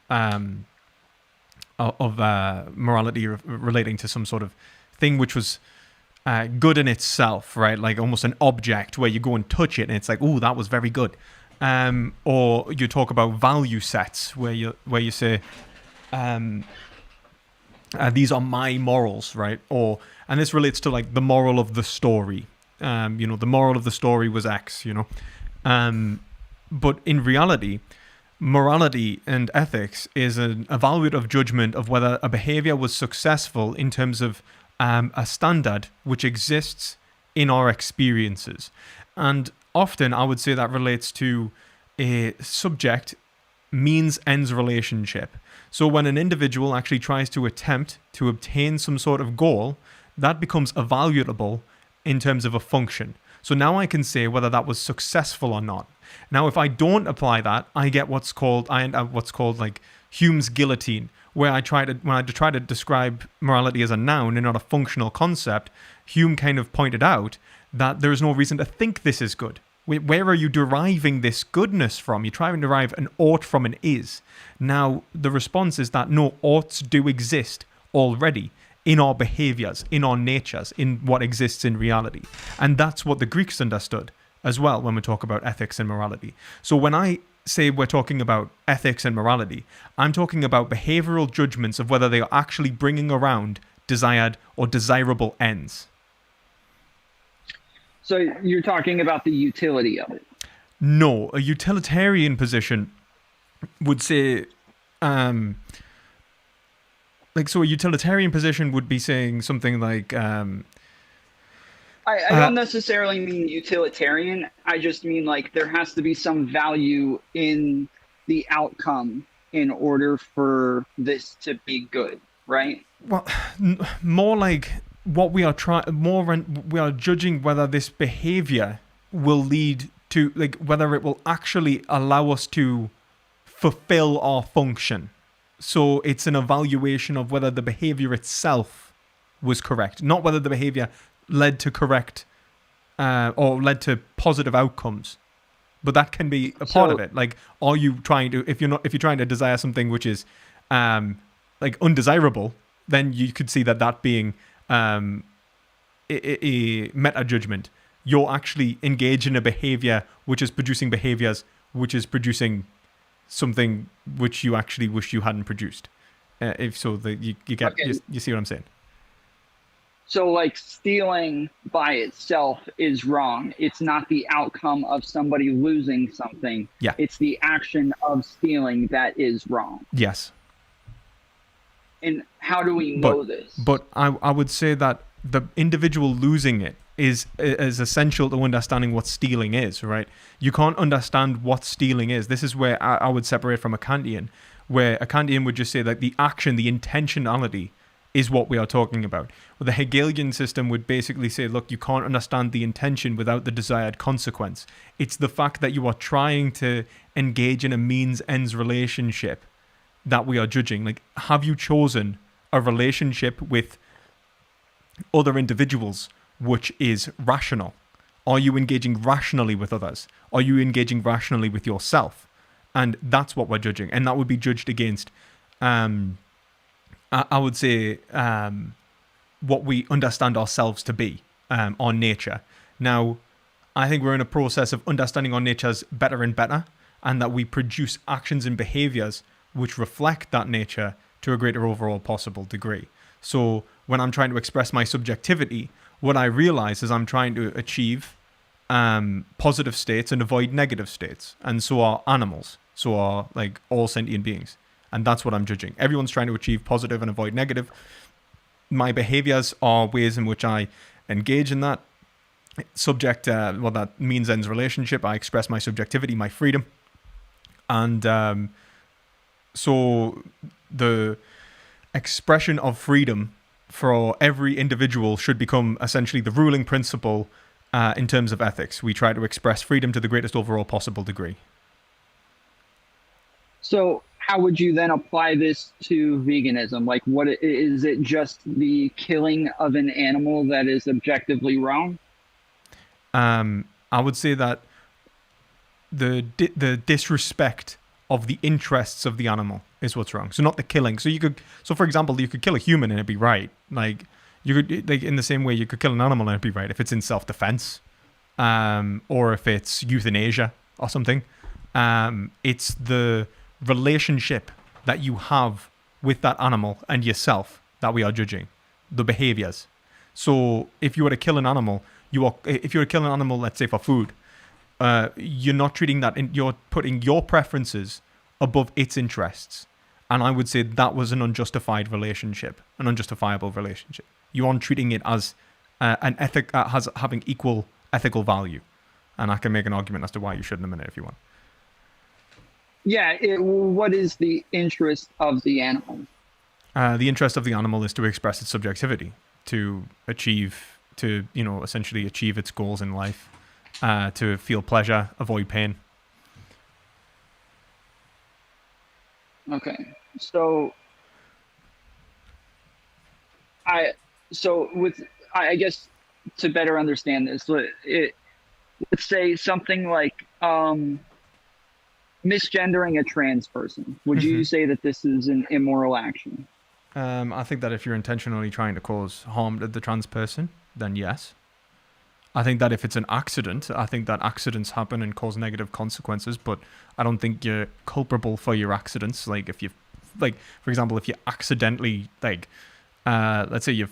morality relating to some sort of thing which was good in itself, right? Like almost an object where you go and touch it and it's like, oh, that was very good. Or you talk about value sets where you say, these are my morals, right? And this relates to like the moral of the story. The moral of the story was X, but in reality, morality and ethics is an evaluative judgment of whether a behavior was successful in terms of a standard which exists in our experiences. And often I would say that relates to a subject means ends relationship. So when an individual actually tries to attempt to obtain some sort of goal, that becomes evaluable in terms of a function. So now I can say whether that was successful or not. Now, if I don't apply that, I end up what's called like Hume's guillotine, where when I try to describe morality as a noun and not a functional concept, Hume kind of pointed out that there is no reason to think this is good. Where are you deriving this goodness from? You're trying to derive an ought from an is. Now, the response is that no, oughts do exist already in our behaviors, in our natures, in what exists in reality. And that's what the Greeks understood as well when we talk about ethics and morality. So when I say we're talking about ethics and morality, I'm talking about behavioral judgments of whether they are actually bringing around desired or desirable ends. So you're talking about the utility of it. No, a utilitarian position would say, a utilitarian position would be saying something like, I don't necessarily mean utilitarian. I just mean like there has to be some value in the outcome in order for this to be good, right? Well, more like what we are we are judging whether this behavior will lead to, like, whether it will actually allow us to fulfill our function. So it's an evaluation of whether the behavior itself was correct, not whether the behavior led to correct or led to positive outcomes. But that can be a part of it. Like, are you trying to, if you're trying to desire something which is like undesirable, then you could see that being a meta judgment. You're actually engaged in a behavior which is producing behaviors which is producing something which you actually wish you hadn't produced. You get Okay. you see what I'm saying? So like stealing by itself is wrong. It's not the outcome of somebody losing something. Yeah. It's the action of stealing that is wrong. Yes. And how do we know this? But I would say that the individual losing it is essential to understanding what stealing is, right? You can't understand what stealing is. This is where I would separate from a Kantian, where a Kantian would just say that the action, the intentionality is what we are talking about. Well, the Hegelian system would basically say, look, you can't understand the intention without the desired consequence. It's the fact that you are trying to engage in a means-ends relationship that we are judging. Like, have you chosen a relationship with other individuals which is rational? Are you engaging rationally with others? Are you engaging rationally with yourself? And that's what we're judging. And that would be judged against, I would say, what we understand ourselves to be, our nature. Now, I think we're in a process of understanding our natures better and better, and that we produce actions and behaviors which reflect that nature to a greater overall possible degree. So when I'm trying to express my subjectivity, what I realize is I'm trying to achieve positive states and avoid negative states. And so are animals. So are like all sentient beings. And that's what I'm judging. Everyone's trying to achieve positive and avoid negative. My behaviors are ways in which I engage in that subject, that means ends relationship. I express my subjectivity, my freedom. And so the expression of freedom for every individual should become essentially the ruling principle in terms of ethics. We try to express freedom to the greatest overall possible degree. So how would you then apply this to veganism? Like, what is it? Just the killing of an animal that is objectively wrong? I would say that the disrespect of the interests of the animal is what's wrong. So not the killing. So for example, you could kill a human and it'd be right. Like you could, like in the same way you could kill an animal and it'd be right if it's in self-defense, or if it's euthanasia or something. It's the relationship that you have with that animal and yourself that we are judging, the behaviors. So if you were to kill an animal, let's say for food, you're not treating that, you're putting your preferences above its interests. And I would say that was an unjustifiable relationship. You aren't treating it as as having equal ethical value. And I can make an argument as to why you should in a minute if you want. Yeah, what is the interest of the animal? The interest of the animal is to express its subjectivity, essentially achieve its goals in life, to feel pleasure, avoid pain. Okay, so I guess to better understand this, let's say something like misgendering a trans person. Would you say that this is an immoral action? I think that if you're intentionally trying to cause harm to the trans person, then yes. I think that if it's an accident, I think that accidents happen and cause negative consequences, but I don't think you're culpable for your accidents. Like for example, if you accidentally, let's say you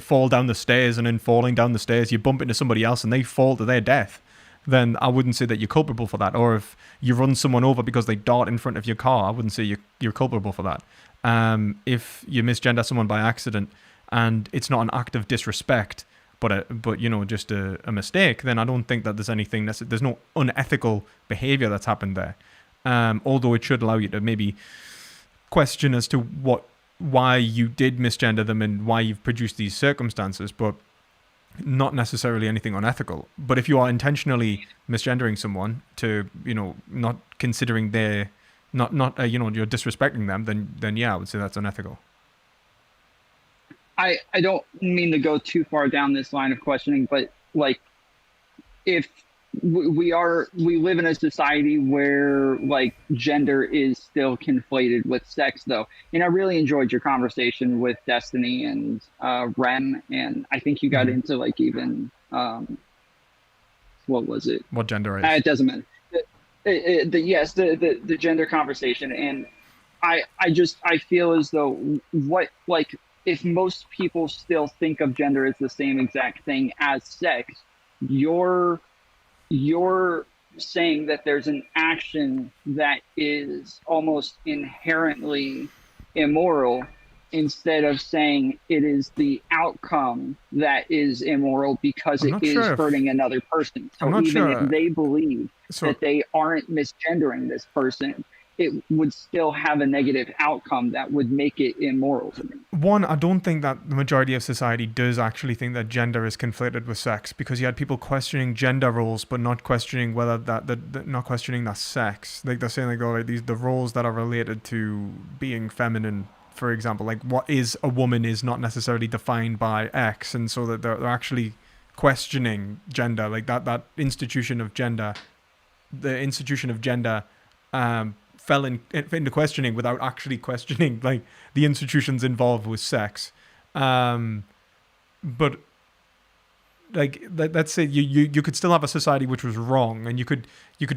fall down the stairs, and in falling down the stairs, you bump into somebody else and they fall to their death, then I wouldn't say that you're culpable for that. Or if you run someone over because they dart in front of your car, I wouldn't say you're culpable for that. If you misgender someone by accident and it's not an act of disrespect, but just a mistake, then I don't think that there's anything there's no unethical behavior that's happened there. Although it should allow you to maybe question as to why you did misgender them and why you've produced these circumstances, but not necessarily anything unethical. But if you are intentionally misgendering someone to, not considering you're disrespecting them, then yeah, I would say that's unethical. I don't mean to go too far down this line of questioning, but if we live in a society where gender is still conflated with sex, though. And I really enjoyed your conversation with Destiny and Ren, and I think you got into even what was it? What gender is? It doesn't matter. The gender conversation, and I feel as though if most people still think of gender as the same exact thing as sex, you're saying that there's an action that is almost inherently immoral, instead of saying it is the outcome that is immoral because it is hurting another person. So even if they believe that they aren't misgendering this person, it would still have a negative outcome that would make it immoral to me. One, I don't think that the majority of society does actually think that gender is conflated with sex, because you had people questioning gender roles but not questioning whether not questioning that sex. They're saying the roles that are related to being feminine, for example, what is a woman is not necessarily defined by X, and so that they're actually questioning gender, that institution of gender. The institution of gender fell into questioning without actually questioning the institutions involved with sex. But like let's say you could still have a society which was wrong, and you could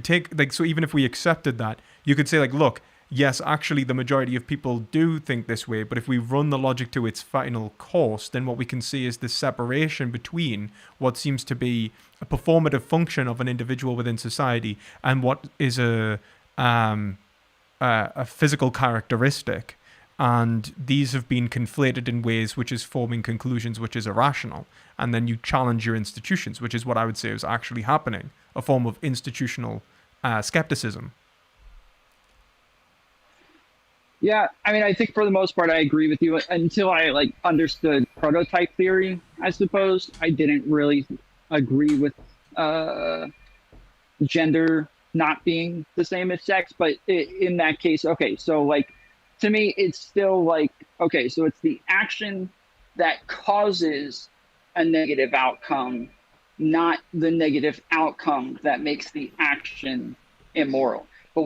take, like, so even if we accepted that, you could say, like, look, yes, actually the majority of people do think this way, but if we run the logic to its final course, then what we can see is this separation between what seems to be a performative function of an individual within society and what is a physical characteristic. And these have been conflated in ways which is forming conclusions which is irrational. And then you challenge your institutions, which is what I would say is actually happening, a form of institutional skepticism. Yeah, I mean, I think for the most part, I agree with you. Until I understood prototype theory, I suppose I didn't really agree with gender not being the same as sex. But in that case, okay, so to me, it's still okay, so it's the action that causes a negative outcome, not the negative outcome that makes the action immoral. But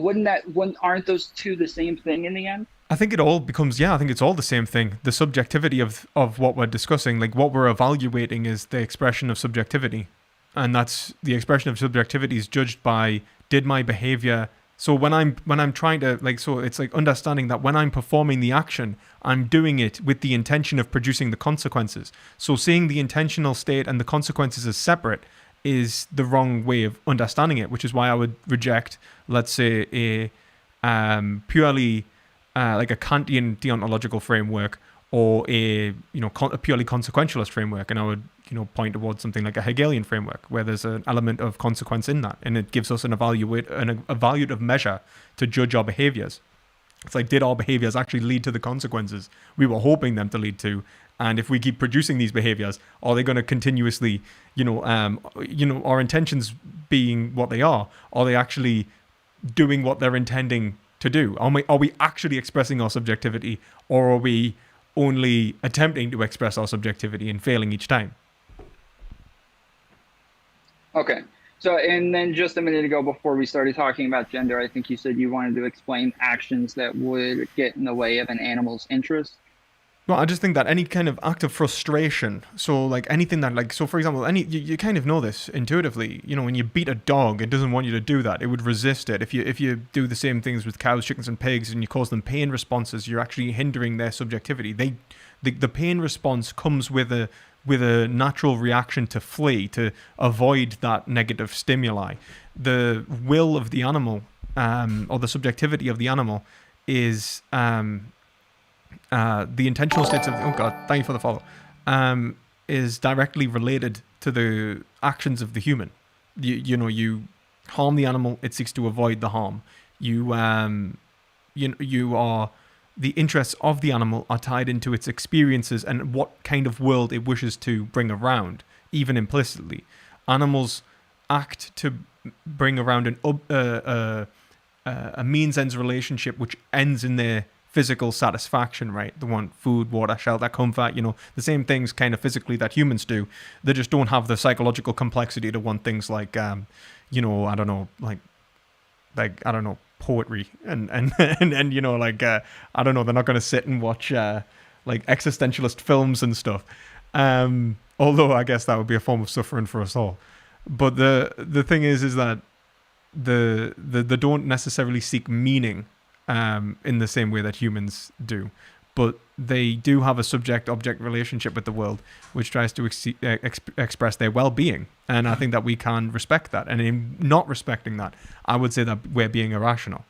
aren't those two the same thing in the end? I think it all becomes, I think it's all the same thing. The subjectivity of what we're discussing, like what we're evaluating is the expression of subjectivity. And that's the expression of subjectivity is judged by, did my behavior. So when I'm trying to, so it's like understanding that when I'm performing the action, I'm doing it with the intention of producing the consequences. So seeing the intentional state and the consequences as separate is the wrong way of understanding it, which is why I would reject, let's say, a purely like a Kantian deontological framework or a purely consequentialist framework, and I would point towards something like a Hegelian framework where there's an element of consequence in that, and it gives us an evaluative measure to judge our behaviors. It's like, did our behaviors actually lead to the consequences we were hoping them to lead to? And if we keep producing these behaviors, are they going to continuously, our intentions being what they are they actually doing what they're intending to do? Are we actually expressing our subjectivity, or are we only attempting to express our subjectivity and failing each time? Okay. So, and then just a minute ago, before we started talking about gender, I think you said you wanted to explain actions that would get in the way of an animal's interest. Well, I just think that any kind of act of frustration, so like anything that so for example, you kind of know this intuitively, when you beat a dog, it doesn't want you to do that. It would resist it. If you do the same things with cows, chickens and pigs and you cause them pain responses, you're actually hindering their subjectivity. The pain response comes with a natural reaction to flee, to avoid that negative stimuli. The will of the animal, or the subjectivity of the animal is the intentional states of, oh god, thank you for the follow, is directly related to the actions of the human. You harm the animal, it seeks to avoid the harm. You are, the interests of the animal are tied into its experiences and what kind of world it wishes to bring around, even implicitly. Animals act to bring around a means-ends relationship which ends in their physical satisfaction, right? They want food, water, shelter, comfort, the same things kind of physically that humans do. They just don't have the psychological complexity to want things like, I don't know, poetry and I don't know, they're not going to sit and watch existentialist films and stuff. Although I guess that would be a form of suffering for us all. But the thing is that they don't necessarily seek meaning in the same way that humans do, but they do have a subject-object relationship with the world, which tries to express their well-being, and I think that we can respect that. And in not respecting that, I would say that we're being irrational.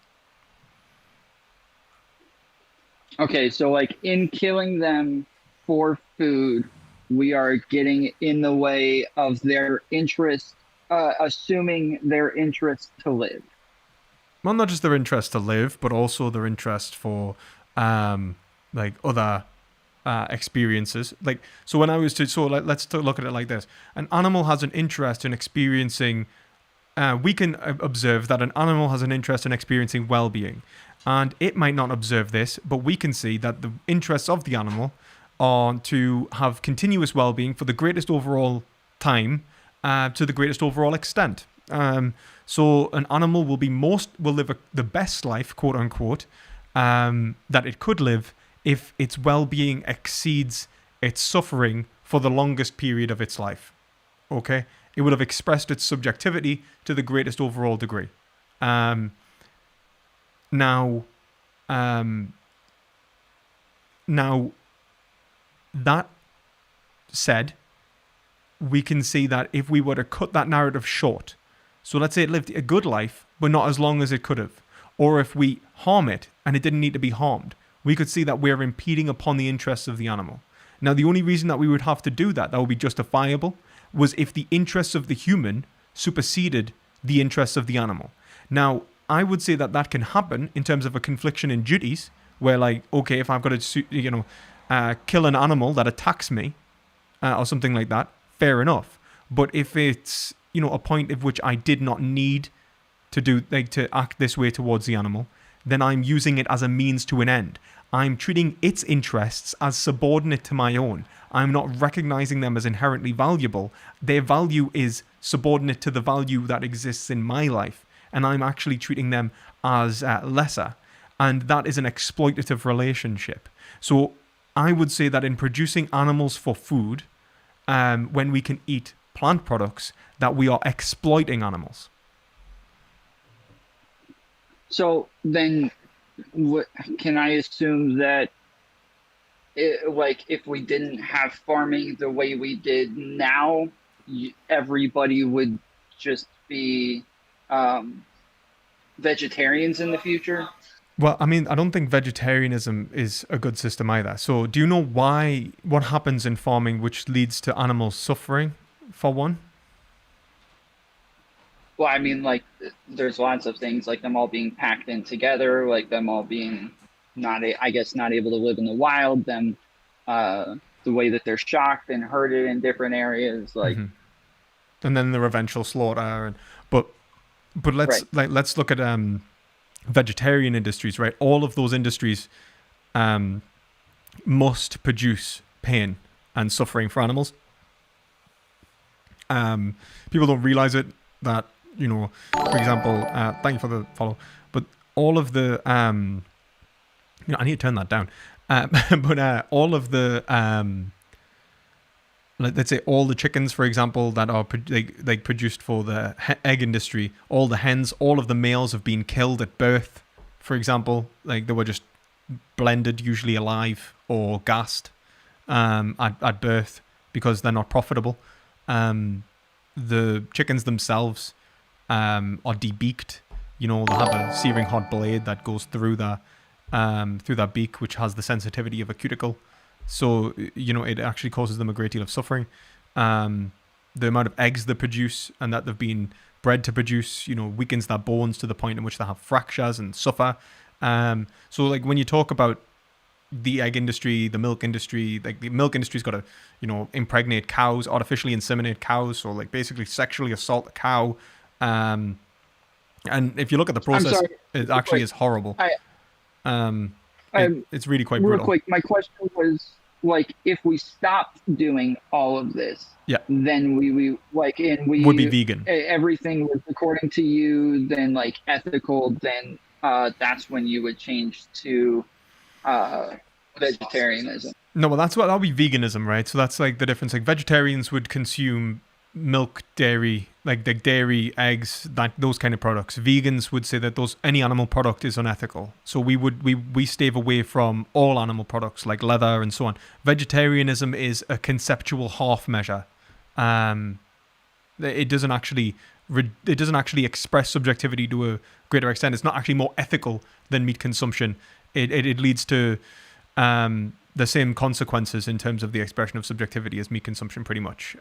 Okay, so in killing them for food, we are getting in the way of their interest, assuming their interest to live. Well, not just their interest to live, but also their interest for other experiences. So when I was let's look at it like this: an animal has an interest in experiencing. We can observe that an animal has an interest in experiencing well-being, and it might not observe this, but we can see that the interests of the animal are to have continuous well-being for the greatest overall time, to the greatest overall extent. So an animal will live the best life, quote unquote, that it could live if its well-being exceeds its suffering for the longest period of its life. Okay, it would have expressed its subjectivity to the greatest overall degree. Now, that said, we can see that if we were to cut that narrative short, so let's say it lived a good life, but not as long as it could have, or if we harm it and it didn't need to be harmed, we could see that we're impeding upon the interests of the animal. Now, the only reason that we would have to do that would be justifiable, was if the interests of the human superseded the interests of the animal. Now, I would say that that can happen in terms of a confliction in duties, where like, okay, if I've got to, kill an animal that attacks me, or something like that, fair enough. But if it's, a point at which I did not need to act this way towards the animal, then I'm using it as a means to an end. I'm treating its interests as subordinate to my own. I'm not recognizing them as inherently valuable. Their value is subordinate to the value that exists in my life, and I'm actually treating them as lesser. And that is an exploitative relationship. So I would say that in producing animals for food, when we can eat plant products, that we are exploiting animals. So then, can I assume that, if we didn't have farming the way we did now, everybody would just be vegetarians in the future? Well, I mean, I don't think vegetarianism is a good system either. So do you know what happens in farming which leads to animals suffering, for one? Well, I mean, there's lots of things, like them all being packed in together, like them all being not able to live in the wild, them, the way that they're shocked and herded in different areas, and then their eventual slaughter. But let's let's look at vegetarian industries, right? All of those industries must produce pain and suffering for animals. People don't realize it, that, for example, thank you for the follow, but all of the, I need to turn that down, but all of the, let's say all the chickens, for example, that are produced for the egg industry, all the hens, all of the males have been killed at birth, for example, they were just blended, usually alive or gassed at birth, because they're not profitable. The chickens themselves are debeaked. They'll have a searing hot blade that goes through their beak, which has the sensitivity of a cuticle. So, it actually causes them a great deal of suffering. The amount of eggs they produce and that they've been bred to produce, weakens their bones to the point in which they have fractures and suffer. So, when you talk about the egg industry, the milk industry, the milk industry's got to, impregnate cows, artificially inseminate cows, so basically sexually assault a cow. And if you look at the process, it actually is horrible. It's really quite brutal. Real quick, my question was, if we stopped doing all of this, then we would be vegan. Everything was according to you, then ethical, then that's when you would change to vegetarianism. No, well, that'll be veganism, right? So that's the difference. Vegetarians would consume milk, dairy, the dairy, eggs, those kind of products. Vegans would say that any animal product is unethical. So we stave away from all animal products like leather and so on. Vegetarianism is a conceptual half measure. It doesn't actually express subjectivity to a greater extent. It's not actually more ethical than meat consumption. It leads to the same consequences in terms of the expression of subjectivity as meat consumption, pretty much,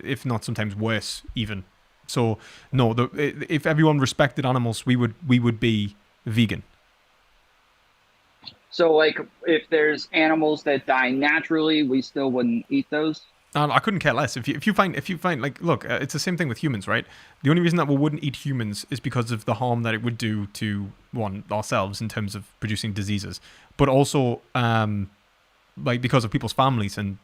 if not sometimes worse even. So no, if everyone respected animals, we would be vegan. So if there's animals that die naturally, we still wouldn't eat those? I couldn't care less. If you find look, it's the same thing with humans, right? The only reason that we wouldn't eat humans is because of the harm that it would do to ourselves in terms of producing diseases, but also because of people's families and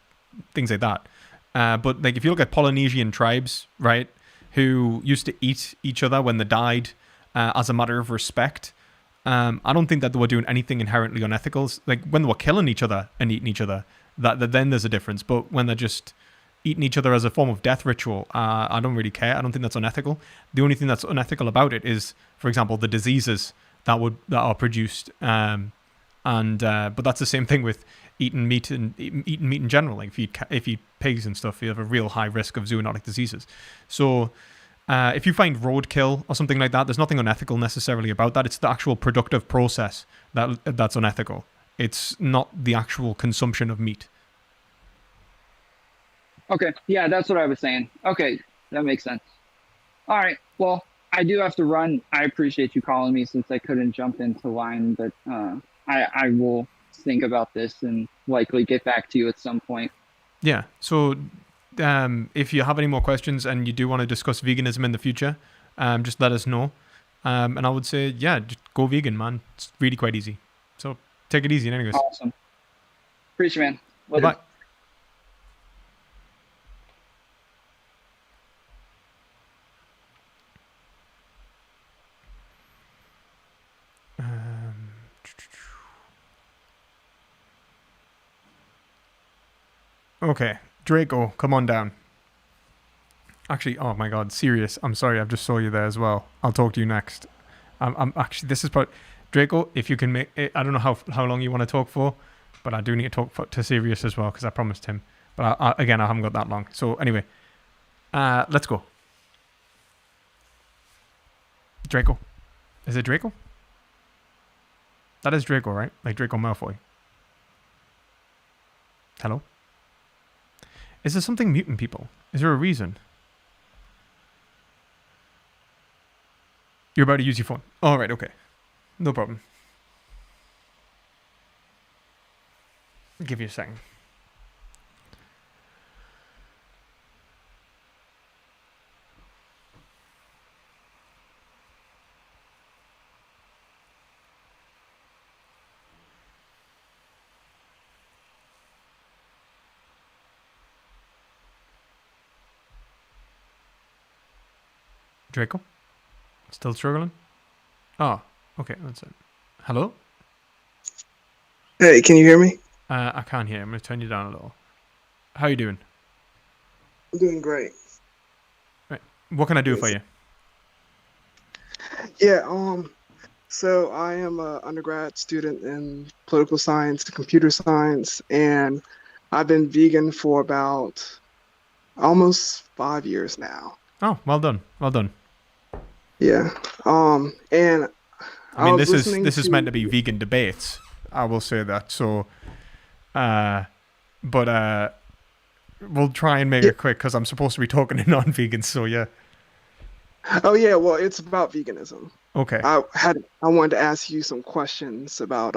things like that. But if you look at Polynesian tribes, right, who used to eat each other when they died as a matter of respect, I don't think that they were doing anything inherently unethical. When they were killing each other and eating each other, that then there's a difference. But when they're just, eating each other as a form of death ritual, I don't really care. I don't think that's unethical. The only thing that's unethical about it is, for example, the diseases that are produced. But that's the same thing with eating meat in general. Like if you eat pigs and stuff, you have a real high risk of zoonotic diseases. So if you find roadkill or something like that, there's nothing unethical necessarily about that. It's the actual productive process that's unethical. It's not the actual consumption of meat. Okay, yeah, that's what I was saying. Okay, that makes sense. All right, well, I do have to run. I appreciate you calling me since I couldn't jump into line, but I will think about this and likely get back to you at some point. Yeah, so if you have any more questions and you do want to discuss veganism in the future, just let us know. And I would say, yeah, just go vegan, man. It's really quite easy. So take it easy anyways. Awesome. Appreciate it, man. Later. Bye. Okay, Draco, come on down. Actually, oh my God, serious. I'm sorry, I've just saw you there as well. I'll talk to you next. I'm actually, this is part. Draco, if you can make it, I don't know how long you want to talk for, but I do need to talk to Sirius as well because I promised him. But again, I haven't got that long. So anyway, let's go. Draco, is it Draco? That is Draco, right? Like Draco Malfoy. Hello? Is there something muting people? Is there a reason? You're about to use your phone. All right, okay. No problem. I'll give you a second. Draco? Still struggling? Oh, okay, that's it. Hello? Hey, can you hear me? I can't hear. I'm going to turn you down a little. How you doing? I'm doing great. Right. What can I do for you? Yeah, so I am an undergrad student in political science and computer science, and I've been vegan for about almost 5 years now. Oh, well done. Well done. Yeah. And I mean, this is meant to be vegan debates. I will say that. So, but we'll try and make it quick because I'm supposed to be talking to non-vegans. So yeah. Oh yeah, well, it's about veganism. Okay. I wanted to ask you some questions about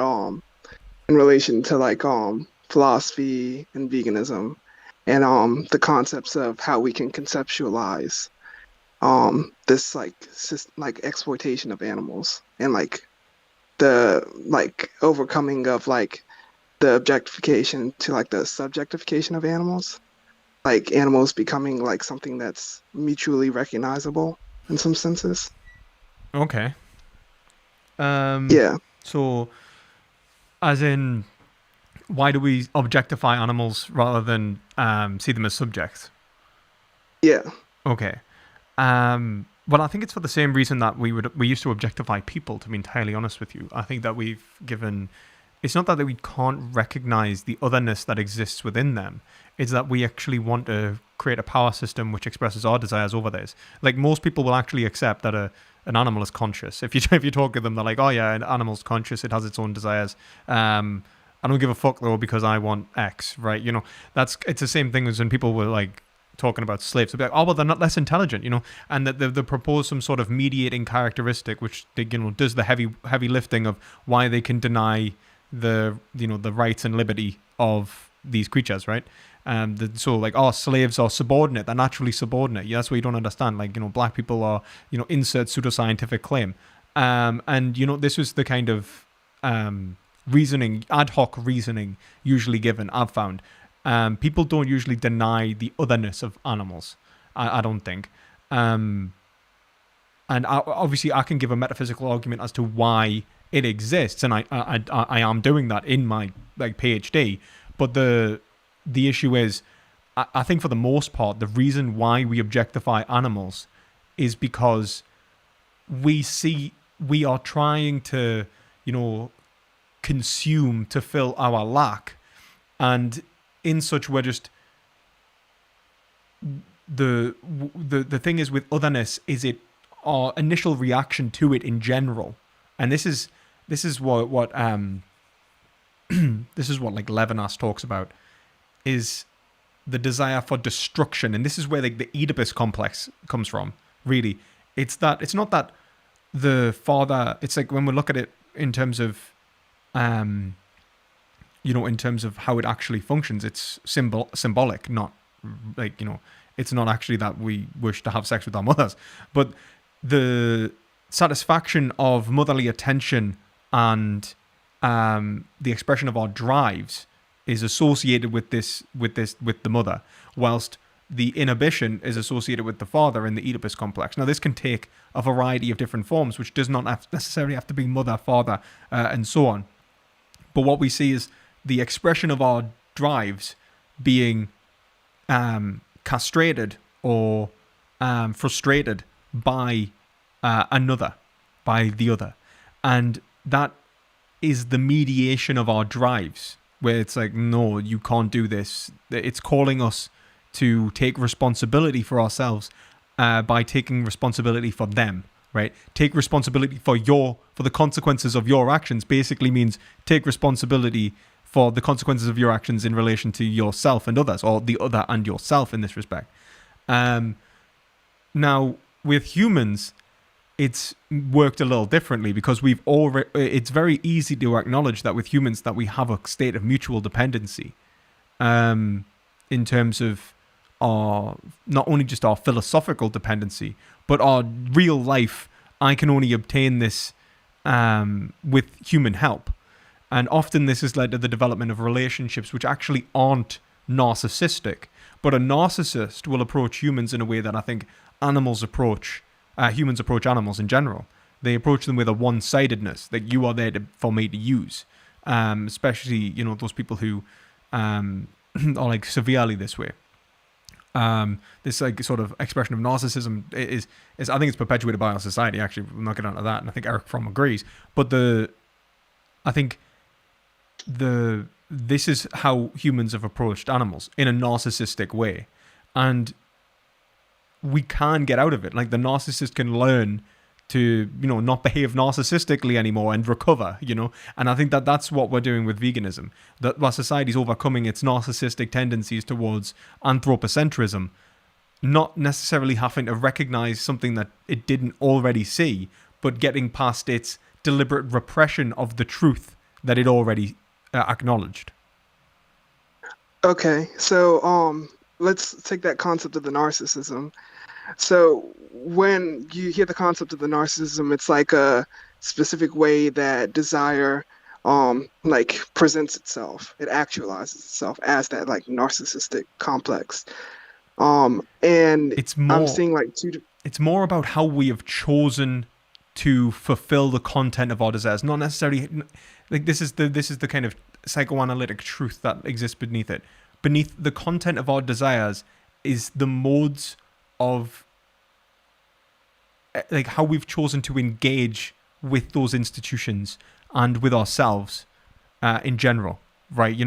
in relation to like philosophy and veganism, and the concepts of how we can conceptualize this like exploitation of animals and like the like overcoming of like the objectification to like the subjectification of animals, like animals becoming like something that's mutually recognizable in some senses. Okay. Yeah. So, as in, why do we objectify animals rather than see them as subjects? Yeah. Okay. Well, I think it's for the same reason that we used to objectify people, to be entirely honest with you. I think that we've given... It's not that we can't recognize the otherness that exists within them. It's that we actually want to create a power system which expresses our desires over theirs. Like, most people will actually accept that an animal is conscious. If you talk to them, they're like, oh yeah, an animal's conscious, it has its own desires. I don't give a fuck though because I want X, right? You know, it's the same thing as when people were like talking about slaves. They'll be like, oh well, they're not less intelligent, you know, and that they propose some sort of mediating characteristic which does the heavy lifting of why they can deny the rights and liberty of these creatures, right? So like, oh, slaves are subordinate, they're naturally subordinate. Yeah, that's what you don't understand. Like, black people are, insert pseudoscientific claim. And this was the kind of reasoning, ad hoc reasoning usually given, I've found. People don't usually deny the otherness of animals, I don't think. And obviously I can give a metaphysical argument as to why it exists, and I am doing that in my PhD. But the issue is, I think for the most part, the reason why we objectify animals is because we are trying to, consume to fill our lack. And in such, we're just, the thing is with otherness is our initial reaction to it in general. And this is what this is what like Levinas talks about, is the desire for destruction. And this is where like the Oedipus complex comes from, really. It's not that the father, it's like when we look at it in terms of in terms of how it actually functions, it's symbolic, not like, it's not actually that we wish to have sex with our mothers, but the satisfaction of motherly attention and the expression of our drives is associated with the mother, whilst the inhibition is associated with the father in the Oedipus complex. Now, this can take a variety of different forms, which does not necessarily have to be mother, father, and so on. But what we see is the expression of our drives being castrated or frustrated by another, by the other. And that is the mediation of our drives, where it's like, no, you can't do this. It's calling us to take responsibility for ourselves by taking responsibility for them, right? Take responsibility for the consequences of your actions basically means take responsibility for the consequences of your actions in relation to yourself and others, or the other and yourself in this respect. Now, with humans, it's worked a little differently because it's very easy to acknowledge that with humans that we have a state of mutual dependency in terms of our, not only just our philosophical dependency, but our real life. I can only obtain this with human help. And often this has led to the development of relationships which actually aren't narcissistic. But a narcissist will approach humans in a way that I think humans approach animals in general. They approach them with a one-sidedness, that you are there for me to use. Especially, those people who are like severely this way. This like sort of expression of narcissism is I think it's perpetuated by our society. Actually, we'll not get onto that, and I think Eric Fromm agrees. But this is how humans have approached animals, in a narcissistic way, and we can get out of it. Like the narcissist can learn to not behave narcissistically anymore and recover, and I think that's what we're doing with veganism, that our society's overcoming its narcissistic tendencies towards anthropocentrism, not necessarily having to recognize something that it didn't already see, but getting past its deliberate repression of the truth that it already acknowledged. Okay, so let's take that concept of the narcissism. So when you hear the concept of the narcissism, it's like a specific way that desire like presents itself. It actualizes itself as that like narcissistic complex. And I'm seeing like it's more about how we have chosen to fulfill the content of our desires, not necessarily like this is the kind of psychoanalytic truth that exists beneath it. Beneath the content of our desires is the modes of like how we've chosen to engage with those institutions and with ourselves in general, right?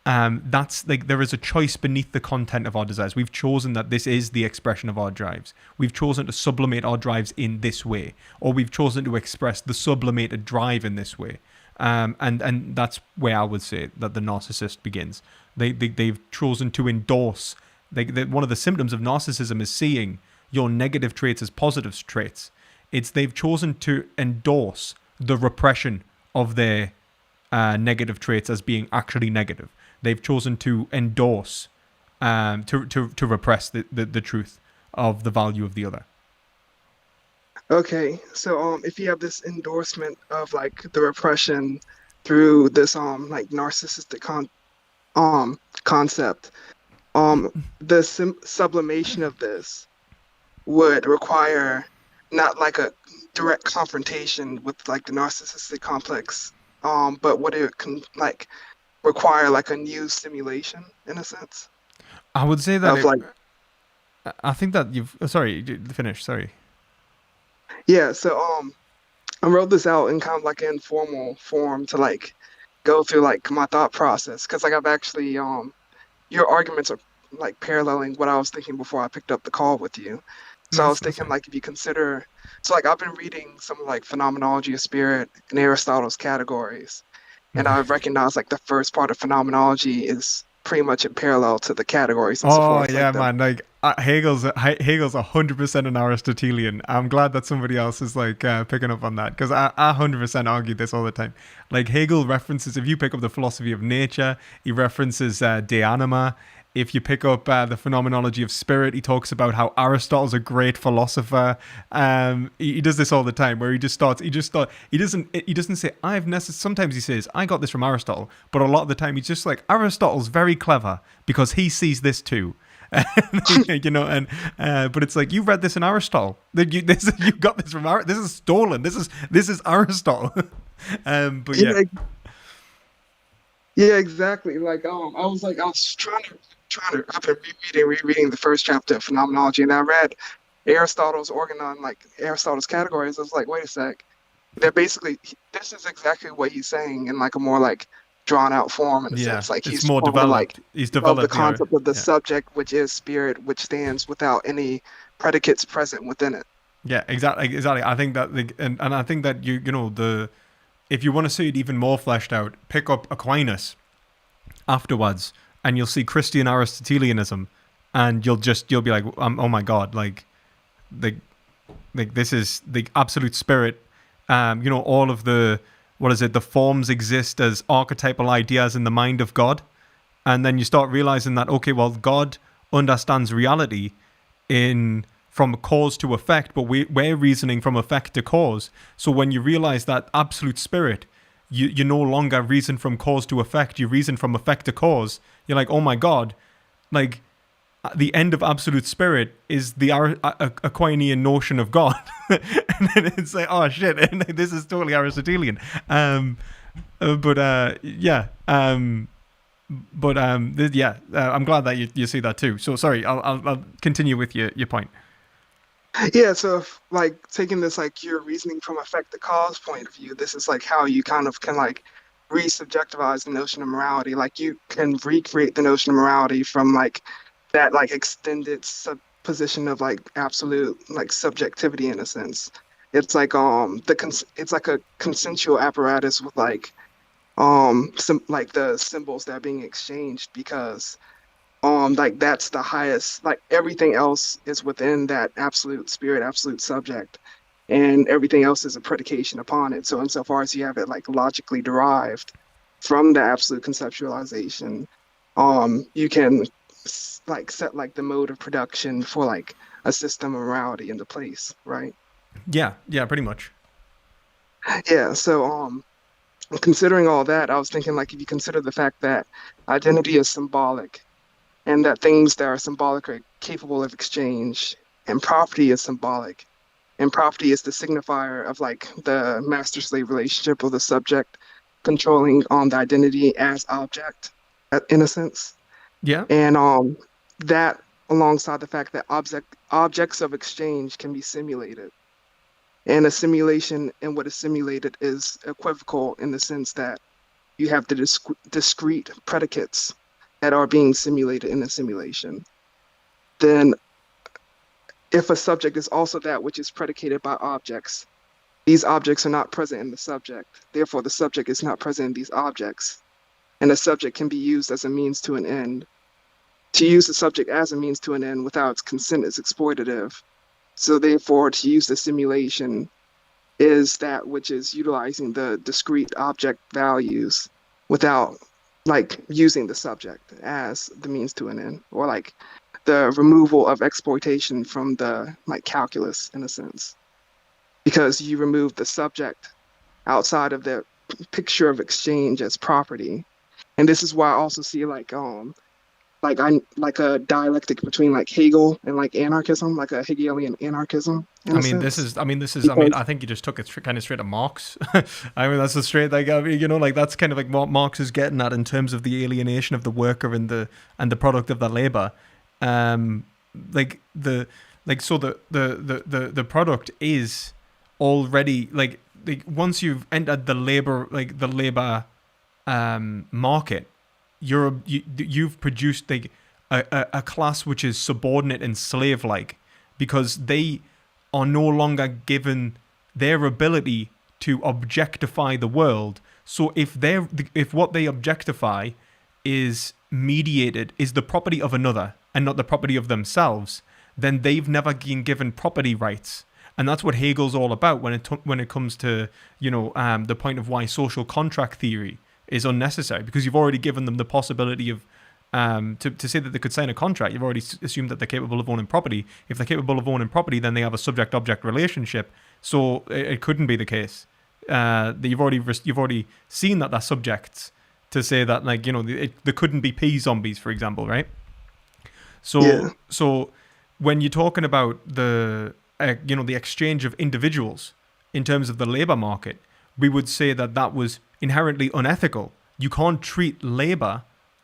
That's like there is a choice beneath the content of our desires. We've chosen that this is the expression of our drives. We've chosen to sublimate our drives in this way, or we've chosen to express the sublimated drive in this way. And that's where I would say that the narcissist begins. They've chosen to endorse. One of the symptoms of narcissism is seeing your negative traits as positive traits. They've chosen to endorse the repression of their negative traits as being actually negative. They've chosen to endorse, to repress the truth of the value of the other. Okay, so if you have this endorsement of like the repression through this like narcissistic concept, the sublimation of this would require not like a direct confrontation with like the narcissistic complex, but would it like require like a new simulation in a sense? I would say that of like I think that you've sorry, finish. Sorry. yeah. So I wrote this out in kind of like an informal form to like go through like my thought process because like I've actually your arguments are like paralleling what I was thinking before I picked up the call with you. So I was That's thinking fine. like if you consider so like I've been reading some like phenomenology of spirit and Aristotle's categories, and Mhm. I've recognized like the first part of phenomenology is pretty much in parallel to the categories and so Oh forth. yeah, Like the man. Like Hegel's 100% an Aristotelian. I'm glad that somebody else is like picking up on that because I 100% argue this all the time. Like Hegel references, if you pick up the philosophy of nature, he references de anima. If you pick up the phenomenology of spirit, he talks about how Aristotle's a great philosopher. He does this all the time, where he doesn't say I've necessarily. Sometimes he says I got this from Aristotle, but a lot of the time he's just like Aristotle's very clever because he sees this too. You know, and but it's like you read this in Aristotle. You got this from Aristotle. This is stolen. This is Aristotle. But yeah, yeah, yeah, exactly. Like I was trying to I've been rereading the first chapter of phenomenology, and I read Aristotle's organon, like Aristotle's categories. I was like, wait a sec. They're basically this is exactly what he's saying in like a more like drawn out form in a yeah, sense. Like it's he's more trying to like developed. He's develop the developed the art. concept of the Yeah. subject, which is spirit, which stands without any predicates present within it. Yeah, exactly. I think that, and I think that you know if you want to see it even more fleshed out, pick up Aquinas afterwards, and you'll see Christian Aristotelianism, and you'll be like, oh my god, the this is the absolute spirit. You know, all of the what is it? The forms exist as archetypal ideas in the mind of God, and then you start realizing that okay, well, God understands reality in from cause to effect, but we're reasoning from effect to cause. So when you realize that absolute spirit, you no longer reason from cause to effect, you reason from effect to cause. You're like, oh my god, like the end of absolute spirit is the Aquinian notion of God. And then it's like, oh shit, and this is totally Aristotelian. Yeah. I'm glad that you see that too. So sorry, I'll continue with your point. Yeah, so if, like taking this like your reasoning from effect to cause point of view, this is like how you kind of can like re-subjectivize the notion of morality. Like you can recreate the notion of morality from like that like extended position of like absolute like subjectivity in a sense. It's like it's like a consensual apparatus with like like the symbols that are being exchanged because like that's the highest like everything else is within that absolute spirit, absolute subject, and everything else is a predication upon it. So insofar as you have it like logically derived from the absolute conceptualization, you can like set like the mode of production for like a system of morality into place, right? Yeah, pretty much. Yeah, so considering all that, I was thinking like if you consider the fact that identity is symbolic and that things that are symbolic are capable of exchange, and property is symbolic, and property is the signifier of like the master-slave relationship or the subject controlling the identity as object, in a sense. Yeah. And that alongside the fact that objects of exchange can be simulated. And a simulation and what is simulated is equivocal in the sense that you have the discrete predicates that are being simulated in a simulation. Then if a subject is also that which is predicated by objects, these objects are not present in the subject. Therefore, the subject is not present in these objects. And a subject can be used as a means to an end. To use the subject as a means to an end without its consent is exploitative. So therefore, to use the simulation is that which is utilizing the discrete object values without like using the subject as the means to an end, or like the removal of exploitation from the like calculus in a sense, because you remove the subject outside of the picture of exchange as property. And this is why I also see like like a dialectic between like Hegel and like anarchism, like a Hegelian anarchism. In a sense. I think you just took it kind of straight to Marx. I mean, that's a straight, like, I mean, like that's kind of like what Marx is getting at in terms of the alienation of the worker and the product of their labor. The product is already like once you've entered the labor market, you've produced like a class which is subordinate and slave-like, because they are no longer given their ability to objectify the world. So if what they objectify is the property of another and not the property of themselves, then they've never been given property rights. And that's what Hegel's all about when it comes to the point of why social contract theory is unnecessary, because you've already given them the possibility of to say that they could sign a contract. You've already assumed that they're capable of owning property. If they're capable of owning property, then they have a subject-object relationship. So it couldn't be the case. You've already seen that they're subjects to say that, like, there couldn't be pea zombies, for example, right? So when you're talking about the exchange of individuals in terms of the labor market, we would say that was inherently unethical. You can't treat the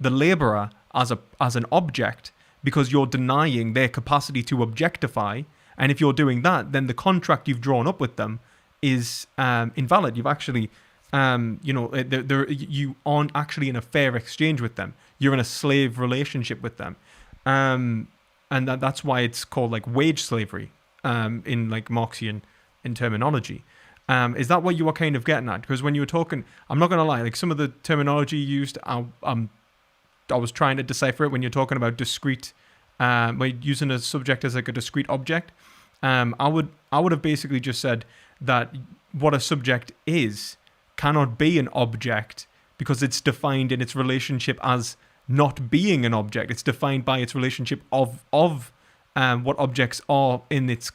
laborer, as an object, because you're denying their capacity to objectify. And if you're doing that, then the contract you've drawn up with them is invalid. You've actually, you aren't actually in a fair exchange with them. You're in a slave relationship with them, and that's why it's called like wage slavery in like Marxian in terminology. Is that what you were kind of getting at? Because when you were talking, I'm not going to lie, like some of the terminology you used, I was trying to decipher it when you're talking about discrete, by using a subject as like a discrete object. I would have basically just said that what a subject is cannot be an object because it's defined in its relationship as not being an object. It's defined by its relationship of what objects are in its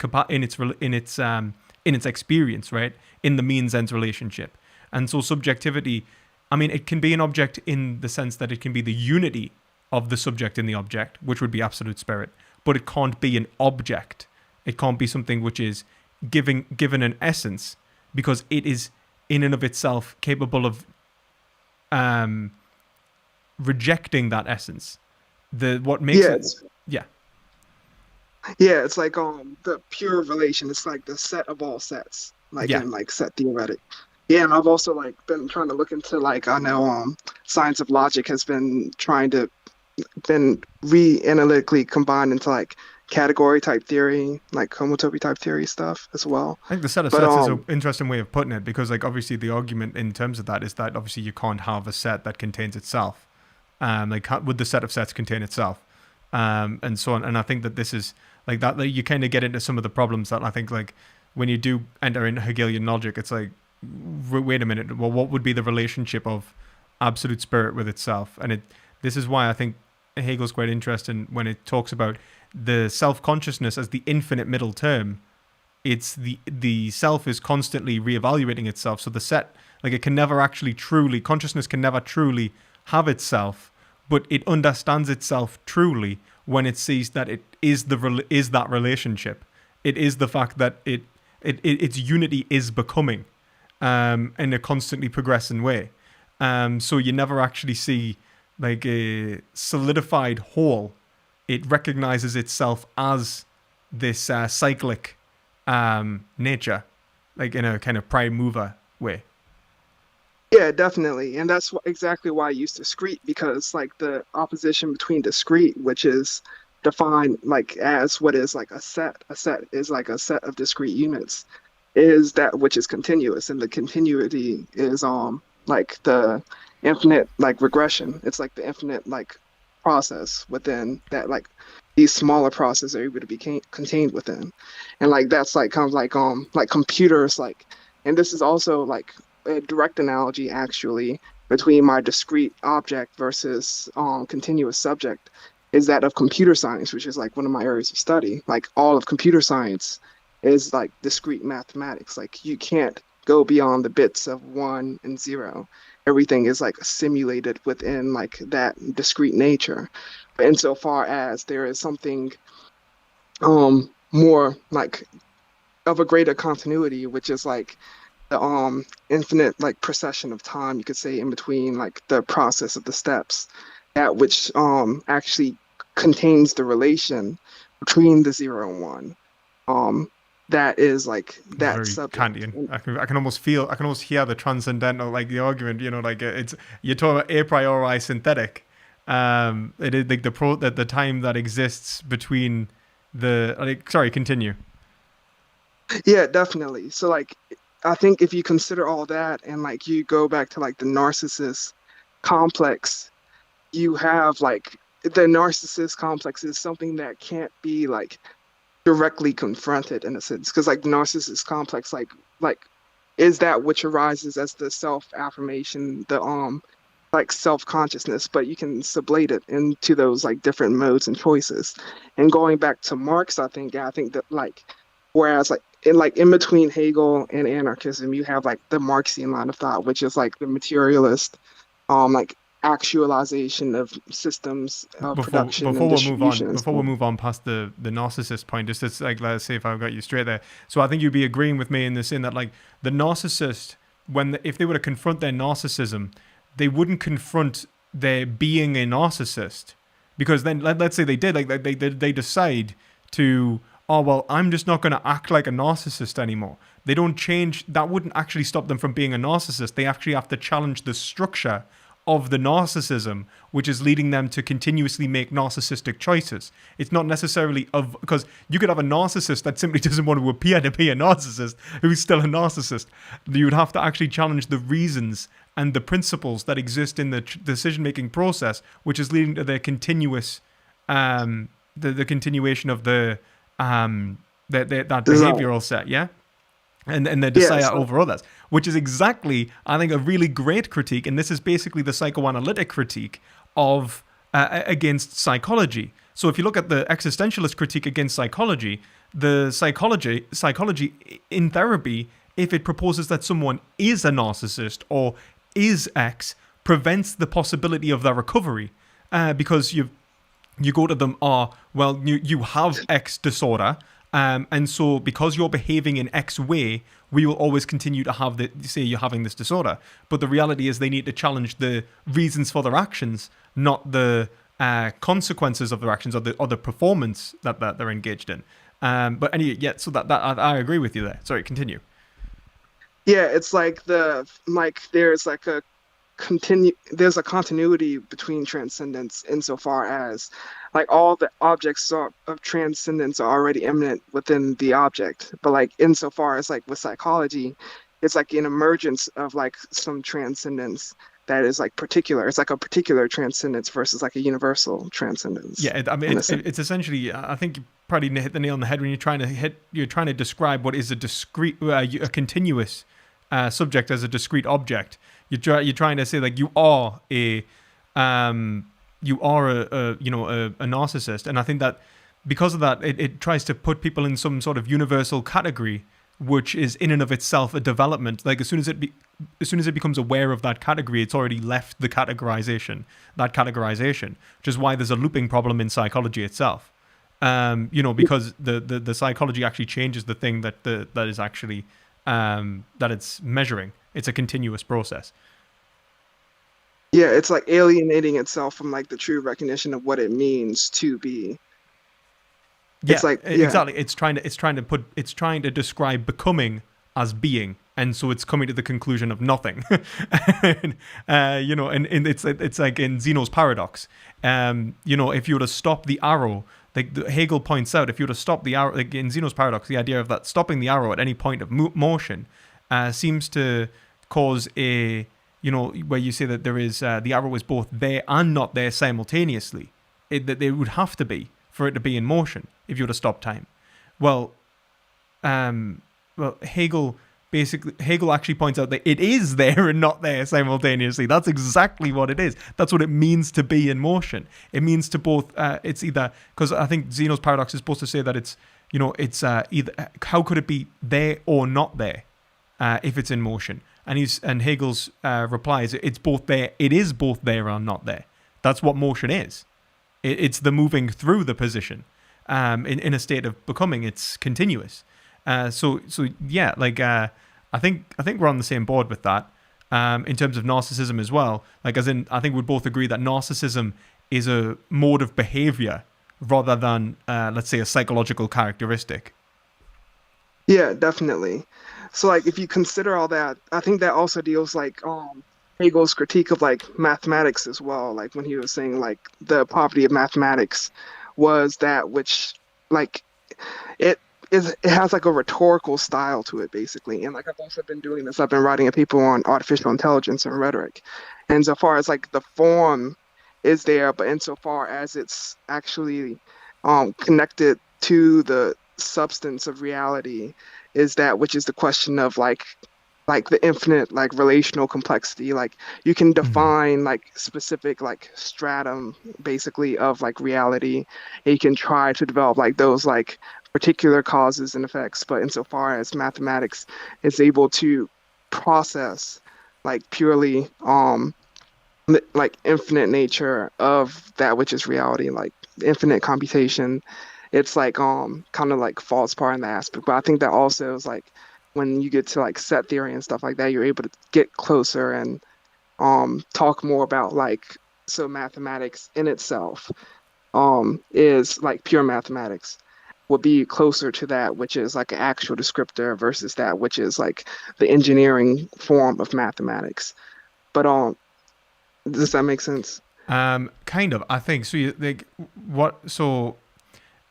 experience, right? In the means-ends relationship. And so subjectivity, I mean, it can be an object in the sense that it can be the unity of the subject and the object, which would be absolute spirit, but it can't be an object. It can't be something which is given an essence, because it is in and of itself capable of rejecting that essence. Yeah, it's like the pure relation. It's like the set of all sets, in like set theoretic. Yeah, and I've also like been trying to look into like, I know science of logic has been re-analytically combined into like category type theory, like homotopy type theory stuff as well. I think the set of sets is an interesting way of putting it, because like obviously the argument in terms of that is that obviously you can't have a set that contains itself. Would the set of sets contain itself? And so on. And I think that this is like that you kind of get into some of the problems that I think, like, when you do enter into Hegelian logic, it's like, wait a minute, well, what would be the relationship of absolute spirit with itself? And this is why I think Hegel's quite interesting when it talks about the self-consciousness as the infinite middle term. It's the self is constantly reevaluating itself. So the set, like, it can never actually consciousness can never truly have itself, but it understands itself truly when it sees that it is that relationship. It is the fact that its unity is becoming in a constantly progressing way. So you never actually see like a solidified whole. It recognizes itself as this cyclic nature, like in a kind of prime mover way. Yeah, definitely. And that's exactly why I use discrete, because like the opposition between discrete, which is defined like as what is like a set is like a set of discrete units, is that which is continuous, and the continuity is like the infinite like regression. It's like the infinite like process within that, like these smaller processes are able to be contained within. And like that's like kind of like computers, like, and this is also like a direct analogy actually between my discrete object versus continuous subject is that of computer science, which is like one of my areas of study. Like all of computer science is like discrete mathematics. Like you can't go beyond the bits of 1 and 0. everything is like simulated within like that discrete nature. But insofar as there is something more like of a greater continuity, which is like the infinite like procession of time, you could say, in between like the process of the steps, that which actually contains the relation between the 0 and 1. That is like that very subject. Kantian. I can almost hear the transcendental, like the argument, like it's, you're talking about a priori synthetic. It is like the time that exists between sorry, continue. Yeah, definitely. So like, I think if you consider all that and like you go back to like the narcissist complex, you have like the narcissist complex is something that can't be like directly confronted in a sense, because like the narcissist complex like is that which arises as the self-affirmation, the like self-consciousness, but you can sublate it into those like different modes and choices. And going back to Marx, I think that like, whereas like in between Hegel and anarchism, you have like the Marxian line of thought, which is like the materialist like actualization of systems of production and distribution. Before we move on past the narcissist point, just it's like, let's see if I've got you straight there. So I think you'd be agreeing with me in that like the narcissist, if they were to confront their narcissism, they wouldn't confront their being a narcissist, because then let's say they did, like they decide to, oh well, I'm just not going to act like a narcissist anymore. They don't change. That wouldn't actually stop them from being a narcissist. They actually have to challenge the structure of the narcissism, which is leading them to continuously make narcissistic choices. It's not necessarily because you could have a narcissist that simply doesn't want to appear to be a narcissist, who's still a narcissist. You would have to actually challenge the reasons and the principles that exist in the decision-making process, which is leading to their continuous, the continuation of that behavioral set, yeah? And their desire over others, which is exactly, I think, a really great critique, and this is basically the psychoanalytic critique of against psychology. So if you look at the existentialist critique against psychology, the psychology in therapy, if it proposes that someone is a narcissist or is X, prevents the possibility of their recovery, because you go to them, well, you have X disorder. And so because you're behaving in X way, we will always continue to have say you're having this disorder. But the reality is they need to challenge the reasons for their actions, not the consequences of their actions or the performance that they're engaged in. But anyway, yeah, so that I agree with you there. Sorry, continue. Yeah, it's like there's like there's a continuity between transcendence insofar as like all the objects of transcendence are already immanent within the object, but like insofar as like with psychology, it's like an emergence of like some transcendence that is like particular. It's like a particular transcendence versus like a universal transcendence. Yeah, I mean, it's essentially, I think you probably hit the nail on the head when you're trying to describe what is a discrete, a continuous subject as a discrete object. You're trying to say like you are a narcissist, and I think that because of that, it tries to put people in some sort of universal category, which is in and of itself a development. Like as soon as it becomes aware of that category, it's already left the categorization, which is why there's a looping problem in psychology itself. Because the psychology actually changes the thing that is actually that it's measuring. It's a continuous process. Yeah, it's like alienating itself from like the true recognition of what it means to be. Yeah, it's like, exactly. It's trying to describe becoming as being, and so it's coming to the conclusion of nothing. And it's like in Zeno's paradox. If you were to stop the arrow, like Hegel points out, if you were to stop the arrow, like in Zeno's paradox, the idea of that stopping the arrow at any point of motion seems to cause where you say that there is the arrow is both there and not there simultaneously. That they would have to be for it to be in motion if you were to stop time. Well, Hegel actually points out that it is there and not there simultaneously. That's exactly what it is. That's what it means to be in motion. It means to both. It's either, because I think Zeno's paradox is supposed to say that it's either how could it be there or not there if it's in motion, And Hegel's reply is it's both there. It is both there and not there. That's what motion is. It's the moving through the position. In a state of becoming, it's continuous. So yeah, like I think we're on the same board with that. In terms of narcissism as well, like as in, I think we'd both agree that narcissism is a mode of behavior rather than, let's say, a psychological characteristic. Yeah, definitely. So like if you consider all that, I think that also deals like Hegel's critique of like mathematics as well. Like when he was saying like the poverty of mathematics was that which like it has like a rhetorical style to it basically. And like I've also been doing this. I've been writing a paper on artificial intelligence and rhetoric. And so far as like the form is there, but insofar as it's actually connected to the substance of reality is that which is the question of like the infinite like relational complexity. Like you can define like specific like stratum basically of like reality, and you can try to develop like those like particular causes and effects, but insofar as mathematics is able to process like purely like infinite nature of that which is reality, like infinite computation, it's like kind of like falls apart in that aspect. But I think that also is like when you get to like set theory and stuff like that, you're able to get closer and talk more about like, so mathematics in itself is like pure mathematics would be closer to that which is like an actual descriptor versus that which is like the engineering form of mathematics. But does that make sense? Kind of, I think so. You like what? So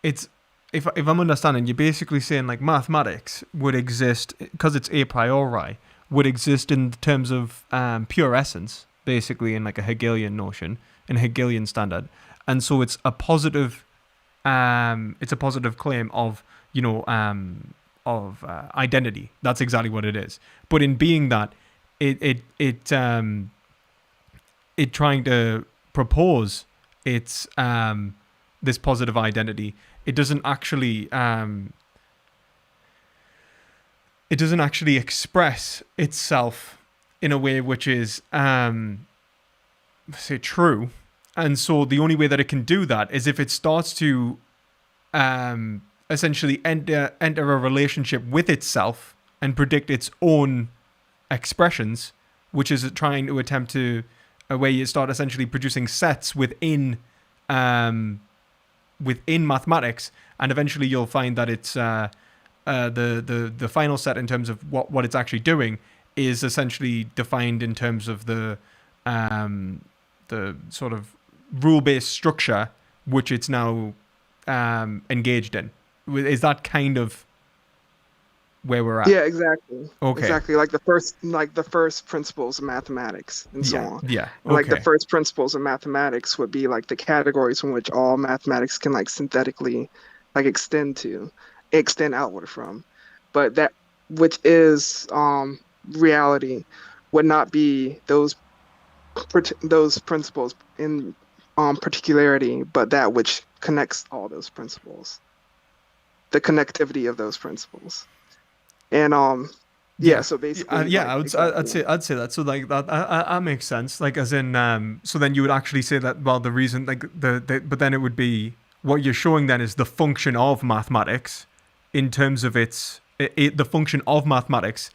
it's if I'm understanding, you're basically saying like mathematics would exist because it's a priori, would exist in terms of pure essence, basically in like a Hegelian notion, in a Hegelian standard, and so it's a positive claim of identity. That's exactly what it is. But in being that, it trying to propose its this positive identity, it doesn't actually express itself in a way which is say true. And so the only way that it can do that is if it starts to essentially enter a relationship with itself and predict its own expressions, which is trying to attempt to where you start essentially producing sets within mathematics, and eventually you'll find that it's the final set in terms of what it's actually doing is essentially defined in terms of the sort of rule-based structure which it's now engaged in. Is that kind of where we're at? Yeah, exactly. Okay. Exactly, like the first principles of mathematics and so on. Yeah. Okay. Like the first principles of mathematics would be like the categories from which all mathematics can like synthetically like extend outward from. But that which is reality would not be those principles in particularity, but that which connects all those principles, the connectivity of those principles. And so basically I'd say that. So like that makes sense, like as in so then you would actually say that, well, the reason like but then it would be what you're showing then is the function of mathematics in terms of the function of mathematics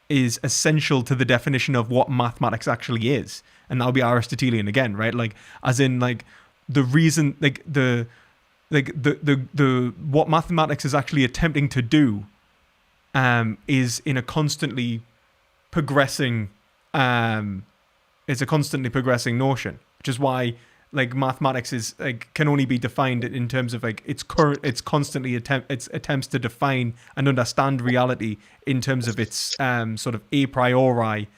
is essential to the definition of what mathematics actually is. And that'll be Aristotelian again, right? Like as in like the reason like the what mathematics is actually attempting to do is in a constantly progressing notion, which is why like mathematics is like can only be defined in terms of like its constantly attempts to define and understand reality in terms of its sort of a priori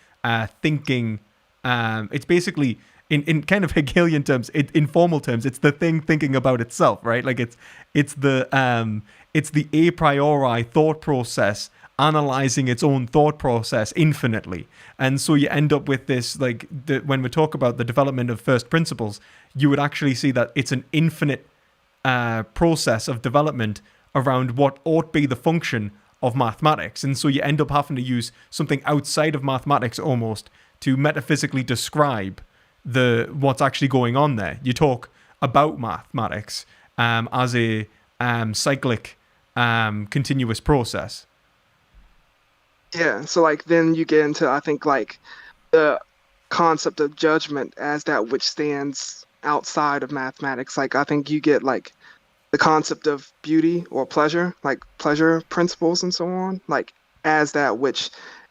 thinking. It's basically in kind of Hegelian terms, in formal terms, it's the thing thinking about itself, right? Like it's the a priori thought process analyzing its own thought process infinitely. And so you end up with this, like when we talk about the development of first principles, you would actually see that it's an infinite process of development around what ought be the function of mathematics. And so you end up having to use something outside of mathematics almost to metaphysically describe what's actually going on there. You talk about mathematics as a cyclic continuous process. Yeah, so like then you get into, I think, like the concept of judgment as that which stands outside of mathematics. Like I think you get like the concept of beauty or pleasure, like pleasure principles and so on, like as that which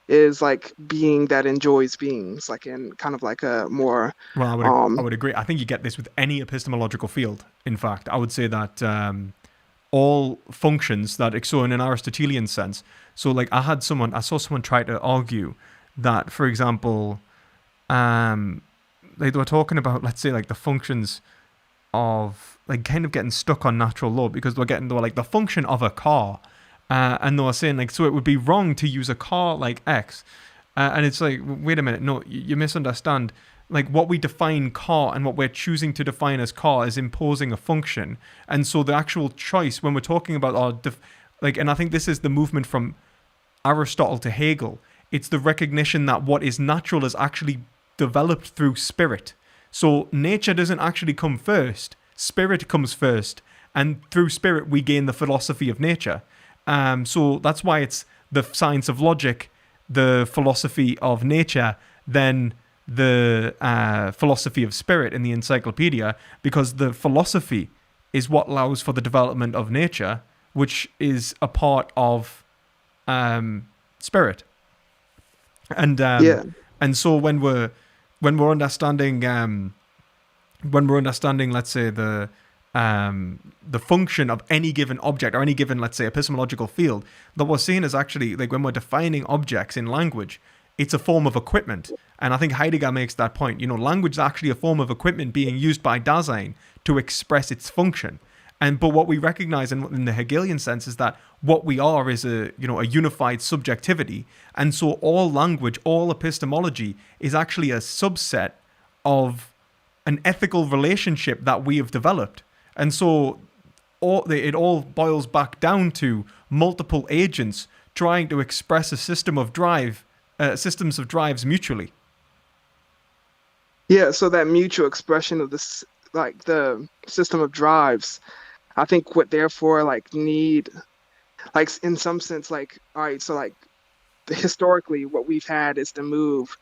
is like being that enjoys beings, like in kind of like a more Well, I would agree. I think you get this with any epistemological field. In fact, I would say that all functions that, so in an Aristotelian sense, so like I saw someone try to argue that, for example, they were talking about, let's say, like the functions of like kind of getting stuck on natural law, because they were like the function of a car, and they were saying like, so it would be wrong to use a car like X, and it's like, wait a minute, no, you misunderstand. Like what we define car and what we're choosing to define as car is imposing a function, and so the actual choice when we're talking about and I think this is the movement from Aristotle to Hegel. It's the recognition that what is natural is actually developed through spirit. So nature doesn't actually come first. Spirit comes first. And through spirit, we gain the philosophy of nature. So that's why it's the science of logic, the philosophy of nature, then the philosophy of spirit in the encyclopedia, because the philosophy is what allows for the development of nature, which is a part of spirit. And and so when we're understanding let's say the function of any given object or any given, let's say, epistemological field, that we're seeing is actually like when we're defining objects in language, it's a form of equipment. And I think Heidegger makes that point. Language is actually a form of equipment being used by Dasein to express its function. But what we recognize in the Hegelian sense is that what we are is a unified subjectivity. And so all language, all epistemology is actually a subset of an ethical relationship that we have developed. And so it all boils back down to multiple agents trying to express a system of systems of drives mutually. Yeah, so that mutual expression of this, like the system of drives, I think what therefore like need, like in some sense, like, all right, so like historically what we've had is to move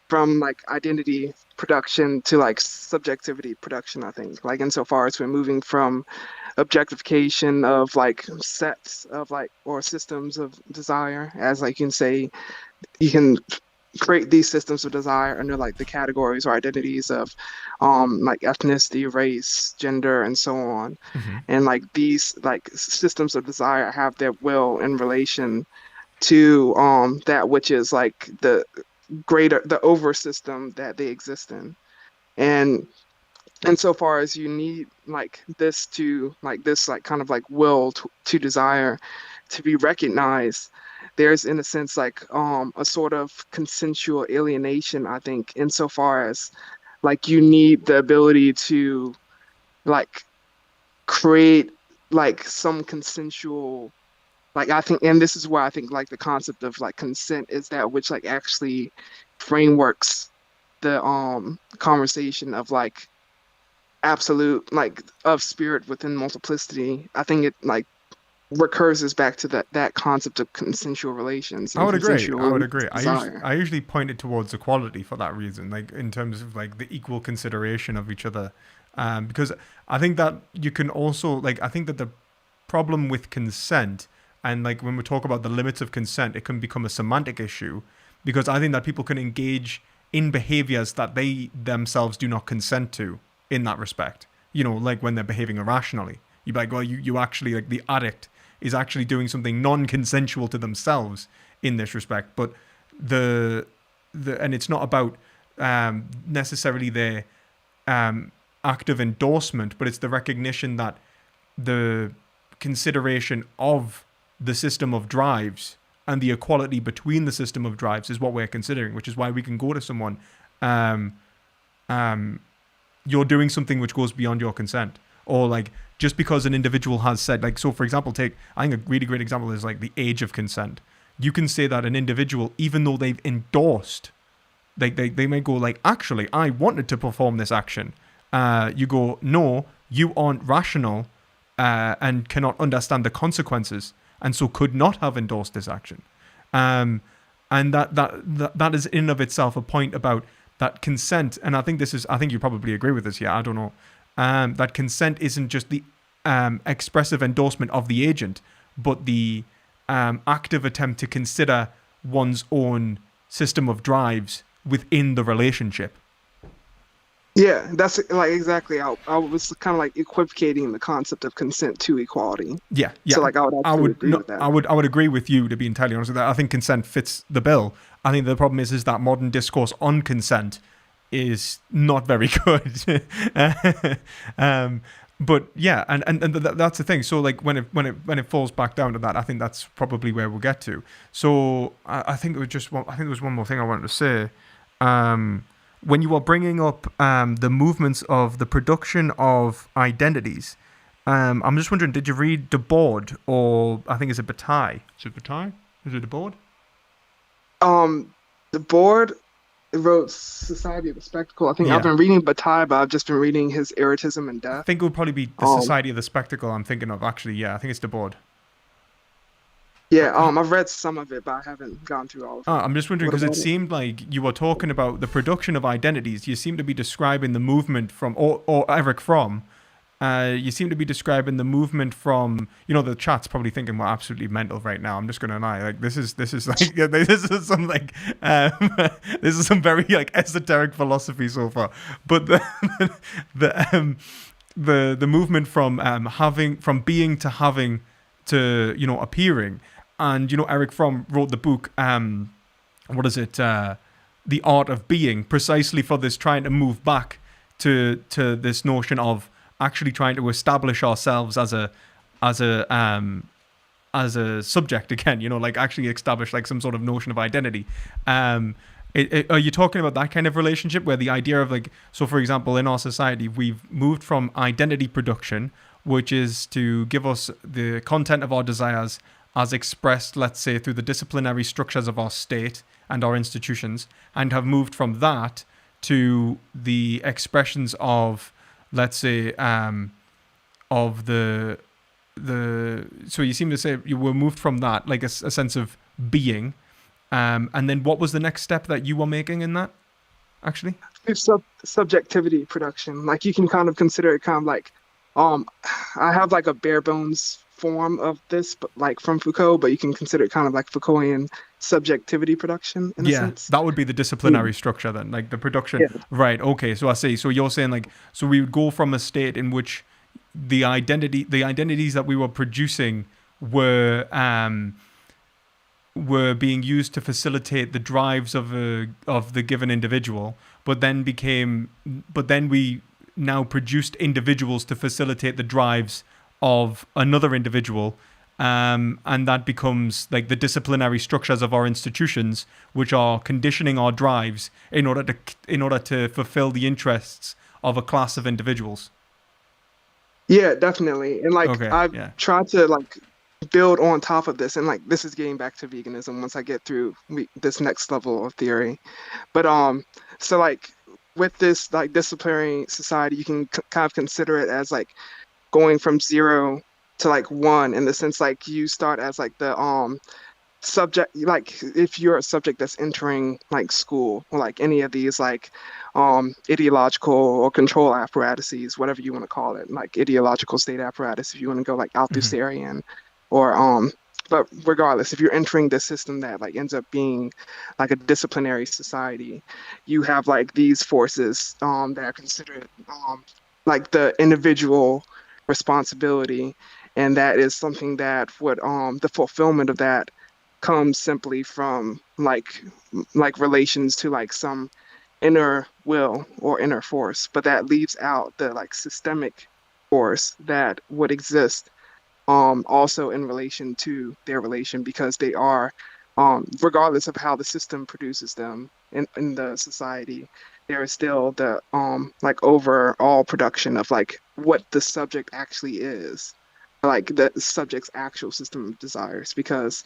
from like identity production to like subjectivity production, I think, like insofar as we're moving from objectification of like sets of like or systems of desire, as like you can say, you can create these systems of desire under like the categories or identities of like ethnicity, race, gender, and so on. Mm-hmm. And like these like systems of desire have their will in relation to that which is like the over system that they exist in. And insofar as you need like this kind of like will to desire to be recognized, there's in a sense like a sort of consensual alienation, I think, insofar as like you need the ability to like create like some consensual, like I think, and this is where I think like the concept of like consent is that which like actually frameworks the conversation of like absolute like of spirit within multiplicity. I think it like recurses back to that concept of consensual relations. I would agree. I usually point it towards equality for that reason, like in terms of like the equal consideration of each other, because I think that you can also like, I think that the problem with consent, and like when we talk about the limits of consent, it can become a semantic issue, because I think that people can engage in behaviors that they themselves do not consent to in that respect. Like when they're behaving irrationally, you'd be like, well, you actually, like the addict is actually doing something non-consensual to themselves in this respect. But and it's not about necessarily their act of endorsement, but it's the recognition that the consideration of the system of drives and the equality between the system of drives is what we're considering, which is why we can go to someone, you're doing something which goes beyond your consent, or like just because an individual has said, like, so for example, I think a really great example is like the age of consent. You can say that an individual, even though they've endorsed, they may go like, actually, I wanted to perform this action. You go, no, you aren't rational and cannot understand the consequences, and so could not have endorsed this action. And that is in and of itself a point about that consent. And I think you probably agree with this. Yeah, I don't know. That consent isn't just the expressive endorsement of the agent, but the active attempt to consider one's own system of drives within the relationship. Yeah, that's like exactly. I was kind of like equivocating the concept of consent to equality. Yeah. So like I would agree with that. I would agree with you, to be entirely honest with that. I think consent fits the bill. I think the problem is that modern discourse on consent is not very good. But yeah, and that's the thing. So like when it falls back down to that, I think that's probably where we'll get to. So I think there was one more thing I wanted to say. When you are bringing up the movements of the production of identities, I'm just wondering, did you read Debord, or I think it's a Bataille? Is it Bataille? Is it Debord? Debord wrote Society of the Spectacle. I think I've been reading Bataille, but I've just been reading his Erotism and Death. I think it would probably be the Society of the Spectacle I'm thinking of, actually. Yeah, I think it's Debord. Yeah, I've read some of it, but I haven't gone through all of it. I'm just wondering, because it seemed like you were talking about the production of identities. You seem to be describing the movement from, or Eric Fromm, you seem to be describing the movement from, the chat's probably thinking we're absolutely mental right now. I'm just going to lie. Like, this is like, this is some like, this is some very like esoteric philosophy so far. But the movement from being to having to, appearing. And, Eric Fromm wrote the book, what is it? The Art of Being, precisely for this, trying to move back to this notion of actually trying to establish ourselves as a subject again, like actually establish like some sort of notion of identity. Are you talking about that kind of relationship where the idea of like, so for example, in our society, we've moved from identity production, which is to give us the content of our desires as expressed, let's say, through the disciplinary structures of our state and our institutions, and have moved from that to the expressions of, let's say, of the so you seem to say you were moved from that, like a sense of being, and then what was the next step that you were making in that, actually? Subjectivity production. Like, you can kind of consider it kind of like, I have like a bare bones form of this, but like from Foucault, but you can consider it kind of like Foucaultian subjectivity production in a sense. That would be the disciplinary structure then, like the production. Yeah. Right. Okay. So I see. So you're saying like, so we would go from a state in which the identities that we were producing were being used to facilitate the drives of the given individual, but then we now produced individuals to facilitate the drives of another individual, and that becomes like the disciplinary structures of our institutions, which are conditioning our drives in order to fulfill the interests of a class of individuals. Yeah, definitely. And like, okay, I've tried to like build on top of this, and like this is getting back to veganism once I get through this next level of theory. But so like with this like disciplinary society, you can kind of consider it as like going from 0 to like 1, in the sense like you start as like the subject, like if you're a subject that's entering like school or like any of these like ideological or control apparatuses, whatever you want to call it, like ideological state apparatus if you want to go like Althusserian, or but regardless, if you're entering the system that like ends up being like a disciplinary society, you have like these forces that are considered like the individual responsibility, and that is something that would the fulfillment of that comes simply from like relations to like some inner will or inner force, but that leaves out the like systemic force that would exist also in relation to their relation, because they are regardless of how the system produces them in the society, there is still the like overall production of like what the subject actually is, like the subject's actual system of desires, because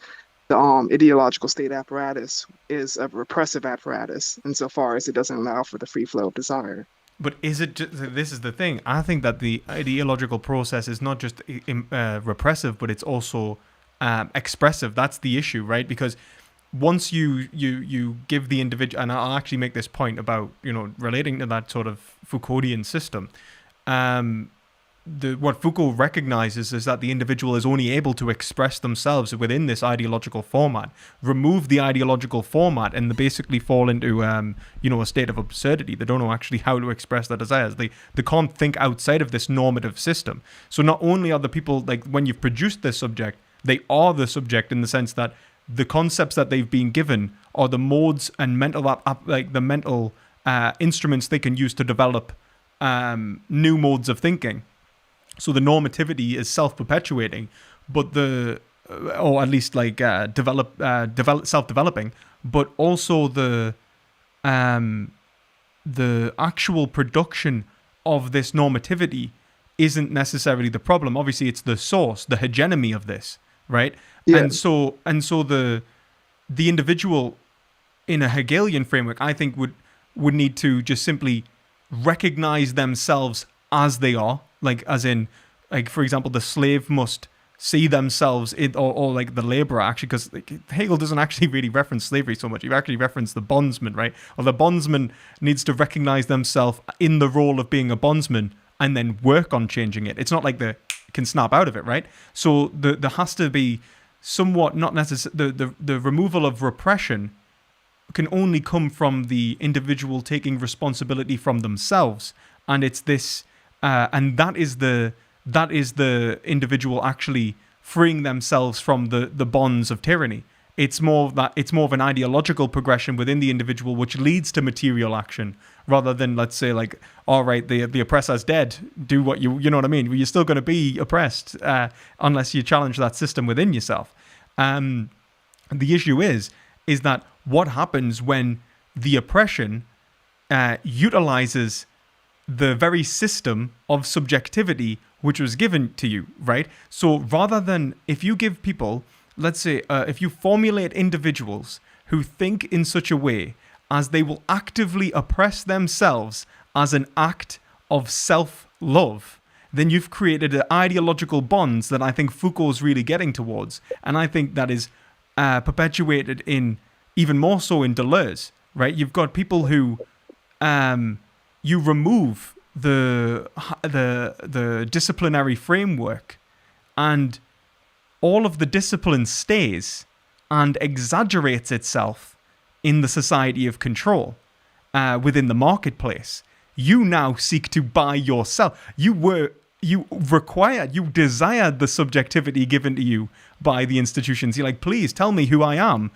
the ideological state apparatus is a repressive apparatus insofar as it doesn't allow for the free flow of desire. But is it just, this is the thing. I think that the ideological process is not just repressive, but it's also expressive. That's the issue, right? Because once you give the individual, and I'll actually make this point about, relating to that sort of Foucauldian system, what Foucault recognizes is that the individual is only able to express themselves within this ideological format. Remove the ideological format and they basically fall into a state of absurdity. They don't know actually how to express their desires. They can't think outside of this normative system. So not only are the people, like, when you've produced this subject, they are the subject in the sense that the concepts that they've been given are the modes and mental instruments they can use to develop new modes of thinking. So the normativity is self-perpetuating, but or at least like self-developing, but also the actual production of this normativity isn't necessarily the problem. Obviously, it's the source, the hegemony of this, right? Yeah. And so the individual in a Hegelian framework, I think would need to just simply recognize themselves as they are. Like, as in, like, for example, the slave must see themselves or like the laborer, actually, because Hegel doesn't actually really reference slavery so much. He actually referenced the bondsman, right? Or the bondsman needs to recognize themselves in the role of being a bondsman and then work on changing it. It's not like they can snap out of it, right? So there has to be somewhat, not necessarily, the removal of repression can only come from the individual taking responsibility from themselves. And it's this... and that is the individual actually freeing themselves from the bonds of tyranny. It's more of an ideological progression within the individual, which leads to material action, rather than, let's say, like, all right, the oppressor's dead. Do what you know what I mean. You're still going to be oppressed unless you challenge that system within yourself. The issue is that what happens when the oppression utilizes the very system of subjectivity which was given to you, right? So rather than, if you give people, let's say, if you formulate individuals who think in such a way as they will actively oppress themselves as an act of self-love, then you've created ideological bonds that I think Foucault's really getting towards. And I think that is perpetuated in, even more so in Deleuze, right? You've got people who... you remove the disciplinary framework, and all of the discipline stays and exaggerates itself in the society of control within the marketplace. You now seek to buy yourself. You desired the subjectivity given to you by the institutions. You're like, please tell me who I am.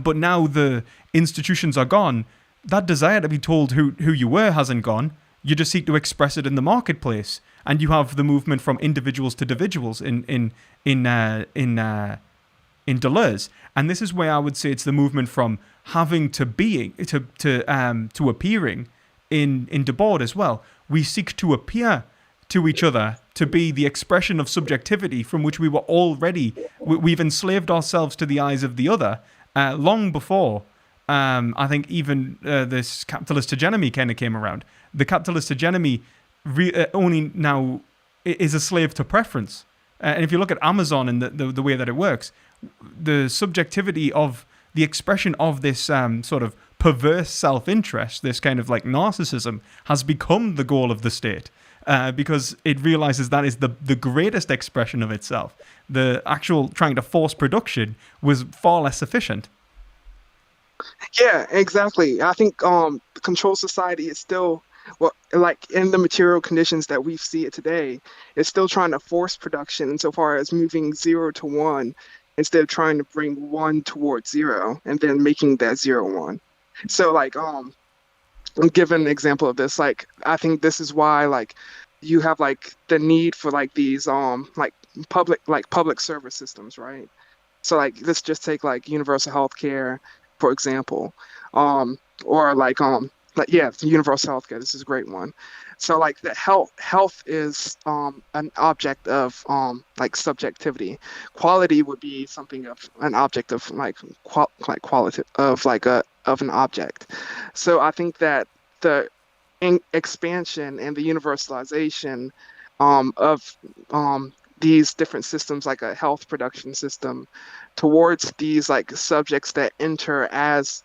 But now the institutions are gone. That desire to be told who you were hasn't gone. You just seek to express it in the marketplace, and you have the movement from individuals to individuals in Deleuze. And this is where I would say it's the movement from having to being to appearing in Debord as well. We seek to appear to each other to be the expression of subjectivity from which we were already. We've enslaved ourselves to the eyes of the other long before. I think even this capitalist hegemony kind of came around. The capitalist hegemony only now is a slave to preference. And if you look at Amazon and the way that it works, the subjectivity of the expression of this sort of perverse self-interest, this kind of like narcissism, has become the goal of the state. Because it realizes that is the greatest expression of itself. The actual trying to force production was far less efficient. Yeah, exactly. I think the controlled society is still, well, like in the material conditions that we see it today, it's still trying to force production insofar as moving 0 to 1 instead of trying to bring 1 towards 0 and then making that 0 1. So like I'm giving an example of this. Like I think this is why like you have like the need for like these like public service systems, right? So like let's just take like universal health care, for example. Or like yeah, universal health care. This is a great one. So like the health is an object of like subjectivity. Quality would be something of an object of like quality of like a of an object. So I think that the expansion and the universalization of these different systems, like a health production system, towards these like subjects that enter as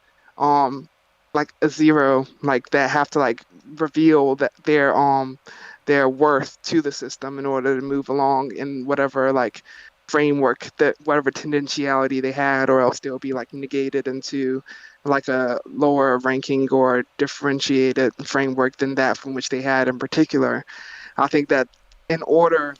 like a zero, like that have to like reveal that their worth to the system in order to move along in whatever like framework, that whatever tendentiality they had, or else they'll be like negated into like a lower ranking or differentiated framework than that from which they had in particular. I think that in order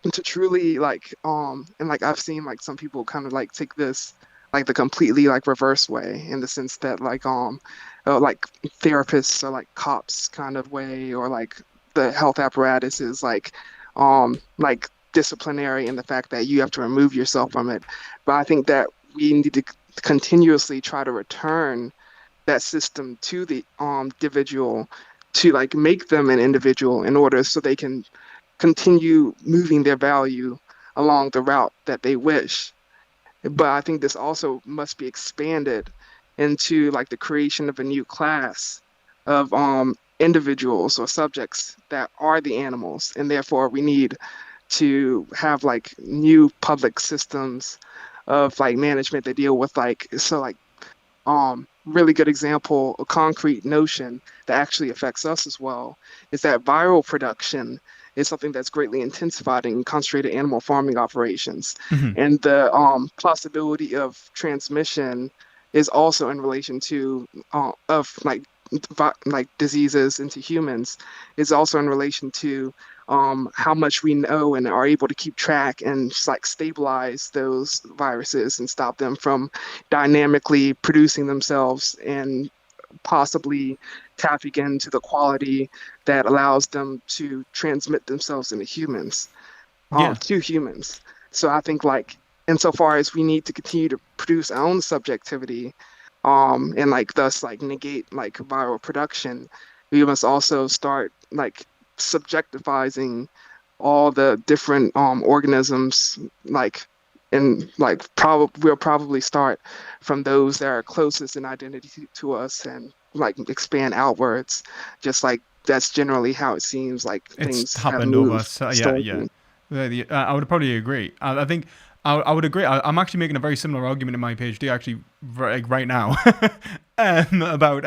to truly like and like I've seen like some people kind of like take this like the completely like reverse way, in the sense that like therapists or like cops kind of way, or like the health apparatus is like disciplinary in the fact that you have to remove yourself from it. But I think that we need to continuously try to return that system to the individual, to like make them an individual in order so they can continue moving their value along the route that they wish. But I think this also must be expanded into like the creation of a new class of individuals or subjects that are the animals, and therefore we need to have like new public systems of like management that deal with like, so like really good example, a concrete notion that actually affects us as well, is that viral production is something that's greatly intensified in concentrated animal farming operations. Mhm. And the possibility of transmission is also in relation to of like diseases into humans, is also in relation to how much we know and are able to keep track and just like stabilize those viruses and stop them from dynamically producing themselves and possibly tapping into the quality that allows them to transmit themselves into humans, Yeah. to humans. So I think like insofar as we need to continue to produce our own subjectivity, and like thus like negate like viral production, we must also start like subjectifying all the different organisms, like, and like we'll probably start from those that are closest in identity to us and like expand outwards, just like that's generally how it seems like It's things have happened over. moved Yeah. historically. I would probably agree. I think I would agree. I'm actually making a very similar argument in my PhD, actually, right now, about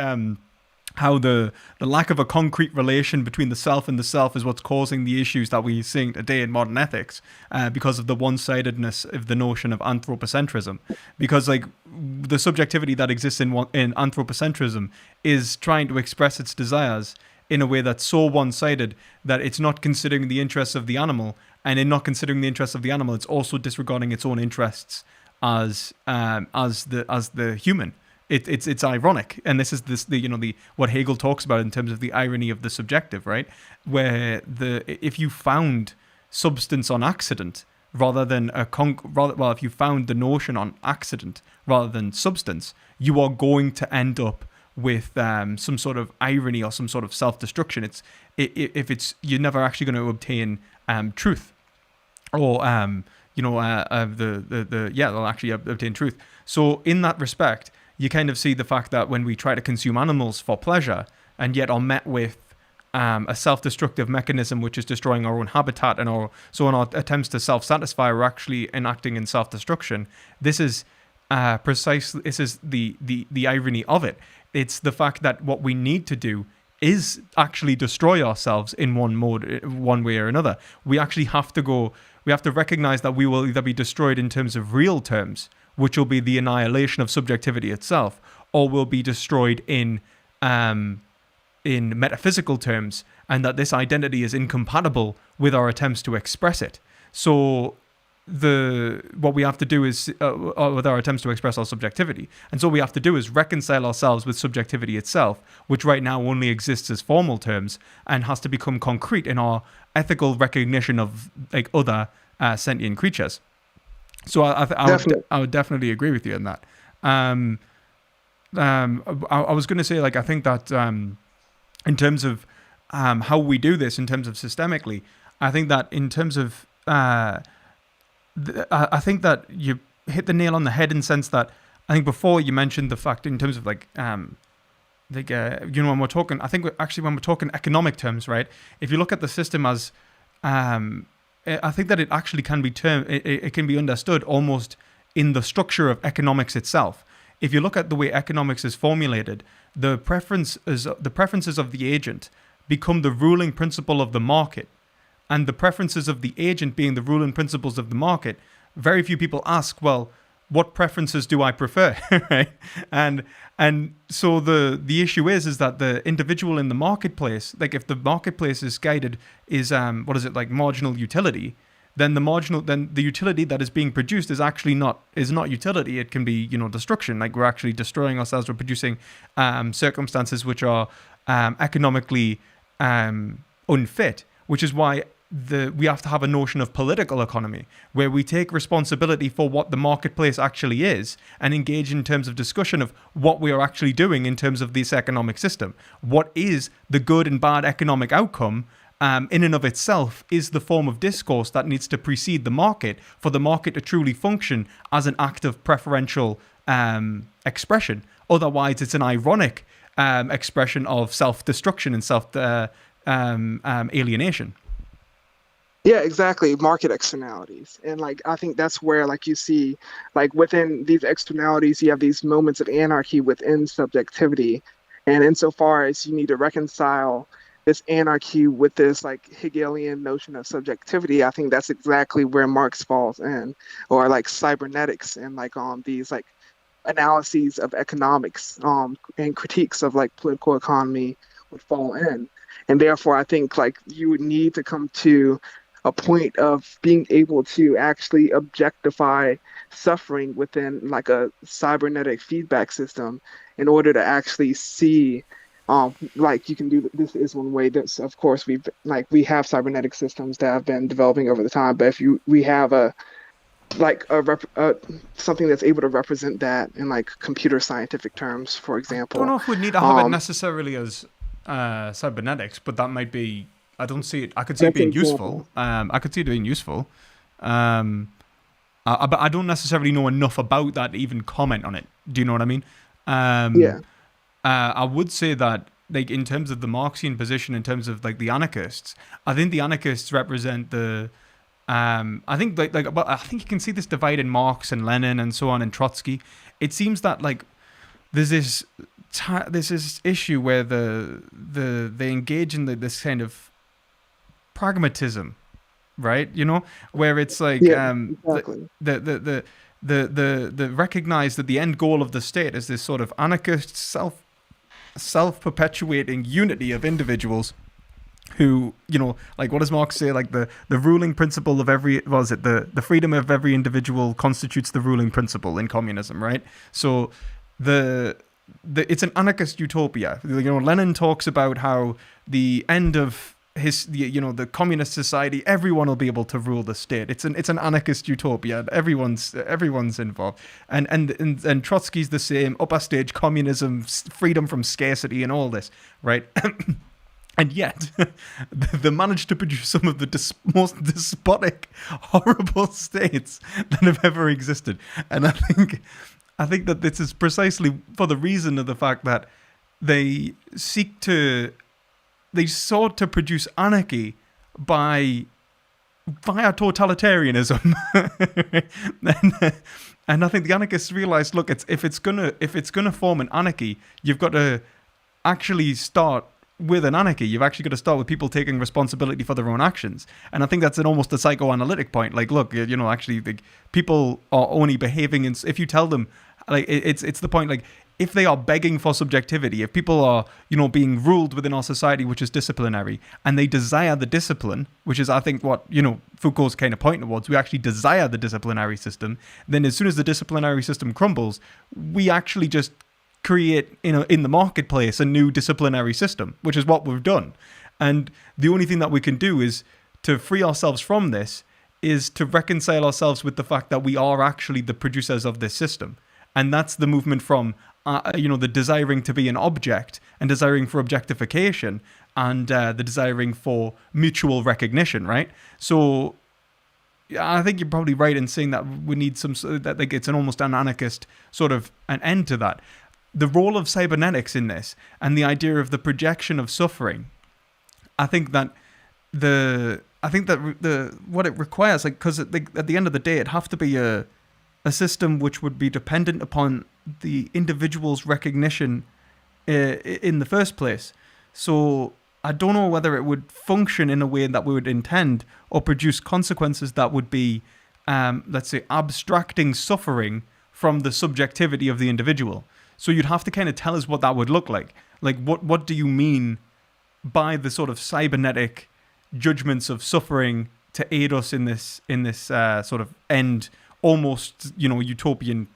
how the lack of a concrete relation between the self and the self is what's causing the issues that we see today in modern ethics, because of the one-sidedness of the notion of anthropocentrism. Because like the subjectivity that exists in anthropocentrism is trying to express its desires in a way that's so one-sided that it's not considering the interests of the animal, and in not considering the interests of the animal, it's also disregarding its own interests as the human. It's ironic, and this is the what Hegel talks about in terms of the irony of the subjective, right? Where if you found substance on accident rather than if you found the notion on accident rather than substance, you are going to end up with some sort of irony or some sort of self-destruction. You're never actually going to obtain truth, or they'll actually obtain truth. So in that respect, you kind of see the fact that when we try to consume animals for pleasure and yet are met with a self-destructive mechanism which is destroying our own habitat, and in our attempts to self-satisfy, we're actually enacting in self-destruction. This is the irony of it. It's the fact that what we need to do is actually destroy ourselves in one way or another. We actually have to recognize that we will either be destroyed in terms of real terms, which will be the annihilation of subjectivity itself, or will be destroyed in metaphysical terms, and that this identity is incompatible with our attempts to express it. So what we have to do is with our attempts to express our subjectivity, and so what we have to do is reconcile ourselves with subjectivity itself, which right now only exists as formal terms and has to become concrete in our ethical recognition of like other sentient creatures. So Definitely. I would definitely agree with you on that. I was going to say, like, I think that in terms of how we do this, in terms of systemically, I think that in terms of I think that you hit the nail on the head in the sense that I think before you mentioned the fact in terms of like when we're talking, I think when we're talking economic terms, right? If you look at the system as I think that it actually can be it can be understood almost in the structure of economics itself. If you look at the way economics is formulated, the preferences of the agent become the ruling principle of the market, and the preferences of the agent being the ruling principles of the market. Very few people ask, well, what preferences do I prefer, right? And so the issue is that the individual in the marketplace, like if the marketplace is guided is like marginal utility, then the utility that is being produced is actually not utility. It can be destruction. Like we're actually destroying ourselves. We're producing circumstances which are economically unfit, which is why we have to have a notion of political economy where we take responsibility for what the marketplace actually is and engage in terms of discussion of what we are actually doing in terms of this economic system. What is the good and bad economic outcome in and of itself is the form of discourse that needs to precede the market for the market to truly function as an act of preferential expression. Otherwise, it's an ironic expression of self-destruction and self-alienation. Yeah, exactly. Market externalities. And like I think that's where like you see like within these externalities you have these moments of anarchy within subjectivity. And insofar as you need to reconcile this anarchy with this like Hegelian notion of subjectivity, I think that's exactly where Marx falls in, or like cybernetics and like these like analyses of economics and critiques of like political economy would fall in. And therefore I think like you would need to come to a point of being able to actually objectify suffering within like a cybernetic feedback system in order to actually see like you can do this is one way. That's of course we have cybernetic systems that have been developing over the time, but if we have something that's able to represent that in like computer scientific terms, for example. I don't know if we need to have it necessarily as cybernetics, but that might be. I don't see it. I could see it being useful. I could see it being useful. But I don't necessarily know enough about that to even comment on it. Do you know what I mean? Yeah. I would say that, like, in terms of the Marxian position, in terms of like the anarchists, I think the anarchists represent the. I think I think you can see this divide in Marx and Lenin and so on and Trotsky. It seems that like there's this issue where they engage in this kind of pragmatism, right? Where it's like exactly. the recognize that the end goal of the state is this sort of anarchist self-perpetuating unity of individuals who, like what does Marx say? Like the ruling principle of the freedom of every individual constitutes the ruling principle in communism, right? So it's an anarchist utopia. Lenin talks about how the end of the communist society, everyone will be able to rule the state. It's an anarchist utopia. Everyone's involved, and Trotsky's the same. Upper stage communism, freedom from scarcity, and all this, right? And yet, they managed to produce some of the most despotic, horrible states that have ever existed. And I think that this is precisely for the reason of the fact that they sought to produce anarchy via totalitarianism. And I think the anarchists realized, look, if it's gonna form an anarchy, you've got to actually start with an anarchy. You've actually got to start with people taking responsibility for their own actions. And I think that's almost a psychoanalytic point. Like, look, actually, like, people are only behaving if you tell them, like, it's the point, like, if they are begging for subjectivity, if people are, being ruled within our society, which is disciplinary, and they desire the discipline, which is, I think, what, Foucault's kind of pointing towards, we actually desire the disciplinary system, then as soon as the disciplinary system crumbles, we actually just create, in the marketplace, a new disciplinary system, which is what we've done. And the only thing that we can do is to free ourselves from this is to reconcile ourselves with the fact that we are actually the producers of this system. And that's the movement from, the desiring to be an object and desiring for objectification and the desiring for mutual recognition, right? So I think you're probably right in saying that we need that like it's an almost an anarchist sort of an end to that. The role of cybernetics in this and the idea of the projection of suffering, I think that what it requires, like, because at the end of the day, it'd have to be a system which would be dependent upon the individual's recognition in the first place. So I don't know whether it would function in a way that we would intend or produce consequences that would be, let's say, abstracting suffering from the subjectivity of the individual. So you'd have to kind of tell us what that would look like. Like, what do you mean by the sort of cybernetic judgments of suffering to aid us in this sort of end, almost, utopian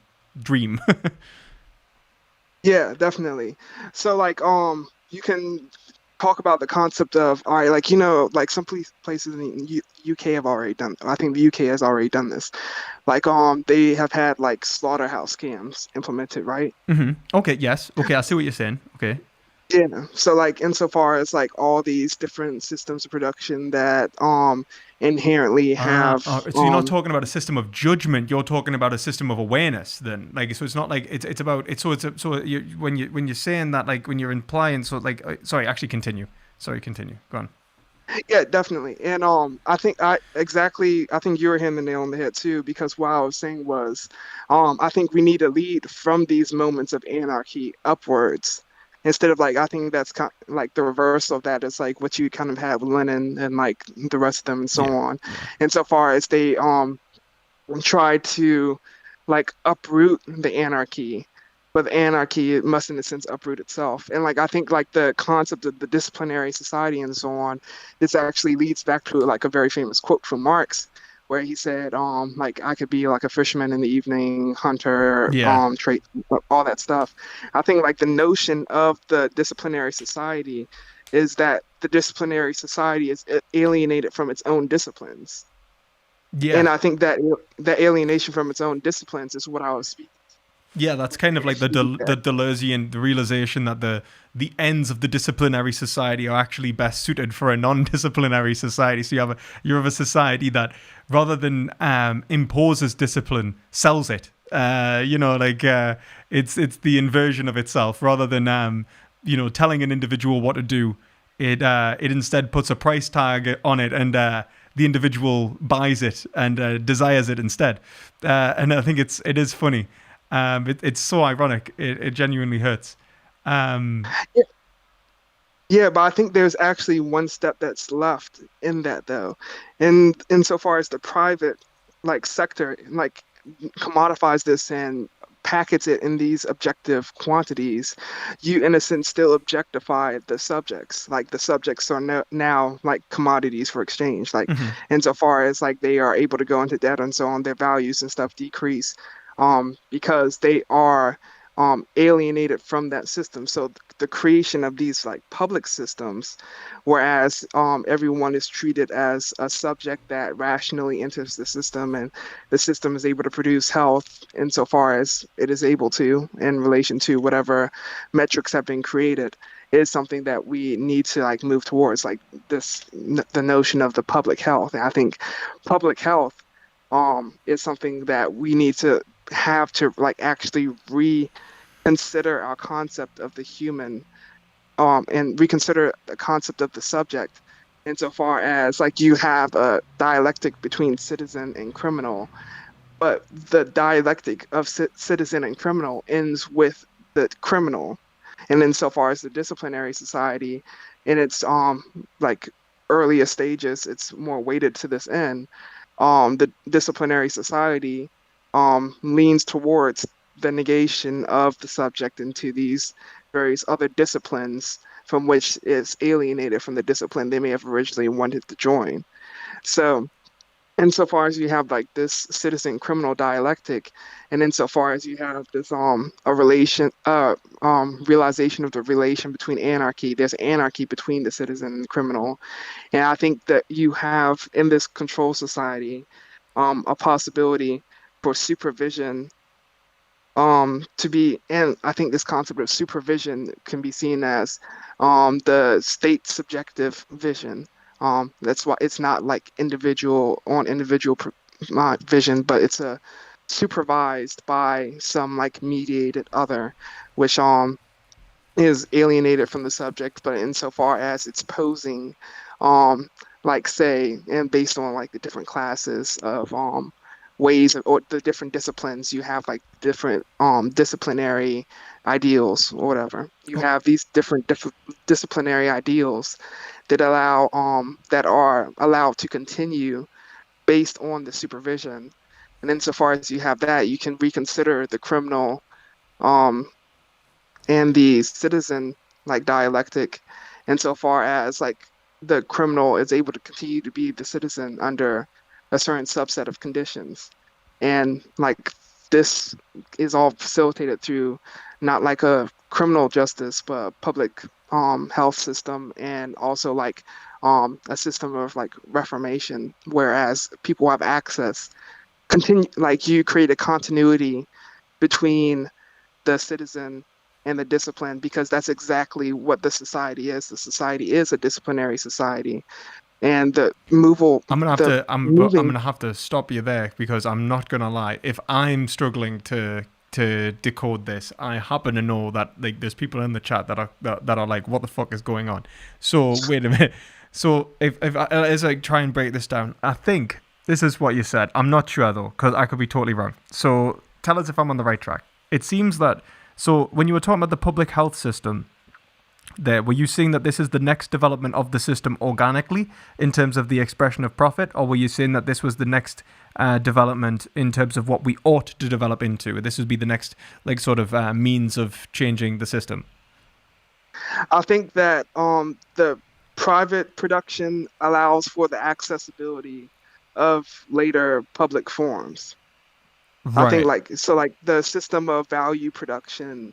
dream? Yeah, definitely. So like you can talk about the concept of, all right, like, like some places in the UK have already done, I think the UK has already done this. Like they have had like slaughterhouse scams implemented, right? Mm-hmm. Okay, yes. Okay, I see what you're saying. Okay. Yeah. So like insofar as like all these different systems of production that inherently have so you're not talking about a system of judgment, you're talking about a system of awareness then. Like, so it's not like it's about it's when you're saying that, like, when you're implying, so like continue. Go on. Yeah, definitely. And I think you were hitting the nail on the head too, because what I was saying was I think we need to lead from these moments of anarchy upwards. Instead of, like, I think that's kind of like the reverse of that is like what you kind of have with Lenin and like the rest of them and so on. Insofar as they try to like uproot the anarchy, but the anarchy, it must in a sense uproot itself. And like I think like the concept of the disciplinary society and so on, this actually leads back to like a very famous quote from Marx, where he said, like, I could be like a fisherman in the evening, hunter, trade, all that stuff. I think like the notion of the disciplinary society is that the disciplinary society is alienated from its own disciplines. Yeah. And I think that that alienation from its own disciplines is what I was speaking. Yeah, that's kind of like the Deleuzian, the realization that the ends of the disciplinary society are actually best suited for a non-disciplinary society. So you have a society that, rather than imposes discipline, sells it. It's the inversion of itself. Rather than telling an individual what to do, it instead puts a price tag on it, and the individual buys it and desires it instead. And I think it is funny. It's so ironic. It genuinely hurts. Yeah, but I think there's actually one step that's left in that, though, and insofar as the private like sector like commodifies this and packets it in these objective quantities, you in a sense still objectify the subjects. Like the subjects are now like commodities for exchange. Like insofar as like they are able to go into debt and so on, their values and stuff decrease. Because they are alienated from that system. So the creation of these like public systems, whereas everyone is treated as a subject that rationally enters the system, and the system is able to produce health insofar as it is able to in relation to whatever metrics have been created, is something that we need to like move towards, like the notion of the public health. And I think public health is something that we need to have to like actually reconsider our concept of the human, and reconsider the concept of the subject, insofar as like you have a dialectic between citizen and criminal, but the dialectic of citizen and criminal ends with the criminal. And insofar as the disciplinary society in its like earliest stages, it's more weighted to this end. The disciplinary society leans towards the negation of the subject into these various other disciplines from which is alienated from the discipline they may have originally wanted to join. So insofar as you have like this citizen criminal dialectic, and insofar as you have this a relation realization of the relation between anarchy, there's anarchy between the citizen and the criminal. And I think that you have in this control society a possibility for supervision to be, and I think this concept of supervision can be seen as the state subjective vision. That's why it's not like individual on individual vision, but it's a supervised by some like mediated other, which is alienated from the subject, but insofar as it's posing, like say, and based on like the different classes of ways of, or the different disciplines, you have like different disciplinary ideals or whatever. You have these different disciplinary ideals that are allowed to continue based on the supervision. And insofar as you have that, you can reconsider the criminal and the citizen like dialectic insofar as like the criminal is able to continue to be the citizen under a certain subset of conditions. And like this is all facilitated through not like a criminal justice, but a public health system, and also like a system of like reformation, whereas people have access. Like you create a continuity between the citizen and the discipline, because that's exactly what the society is. The society is a disciplinary society. And the I'm gonna have to stop you there, because I'm not gonna lie. If I'm struggling to decode this, I happen to know that like there's people in the chat that are like, what the fuck is going on? So wait a minute. So if as I try and break this down, I think this is what you said. I'm not sure though, because I could be totally wrong. So tell us if I'm on the right track. It seems that, so when you were talking about the public health system there, were you saying that this is the next development of the system organically in terms of the expression of profit, or were you saying that this was the next development in terms of what we ought to develop into? This would be the next like sort of means of changing the system? I think that the private production allows for the accessibility of later public forms. Right. I think like the system of value production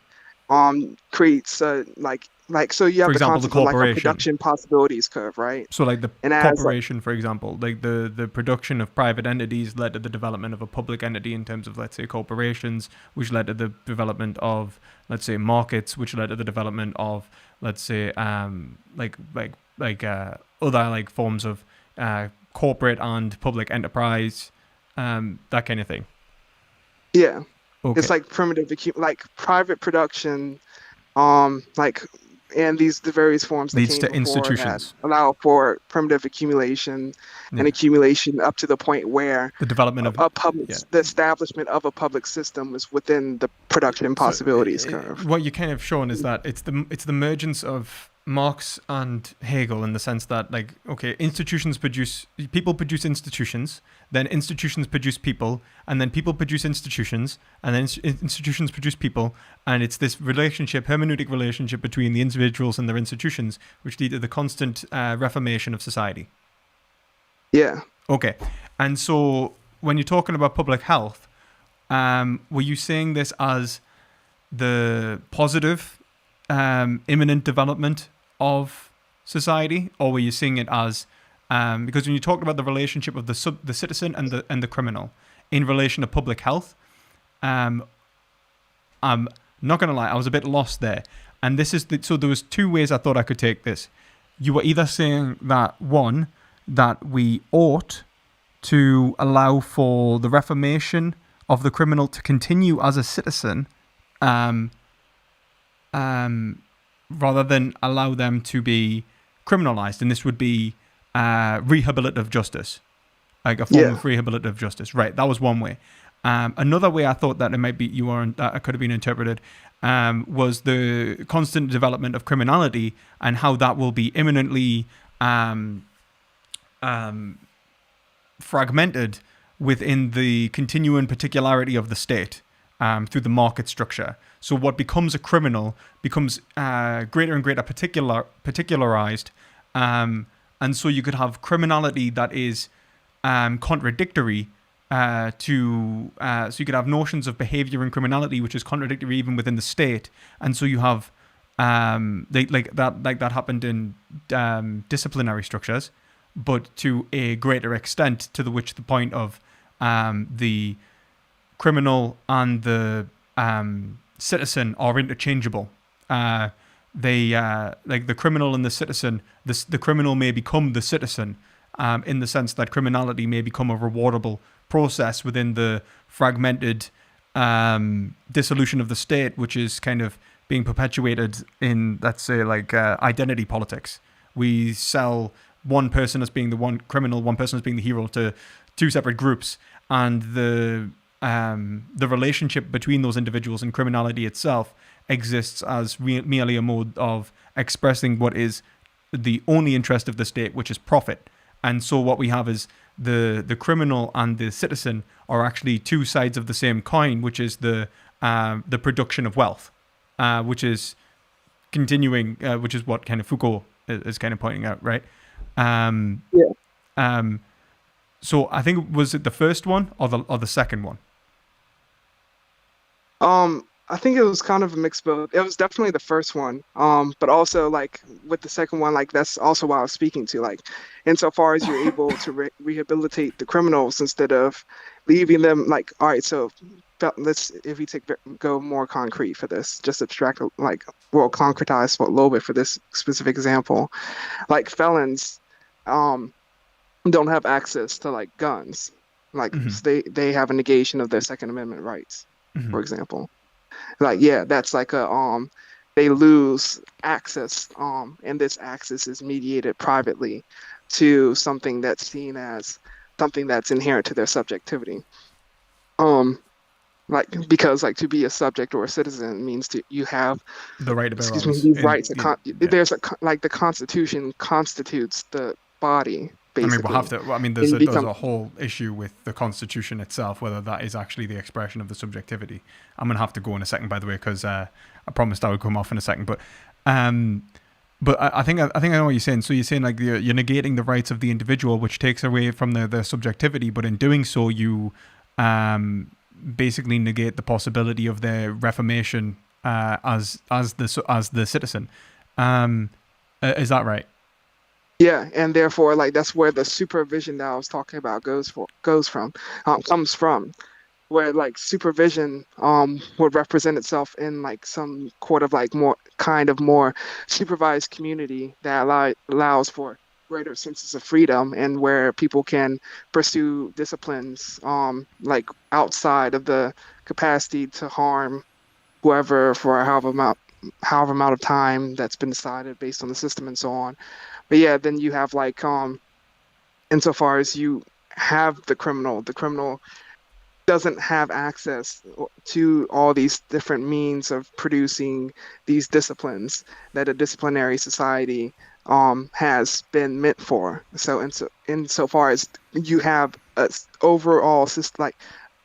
creates so you have, for example, the concept of like a production possibilities curve, right? So like the corporation, for example, like the production of private entities led to the development of a public entity in terms of, let's say, corporations, which led to the development of, let's say, markets, which led to the development of, let's say, other like forms of corporate and public enterprise, that kind of thing. Yeah. Okay. It's like primitive, like private production, and the various forms that leads came to institutions that allow for primitive accumulation and accumulation up to the point where the development of the establishment of a public system is within the production possibilities curve. What you're kind of showing is that it's the emergence of Marx and Hegel, in the sense that, like, okay, people produce institutions, then institutions produce people, and then people produce institutions, and then institutions produce people, and it's this relationship, hermeneutic relationship between the individuals and their institutions, which lead to the constant reformation of society. Yeah. Okay. And so when you're talking about public health, were you saying this as the positive imminent development of society, or were you seeing it as because when you talked about the relationship of the citizen and the criminal in relation to public health, I'm not gonna lie, I was a bit lost there. And this is so there was two ways I thought I could take this. You were either saying that, one, that we ought to allow for the reformation of the criminal to continue as a citizen, rather than allow them to be criminalized, and this would be rehabilitative justice, like a form of rehabilitative justice. Right, that was one way. Another way I thought that it might be that could have been interpreted was the constant development of criminality and how that will be imminently fragmented within the continuing particularity of the state through the market structure. So what becomes a criminal becomes greater and greater particularized, and so you could have criminality that is contradictory so you could have notions of behavior and criminality which is contradictory even within the state, and so you have that happened in disciplinary structures, but to a greater extent, to which the point of the criminal and the citizen are interchangeable. The criminal and the citizen, the criminal may become the citizen, in the sense that criminality may become a rewardable process within the fragmented dissolution of the state, which is kind of being perpetuated in, let's say, identity politics. We sell one person as being the one criminal, one person as being the hero to two separate groups, and the relationship between those individuals and criminality itself exists as merely a mode of expressing what is the only interest of the state, which is profit. And so what we have is the criminal and the citizen are actually two sides of the same coin, which is the production of wealth, which is continuing, which is what kind of Foucault is kind of pointing out, right? So I think, was it the first one or the second one? I think it was kind of a mix both. It was definitely the first one. But also with the second one, that's also what I was speaking to. Insofar as you're able to rehabilitate the criminals instead of leaving them all right. So if we go more concrete for this, just abstract, concretize for a little bit for this specific example, felons, don't have access to guns. So they have a negation of their Second Amendment rights, for example. That's they lose access, and this access is mediated privately to something that's seen as something that's inherent to their subjectivity. Because to be a subject or a citizen means you have the right to bear arms. These rights. There's the Constitution constitutes the body. Basically. There's a whole issue with the Constitution itself, whether that is actually the expression of the subjectivity. I'm gonna have to go in a second, by the way, because I promised I would come off in a second. But I think I know what you're saying. So you're saying you're negating the rights of the individual, which takes away from their subjectivity. But in doing so, you basically negate the possibility of their reformation as the citizen. Is that right? Yeah, and therefore, that's where the supervision that I was talking about comes from, where supervision would represent itself in some sort of more supervised community that allows for greater senses of freedom, and where people can pursue disciplines outside of the capacity to harm whoever for however amount of time that's been decided based on the system and so on. But yeah, then you have insofar as you have the criminal doesn't have access to all these different means of producing these disciplines that a disciplinary society has been meant for. So insofar as you have a overall system,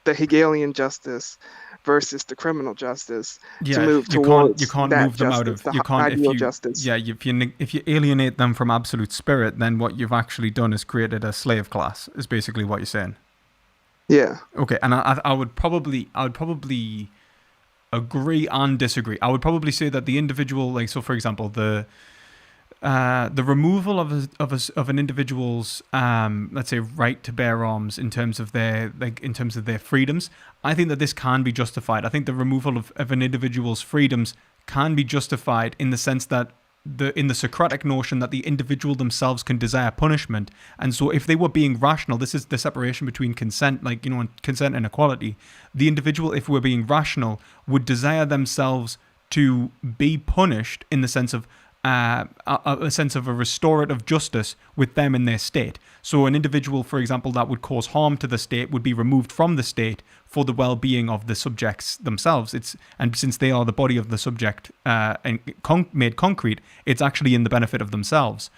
the Hegelian justice versus the criminal justice, to move towards ideal justice. Yeah, if you alienate them from absolute spirit, then what you've actually done is created a slave class, is basically what you're saying. Yeah. Okay, and I would probably agree and disagree. I would probably say that the individual, so for example, the removal of an individual's let's say right to bear arms in terms of their freedoms, I think that this can be justified. I think the removal of an individual's freedoms can be justified in the sense that in the Socratic notion that the individual themselves can desire punishment, and so if they were being rational, this is the separation between consent, consent and equality. The individual, if we're being rational, would desire themselves to be punished in the sense of a sense of a restorative justice with them in their state. So an individual, for example, that would cause harm to the state would be removed from the state for the well-being of the subjects themselves. And since they are the body of the subject and made concrete, it's actually in the benefit of themselves.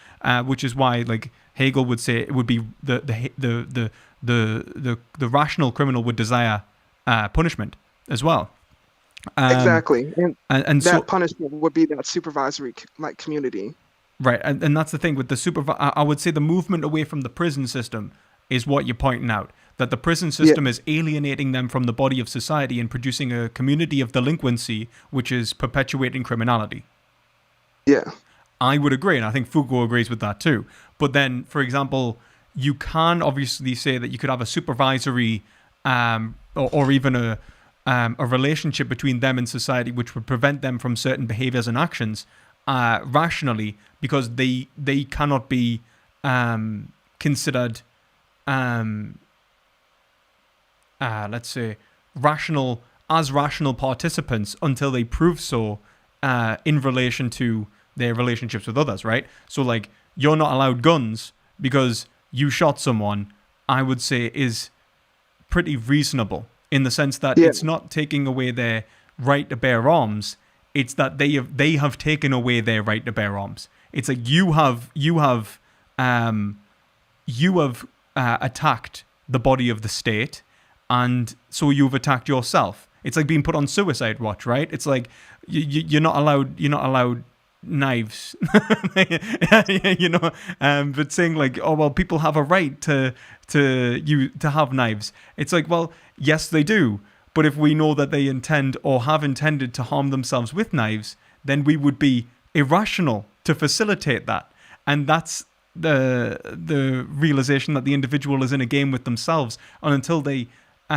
Which is why, Hegel would say, it would be the rational criminal would desire punishment as well. Exactly, and that so, punishment would be that supervisory community. Right, and that's the thing with the I would say the movement away from the prison system is what you're pointing out. That the prison system is alienating them from the body of society and producing a community of delinquency, which is perpetuating criminality. Yeah. I would agree, and I think Foucault agrees with that too. But then, for example, you can obviously say that you could have a supervisory or even a relationship between them and society which would prevent them from certain behaviors and actions rationally, because they cannot be considered let's say rational participants until they prove so in relation to their relationships with others, right? So like, you're not allowed guns because you shot someone, I would say is pretty reasonable, in the sense that it's not taking away their right to bear arms, it's that they have taken away their right to bear arms. It's like you have attacked the body of the state, and so you've attacked yourself. It's like being put on suicide watch, right? It's like you're not allowed knives, but saying like, oh well, people have a right to have knives. It's like, well, yes they do, but if we know that they intend or have intended to harm themselves with knives, then we would be irrational to facilitate that. And that's the realization that the individual is in a game with themselves, and until they they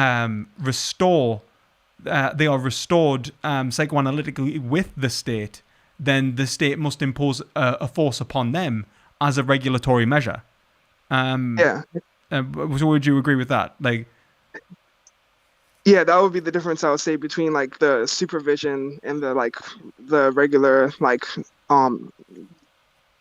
are restored psychoanalytically with the state, then the state must impose a force upon them as a regulatory measure. So would you agree with that? Like, yeah, that would be the difference, I would say, between like the supervision and the regular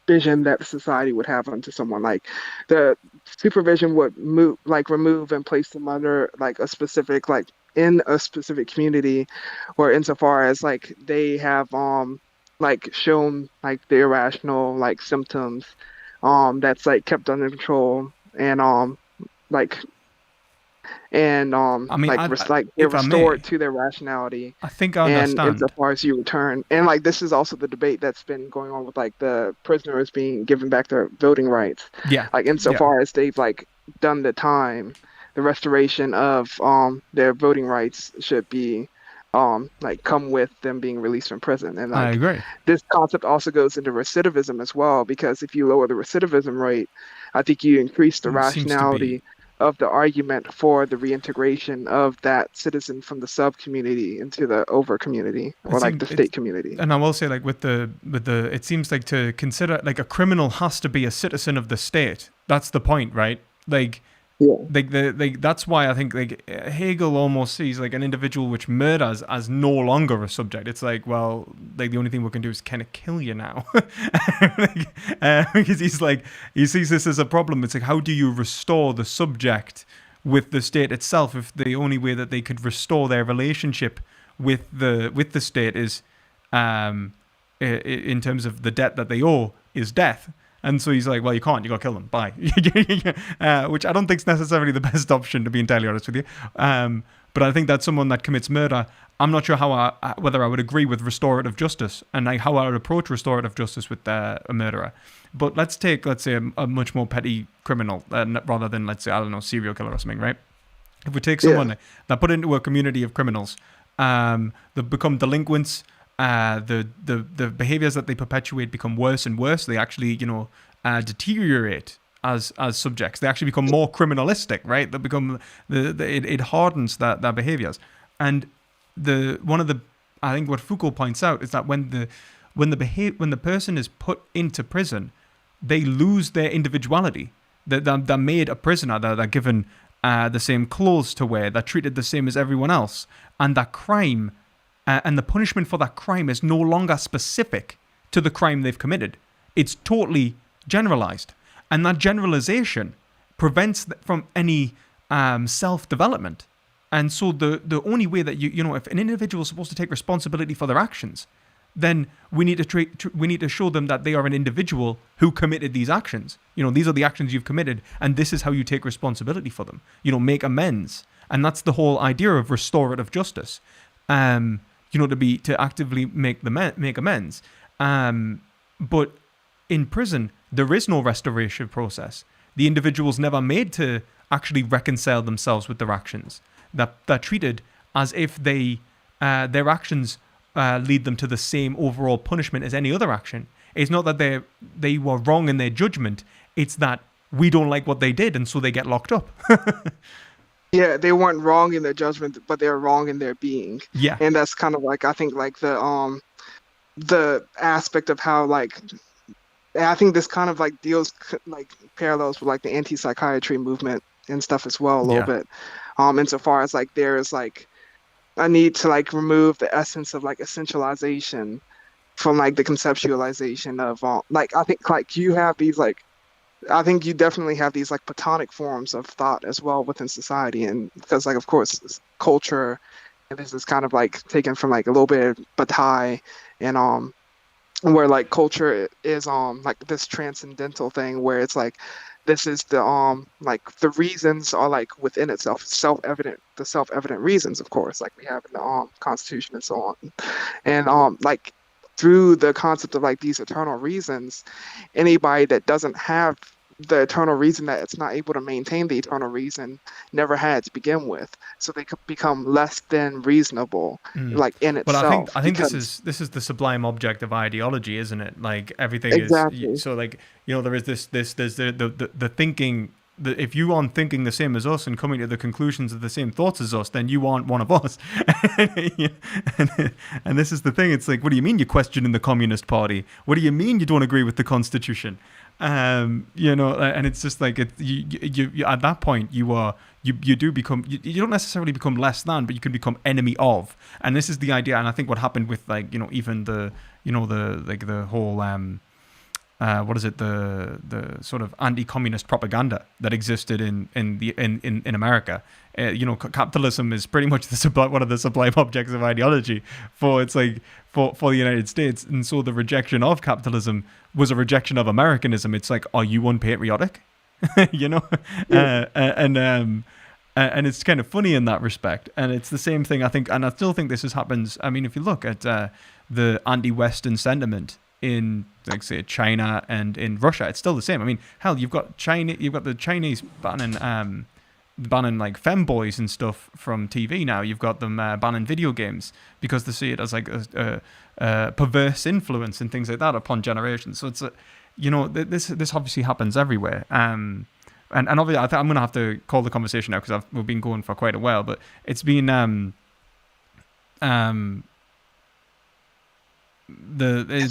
vision that society would have onto someone. Like, the supervision would remove and place them under like a specific, like in a specific community, or insofar as like they have shown like the irrational like symptoms that's like kept under control, and they're restored to their rationality. I think I understand. And insofar as you return, and like this is also the debate that's been going on with like the prisoners being given back their voting rights. Yeah. Like insofar as they've like done the time, the restoration of their voting rights should be come with them being released from prison. And I agree. This concept also goes into recidivism as well, because if you lower the recidivism rate, I think you increase the rationality of the argument for the reintegration of that citizen from the sub community into the over community, or like the state community. And I will say, like with the it seems like to consider like a criminal has to be a citizen of the state. That's the point, right? Like, that's why I think like Hegel almost sees like an individual which murders as no longer a subject. It's like, well, like the only thing we can do is kind of kill you now, because he sees this as a problem. It's like, how do you restore the subject with the state itself if the only way that they could restore their relationship with the state is in terms of the debt that they owe is death. And so he's like, well, you can't. You got to kill them. Bye. Which I don't think is necessarily the best option, to be entirely honest with you. But I think that someone that commits murder, I'm not sure whether I would agree with restorative justice and how I would approach restorative justice with a murderer. But let's say, a much more petty criminal rather than, let's say, I don't know, serial killer or something, right? If we take someone that put into a community of criminals, they become delinquents. The behaviors that they perpetuate become worse and worse. They actually, deteriorate as subjects. They actually become more criminalistic, right? They become it hardens their behaviors. And I think what Foucault points out is that when the person is put into prison, they lose their individuality. They're made a prisoner. They're given the same clothes to wear. They're treated the same as everyone else, and that crime. And the punishment for that crime is no longer specific to the crime they've committed. It's totally generalized. And that generalization prevents from any self-development. And so the only way that if an individual is supposed to take responsibility for their actions, then we need to show them that they are an individual who committed these actions. These are the actions you've committed, and this is how you take responsibility for them. Make amends. And that's the whole idea of restorative justice. To actively make amends. But in prison, there is no restoration process. The individual's never made to actually reconcile themselves with their actions. That they're treated as if their actions lead them to the same overall punishment as any other action. It's not that they were wrong in their judgment. It's that we don't like what they did, and so they get locked up. Yeah, they weren't wrong in their judgment, but they're wrong in their being. Yeah. And that's kind of like, I think, like the aspect of how, like, and I think this kind of like deals like parallels with like the anti-psychiatry movement and stuff as well a little bit. Insofar as like there's like a need to like remove the essence of like essentialization from like the conceptualization of like, I think like you have these like, I think you definitely have these like platonic forms of thought as well within society, and because like of course culture, and this is kind of like taken from like a little bit of Bataille, and where like culture is like this transcendental thing where it's like this is the like the reasons are like within itself self-evident, the self-evident reasons of course like we have in the Constitution and so on, and like through the concept of like these eternal reasons, anybody that doesn't have the eternal reason, that it's not able to maintain the eternal reason, never had to begin with, so they could become less than reasonable, like in itself. Well, I think this is the sublime object of ideology, isn't it? Like everything is so like, you know, there is there's the thinking. If you aren't thinking the same as us and coming to the conclusions of the same thoughts as us, then you aren't one of us. And this is the thing. It's like, what do you mean you're questioning the Communist Party? What do you mean you don't agree with the Constitution? You know, and it's just like you at that point you do become, you don't necessarily become less than, but you can become enemy of. And this is the idea. And I think what happened with like, you know, even the whole what is it, the sort of anti-communist propaganda that existed in America. You know, capitalism is pretty much one of the sublime objects of ideology for the United States, and so the rejection of capitalism was a rejection of Americanism. It's like, are you unpatriotic? You know, and it's kind of funny in that respect. And it's the same thing, I think, and I still think this happens. I mean, if you look at the anti-Western sentiment in, like, say, China and in Russia, it's still the same. I mean, hell, you've got the Chinese banning like femboys and stuff from TV now. You've got them banning video games because they see it as like a perverse influence and things like that upon generations. So it's you know, this obviously happens everywhere. And obviously, I think I'm gonna have to call the conversation now because we've been going for quite a while. But it's been it's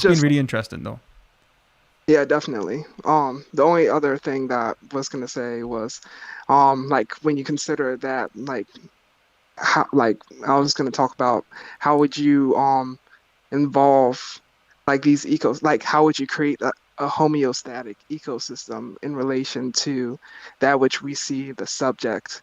been really interesting though. Yeah, definitely. The only other thing that I was gonna say was, like when you consider that, like, how, like I was gonna talk about how would you involve like these like how would you create a homeostatic ecosystem in relation to that which we see the subject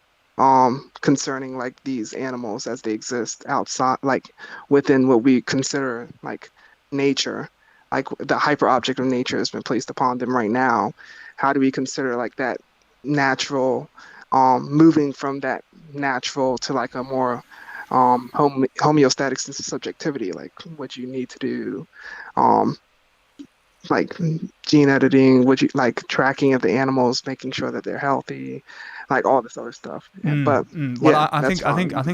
concerning like these animals as they exist outside, like within what we consider like nature, like the hyper object of nature has been placed upon them right now. How do we consider like that natural, moving from that natural to like a more homeostatic sense of subjectivity, like what you need to do, like gene editing, what you like tracking of the animals, making sure that they're healthy, like all this other stuff. But well, yeah, I think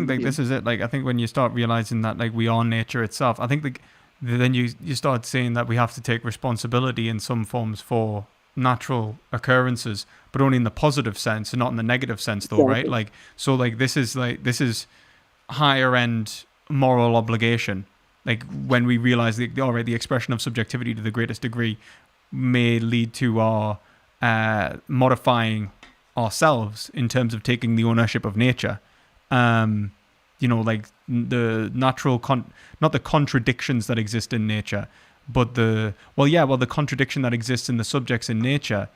like this is it. Like I think when you start realizing that like we are nature itself, I think like then you start saying that we have to take responsibility in some forms for natural occurrences, but only in the positive sense and not in the negative sense though, right? Like, so like this is higher end moral obligation. Like when we realize the expression of subjectivity to the greatest degree may lead to our modifying ourselves in terms of taking the ownership of nature. You know, like the natural not the contradictions that exist in nature, but the contradiction that exists in the subjects in nature,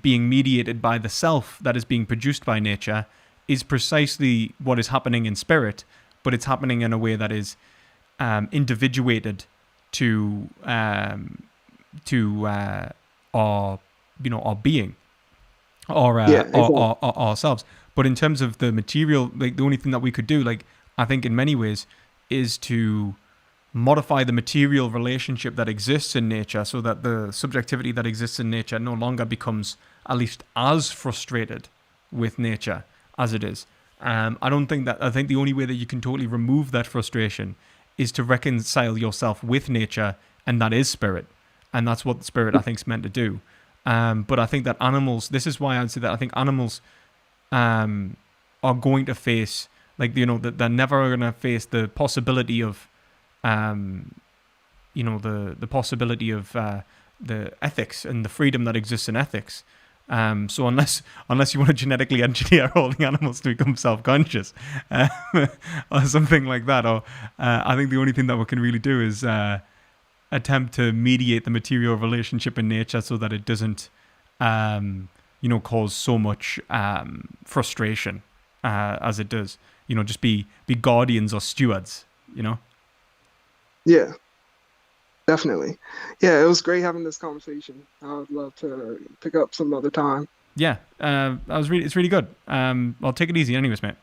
being mediated by the self that is being produced by nature, is precisely what is happening in spirit, but it's happening in a way that is individuated to our being, or ourselves. But in terms of the material, like the only thing that we could do, like I think in many ways, is to modify the material relationship that exists in nature so that the subjectivity that exists in nature no longer becomes at least as frustrated with nature as it is. I think the only way that you can totally remove that frustration is to reconcile yourself with nature, and that is spirit. And that's what the spirit, I think, is meant to do. But I think that animals, this is why I'd say that I think animals are going to face, like, you know, that they're never going to face the possibility of, you know, the possibility of the ethics and the freedom that exists in ethics. So unless you want to genetically engineer all the animals to become self-conscious, or something like that, or I think the only thing that we can really do is attempt to mediate the material relationship in nature so that it doesn't, you know, cause so much frustration as it does. You know, just be guardians or stewards. You know. Yeah. Definitely. Yeah, it was great having this conversation. I would love to pick up some other time. Yeah, it's really good. I'll take it easy anyways, mate.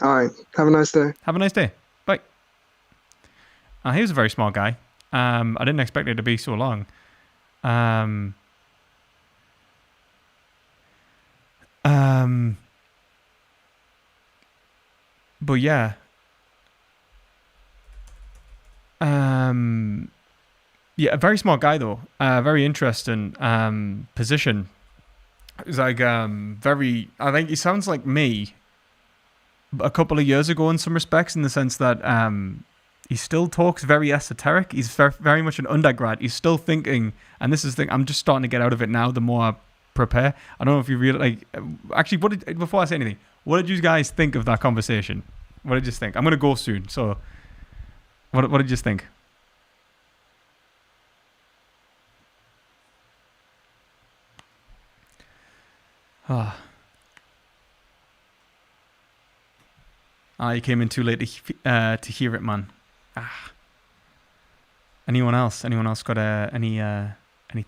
All right. Have a nice day. Have a nice day. Bye. He was a very smart guy. I didn't expect it to be so long. But yeah. Yeah, a very smart guy though. Very interesting position. It's like very. I think he sounds like me. A couple of years ago, in some respects, in the sense that he still talks very esoteric. He's very much an undergrad. He's still thinking, and this is the thing. I'm just starting to get out of it now. The more I prepare, I don't know if you really like. Actually, before I say anything, what did you guys think of that conversation? What did you think? I'm gonna go soon, so. What did you think? You came in too late to hear it, man. Anyone else? Anyone else got any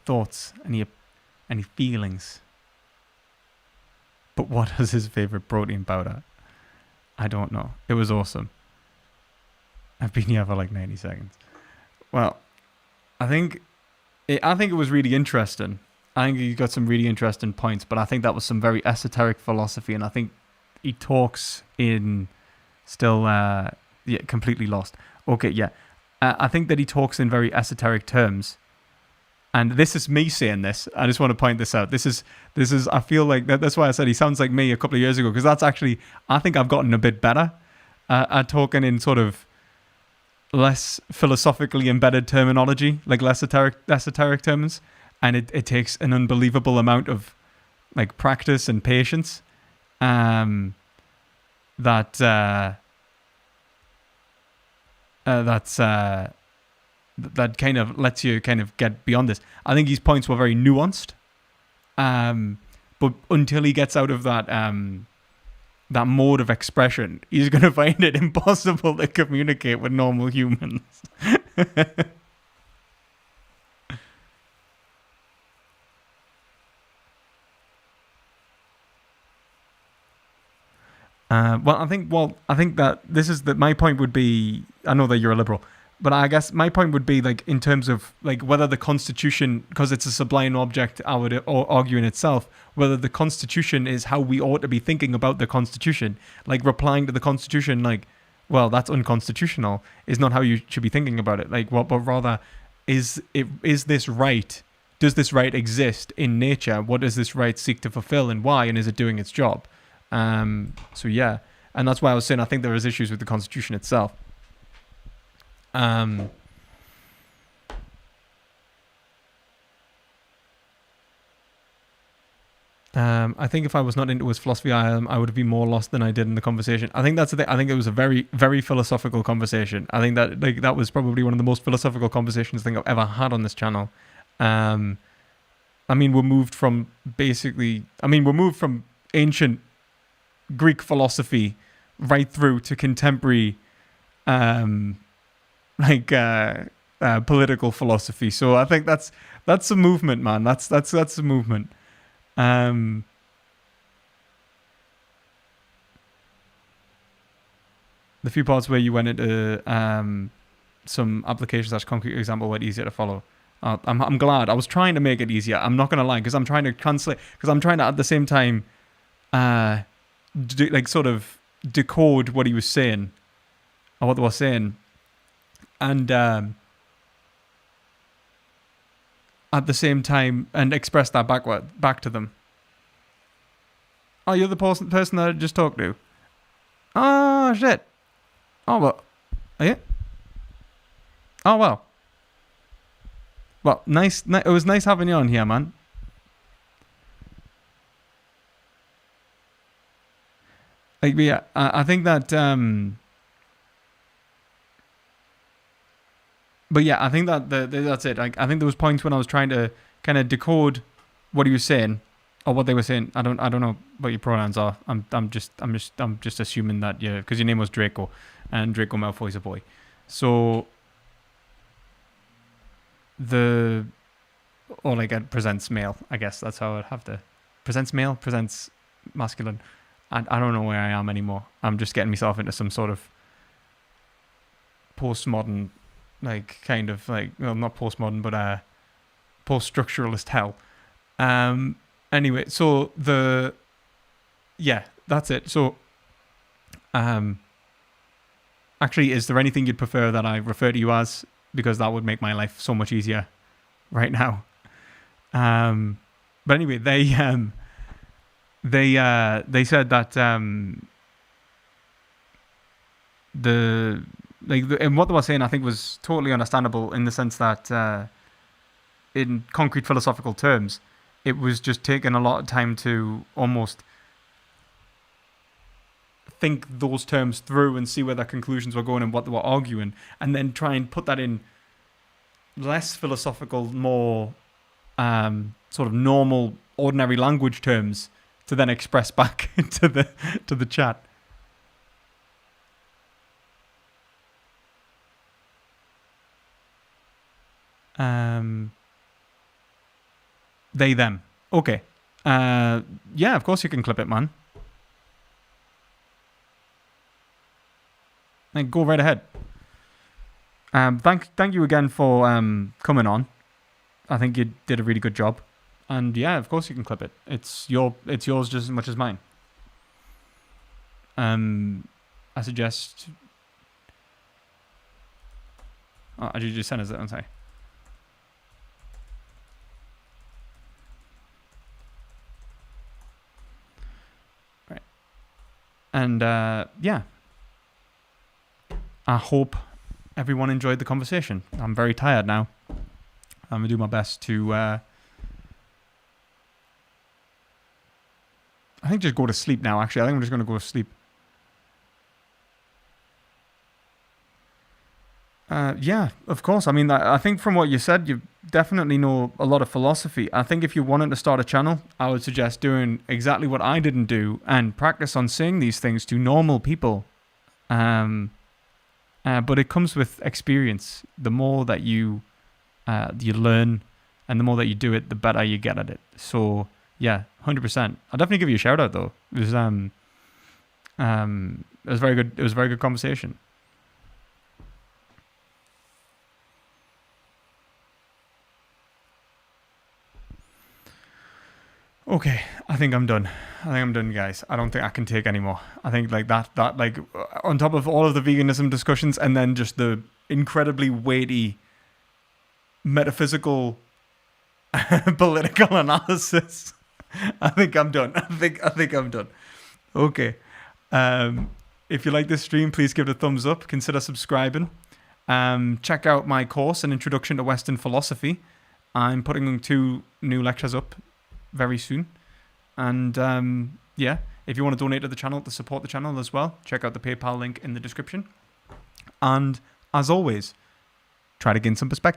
thoughts? Any feelings? But what is his favorite protein powder? I don't know. It was awesome. I've been here for like 90 seconds. Well, I think it was really interesting. I think he got some really interesting points, but I think that was some very esoteric philosophy, and I think he talks in still, completely lost. Okay, yeah. I think that he talks in very esoteric terms, and this is me saying this. I just want to point this out. This is. I feel like that's why I said he sounds like me a couple of years ago, because that's actually, I think I've gotten a bit better at talking in sort of less philosophically embedded terminology, like less esoteric terms, and it takes an unbelievable amount of like practice and patience that kind of lets you kind of get beyond this. I think his points were very nuanced, but until he gets out of that mode of expression, he's going to find it impossible to communicate with normal humans. I think that this is that my point would be, I know that you're a liberal, but I guess my point would be like in terms of like whether the Constitution, because it's a sublime object, I would argue in itself, whether the Constitution is how we ought to be thinking about the Constitution, like replying to the Constitution like, well, that's unconstitutional, is not how you should be thinking about it. Like, but rather, is this right? Does this right exist in nature? What does this right seek to fulfill, and why? And is it doing its job? So yeah, and that's why I was saying I think there is issues with the Constitution itself. I think if I was not into his philosophy, I would be more lost than I did in the conversation. I think that's the thing. I think it was a very, very philosophical conversation. I think that like that was probably one of the most philosophical conversations I think I've ever had on this channel. I mean, we're moved from ancient Greek philosophy right through to contemporary political philosophy. So I think that's a movement, man. That's a movement. The few parts where you went into some applications that's concrete example were easier to follow. I'm glad. I was trying to make it easier. I'm not gonna lie, because I'm trying to translate. Because I'm trying to at the same time sort of decode what he was saying or what they were saying, and at the same time, and express that back to them. Oh, you're the person that I just talked to. Oh shit. Oh well. Are you? Oh well. Well, nice. It was nice having you on here, man. Like, yeah, I think that. But yeah, I think that that's it. Like, I think there was points when I was trying to kind of decode what he was saying or what they were saying. I don't know what your pronouns are. I'm just assuming that because your name was Draco, and Draco Malfoy's a boy. So it presents male. I guess that's how I'd have to presents male, presents masculine. I don't know where I am anymore. I'm just getting myself into some sort of postmodern, not postmodern, but post-structuralist hell. Anyway, so that's it. So, actually, is there anything you'd prefer that I refer to you as? Because that would make my life so much easier right now. But anyway, they said that and what they were saying, I think, was totally understandable in the sense that in concrete philosophical terms, it was just taking a lot of time to almost think those terms through and see where their conclusions were going and what they were arguing, and then try and put that in less philosophical, more sort of normal, ordinary language terms to then express back to the chat. They, them. Okay. Yeah, of course you can clip it, man. Like, go right ahead. Thank you again for coming on. I think you did a really good job. And yeah, of course you can clip it. It's yours just as much as mine. I suggest. Oh, I just sent us it. I'm sorry. Right. And yeah. I hope everyone enjoyed the conversation. I'm very tired now. I'm gonna do my best to. I think just go to sleep now. Actually, I think I'm just gonna go to sleep. Yeah, of course. I mean, I think from what you said, you definitely know a lot of philosophy. I think if you wanted to start a channel, I would suggest doing exactly what I didn't do and practice on saying these things to normal people. But it comes with experience. The more that you learn, and the more that you do it, the better you get at it. So yeah, 100%. I'll definitely give you a shout out though. It was very good. It was a very good conversation. Okay, I think I'm done. Guys. I don't think I can take any more. I think like that on top of all of the veganism discussions and then just the incredibly weighty metaphysical political analysis, I think I'm done. I think I'm done. Okay. If you like this stream, please give it a thumbs up. Consider subscribing. Check out my course, An Introduction to Western Philosophy. I'm putting 2 new lectures up very soon. And yeah, if you want to donate to the channel to support the channel as well, check out the PayPal link in the description. And as always, try to gain some perspective.